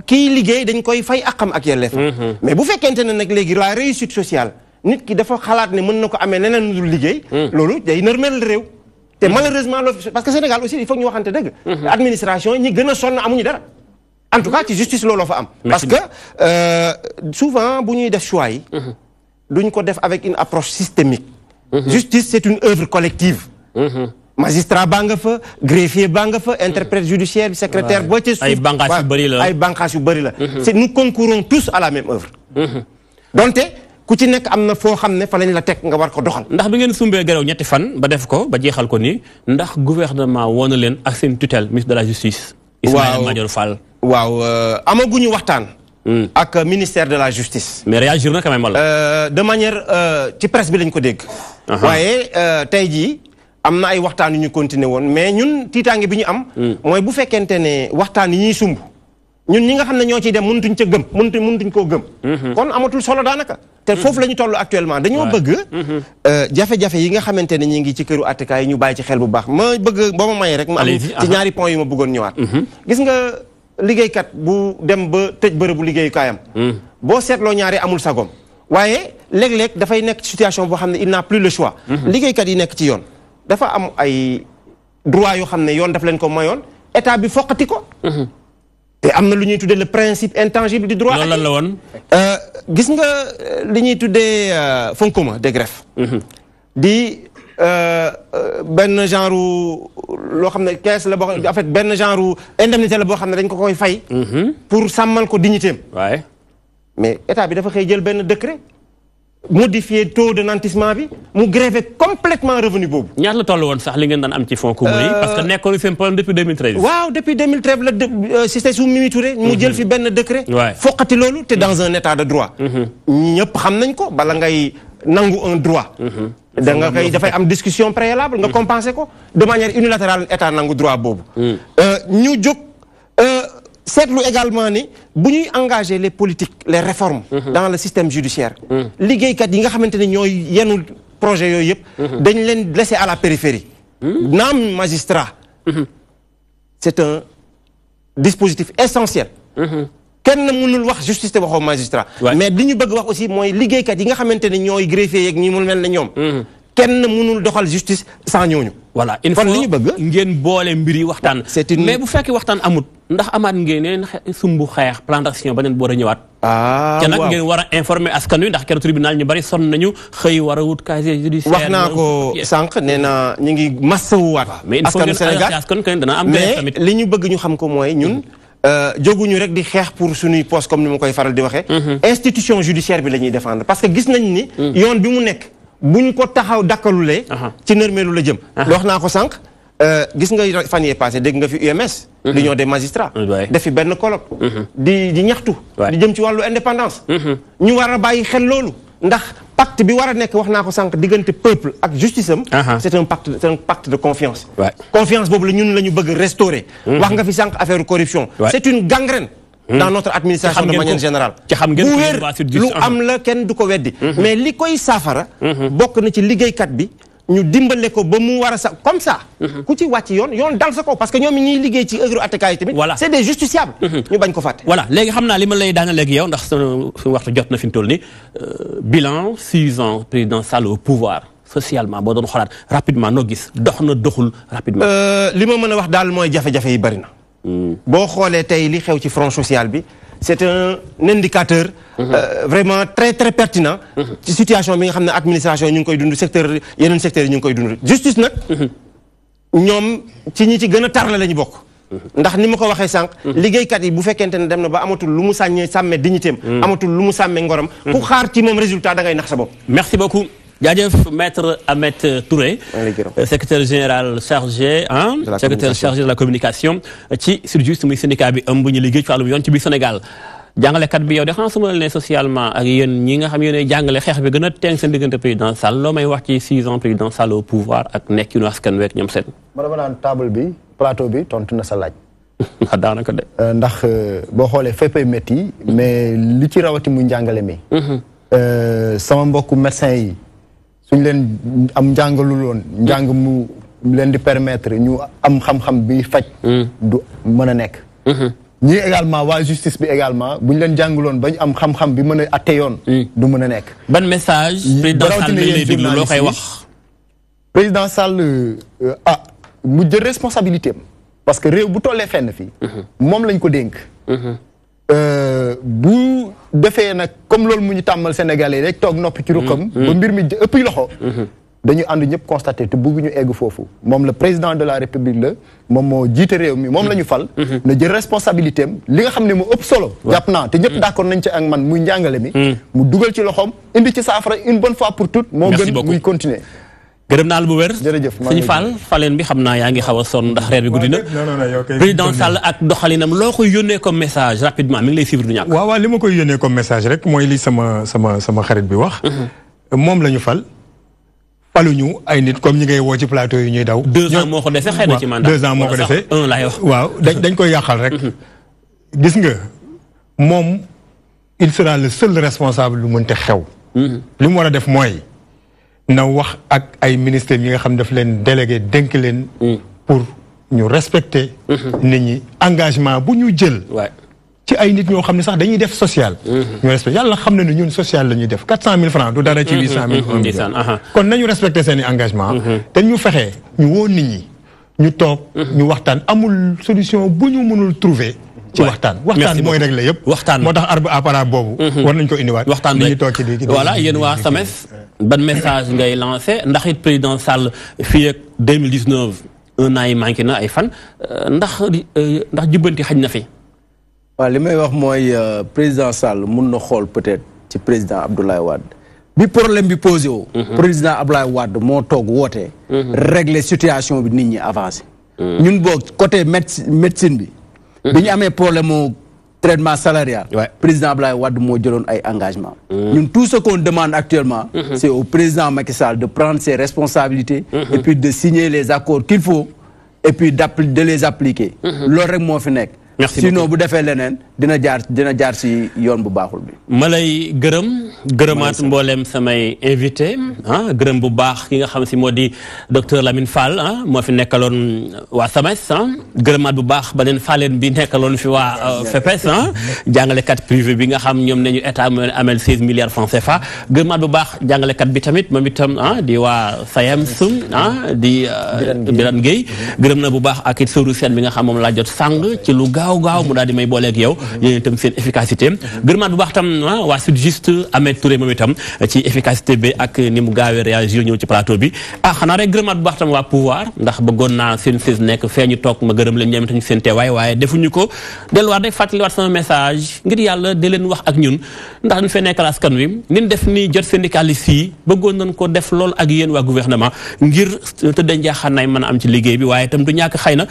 [SPEAKER 3] kii liggéey dañ koy fay akam ak yelleef mais bu fekkente ne nag léegi la réussite sociale nit ki dafa xalaat ne mën na ko amee leneen lu dul liggéey loolu day nërmeel réew te malheureusement loolu parce que Sénégal aussi il faut ñu waxante dëgg administration ñi gën a sonn amuñu dara en tout cas ci justice looloo fa am parce que souvent bu ñuy def choix yi duñ ko def avec une approche systémique justice c'est une œuvre collective magistrat baa nga fa greffier baa nga fa interprète judiciaire secrétaire boo ca suuf
[SPEAKER 2] ay bànqaas yu bëri la
[SPEAKER 3] ay bànqaas yu bëri la c'est nous concourons tous à la même œuvre donte ku ci nekk am na foo xam ne fa lañ la teg nga war ko doxal
[SPEAKER 2] ndax bi ngeen sumbee gerew ñetti fan ba def ko ba jeexal ko nii ndax gouvernement woon na leen ak seen tutelle ministre de la justice Ismaïla Madior Fall
[SPEAKER 3] waaw amaguñu waxtaan ak ministère de la justice
[SPEAKER 2] mais réagir na quand même wala
[SPEAKER 3] de manière ci presse bi lañ ko dégg waaye tey jii am na ay waxtaan yu ñu continuer woon mais ñun tiitaange bi ñu am mooy bu fekkente ne waxtaan yi ñuy sumb ñun ñi nga xam ne ñoo ciy dem mënutuñ ca gëm mënutuñ koo gëm kon amatul solo daanaka te foofu la ñu toll actuellement dañoo bëgg jafe-jafe yi nga xamante ne ñi ngi ci këru attekaay yi ñu bàyyi ci xel bu baax ma bëgg boo ma mayee rek ma am ci ñaari points yu ma bëggoon ñëwaat gis nga liggéeykat bu dem ba tëj bërëbu liggéeyukaayam boo seetloo ñaari amul sagom waaye léeg-léeg dafay nekk ci situation boo xam ne il n'a plus le choix liggéeykat yi nekk ci yoon dafa am ay droit yoo xam ne yoon daf leen ko mayoon état bi foqati ko te am na lu ñuy tuddee le principe intangible du droit
[SPEAKER 2] loolu lan la woon
[SPEAKER 3] gis nga li ñuy tuddee fonds commun des greffes di benn genre loo xam ne caisse la boo en fait benn genre indemnité la boo xam ne dañ ko koy fay pour sàmmal ko dignitéem
[SPEAKER 2] waaye
[SPEAKER 3] mais état bi dafa xëy jël benn décret modifier taux de nantissement bi mu gréver complètement revenu boobu.
[SPEAKER 2] ñaata la toll woon sax li ngeen daan am ci fonds commun yi parce que nekkoon seen problème depuis 2013.
[SPEAKER 3] waaw depuis 2013 la c'était sous Mimi Touré. mu jël fi benn décret. foqati loolu te dans un état de droit. ñëpp xam nañ ko bala ngay nangu un droit. da nga koy dafay am discussion préalable nga compenser ko de manière unilatérale état nangu droit boobu. ñu jóg. seetlu également ni bu ñuy engager les politiques les réformes dans le système judiciaire liggéeykat yi nga xamante ne ñooy yenul projet yooyu yëpp dañ leen laisser à la périphérie naam magistrat c'est un dispositif essentiel kenn mënul wax justice te waxoo magistrat mais li ñu bëgg wax aussi mooy liggéeykat yi nga xamante ne ñooy greffier yeeg ñi mu mel ne ñoom kenn mënul doxal justice sans ñooñu
[SPEAKER 2] voilà il faut li ñu bëgg ngeen boole mbir yi waxtaan mais bu fekkee waxtaan amut ndax amaat ngeen sumbu xeex plan d'action ba ngeen boor a ñëwaat te nag ngeen war a informer askan wi ndax keroog tribunal ñu bari sonn nañu xëy war a wut casier judiciaire
[SPEAKER 3] wax naa ko sànq nee na ñu ngi massawuwaat
[SPEAKER 2] mais il faut ngeen Sénégal askan kan dana am
[SPEAKER 3] mais li ñu bëgg ñu xam ko mooy ñun jóguñu rek di xeex pour suñuy poste comme ni ma koy faral di waxee institution judiciaire bi la ñuy défendre parce que gis nañ ni yoon bi mu nekk buñ ko taxaw dakkalulee ci nërmeelu la jëm wax naa ko sànq gis nga fan yee passé dégg nga fi UMS l'union des magistrats def fi benn colloque di ñaxtu di jëm ci wàllu indépendance ñu war a bàyyi xel loolu ndax pacte bi war a nekk wax naa ko sànq diggante peuple ak justice am c'est un pacte de confiance confiance boobu la ñun la ñu bëgg restaurer wax nga fi sànq affaire corruption c'est une gangrène dans notre administration de manière générale bu wér lu am la kenn du ko weddi mais li koy saafara bokk na ci liggéeykat bi ñu dimbale ko ba mu war a comme ça ku ci wàcc yoon dal sa kaw parce que ñoom ñuy liggéey ci œuvre attekaay yi tamit c'est des justiciables ñu bañ ko fàtte
[SPEAKER 2] voilà léegi xam naa li ma lay daana léegi yow ndax suñu waxtu jot na fi mu toll ni bilan 6 ans président Sall au pouvoir socialement boo doon xoolaat rapidement noo gis dox na doxul rapidement
[SPEAKER 3] li ma mën a wax daal mooy jafe-jafe yi bari na boo xoolee tey li xew ci front social bi c'est un indicateur vraiment très très pertinent ci situation bi nga xam ne administration ñu ngi koy dund secteur yeneen secteurs yi ñu ngi koy dund justice nag ñoom ci ñi ci gën a tarle la ñu bokk ndax ni ma ko waxee sànq liggéeykat yi bu fekkente ne dem na ba amatul lu mu sàmmee dignitéem amatul lu mu sàmmee ngoram ku xaar ci moom résultat da ngay nax sa bopp.
[SPEAKER 2] Merci beaucoup jaajëf maître Ahmed Touré secrétaire général chargé secrétaire chargé de la communication ci SYTJUST muy syndicat bi ëmb ñu liggéey ci wàllum yoon ci biir Sénégal jàngalekat bi yow de xanaa su ma la nee socialement ak yéen ñi nga xam yéen jàngale xeex bi gën a teeng seen diggante président Sall loo may wax ci 6 ans président Sall au pouvoir ak nekkinu askan week ñoom seen.
[SPEAKER 6] ma dama naan table bi plateau bi tontu na sa laaj.
[SPEAKER 2] daanaka de.
[SPEAKER 6] ndax boo xoolee féppay métti mais li ci rawati muy njàngale mi. sama mbokku médecin yi suñ leen am njàngalul woon njàng mu leen di permettre ñu am xam-xam bi faj. du mën a nekk. ñii également waa justice bi également bu ñu leen jàngaloon ba ñu am xam-xam bi mën a atte yoon. du mën a nekk.
[SPEAKER 2] ban message. président Sall lay déglu loo koy wax.
[SPEAKER 6] président Sall mu jël responsabilité am parce que réew bu tollee fenn fii. moom lañ ko dénk. bu defee nag comme loolu mu ñu tàmmal Sénégalais rek toog noppi ci ruqam. ba mbir mi ëpp loxo. dañu ànd ñëpp constaté te bëgguñu egg foofu moom le président de la république la moom moo jiite réew mi moom la ñu fal. na jël responsabilité am li nga xam ne moo ëpp solo. jàpp naa te ñëpp d'accord nañ ci ak man muy njàngale mi. mu dugal ci loxoom indi ci saafara une bonne fois pour toutes. moo gën muy continuer.
[SPEAKER 2] gërëm naa la bu wér.
[SPEAKER 6] jërëjëf
[SPEAKER 2] suñu faleen bi xam naa yaa ngi xaw a sonn ndax reer bi guddi na. président Sall ak doxalinam loo koy yónnee comme message rapidement mi ngi lay suivre du ñàkk.
[SPEAKER 5] waaw li ma koy yónnee comme message rek mooy li sama xarit bi wax. moom la ñu fal. faluñu ay nit comme ñi ngay woo ci plateau yi ñuy daw.
[SPEAKER 2] 2 ans moo ko defee xëy na ci mandat
[SPEAKER 5] 2 ans moo ko defee.
[SPEAKER 2] 1 laay wax.
[SPEAKER 5] waaw dañ koy yàqal rek. gis nga moom il sera le seul responsable lu mënte xew. li mu war a def mooy. na wax ak ay ministères yi nga xam daf leen délégué dénk leen. pour ñu respecter. nit ñi engagement bu ñu jël. ci ay nit ñoo xam ne sax dañuy def social. ñu respecté yàlla xam na ne ñun social la ñuy def 400 000 francs du dara ci 800 000. 1 million kon nañu respecté seen i engagement. te ñu fexe ñu woo nit ñi ñu toog. ñu waxtaan amul solution bu ñu mënul trouver. ci waxtaan mooy régler yëpp.
[SPEAKER 2] waxtaan
[SPEAKER 5] moo tax arbre apparat boobu. war nañ ko indiwaat.
[SPEAKER 2] waxtaan
[SPEAKER 5] bi ñu toog ci di
[SPEAKER 2] voilà yéen waa SAMES. ban message ngay lancé ndax it président Sall fii ak 2019 1 an yi manqué na ay fan ndax jubbanti xaj na fi.
[SPEAKER 4] waaw li may wax mooy président Sall mun na xool peut-être ci président Abdoulaye Wade bi problème bi posé woo. président Abdoulaye Wade moo toog woote. régler situation bi nit ñi avancé. ñun boog côté médecine bi. bi ñu amee problème mu traitement salarial. président Abdoulaye Wade moo jëloon ay engagement ñun tout ce qu'on demande actuellement. c'est au président Macky Sall de prendre ses responsabilités. et puis de signer les accords qu'il faut et puis de les appliquer. loolu rek moo fi nekk.
[SPEAKER 2] merci
[SPEAKER 4] sinon bu defee leneen dina jaar si yoon bu baaxul bi.
[SPEAKER 2] ma lay gërëmaat mbooleem samay invité gërëm bu baax ki nga xam si moo di docteur Lamine Fall moo fi nekkaloon waa SAMES gërëmaat bu baax beneen Falleen bi nekkaloon fi waa FEPES jàngalekat privé bi nga xam ñoom nañu état moo amel 16 milliards francs CFA gërëmaat bu baax jàngalekat bi tamit moom itam di waa SAEMS di Birane Gueye gërëm na bu baax ak it Sourou Sène bi nga xam moom laa jot sàng ci lu gaaw mu daal di may booleeg yow yéen itam seen efficacité gërëmaat bu baax tam waa SYTJUST Ahmed Touré moom itam ci efficacité bi ak ni mu gaawee réagir ñëw ci plateau bi xanaa rek gërëmaat bu baax tam waa pouvoir ndax bëggoon naa seen siis nekk fee ñu toog ma gërëm leen ñoom itam seen teewaay waaye defuñu ko delluwaat rek fàttaliwaat sama message ngir yàlla di leen wax ak ñun ndax ñu fee nekkal askan wi nin def ni jot syndicaliste yi bëggoon nañ ko def lool ak yéen waa gouvernement ngir tëdda njaaxaanaay mën a am ci liggéey bi waaye itam du ñàkk xëy na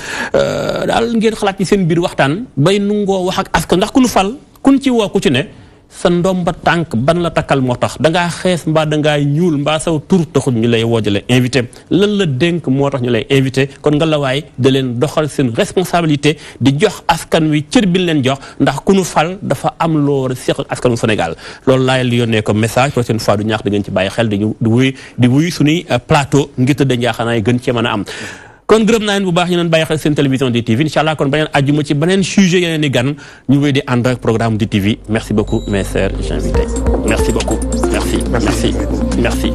[SPEAKER 2] daal ngeen xalaat ci seen biir waxtaan bay nungoo wax ak askan ndax ku nu fal kun ci woo ku ci ne sa ndomba tànk ban la takkal moo tax dangaa xees mbaa dangaa ñuul mbaa saw tur taxul ñu lay woojale invité lan la dénk moo tax ñu lay invité kon nga la waay da leen doxal seen responsabilité di jox askan wi cër bi leen jox ndax ku nu fal dafa am loo war a seq ak askanu Sénégal loolu laay li yónnee comme message prochaine fois du ñaax da ngeen ci bàyyi xel di wuy suñuy plateau ngir tëdd njaaxanaay gën cee mën a am kon gërëm naa leen bu baax ñu doon bàyyi xel seen télévision DTV incha allah kon beneen àjjuma ci beneen sujet yeneen i gan ñu wéy di ànd ak programme DTV merci beaucoup mes chers invités merci beaucoup merci.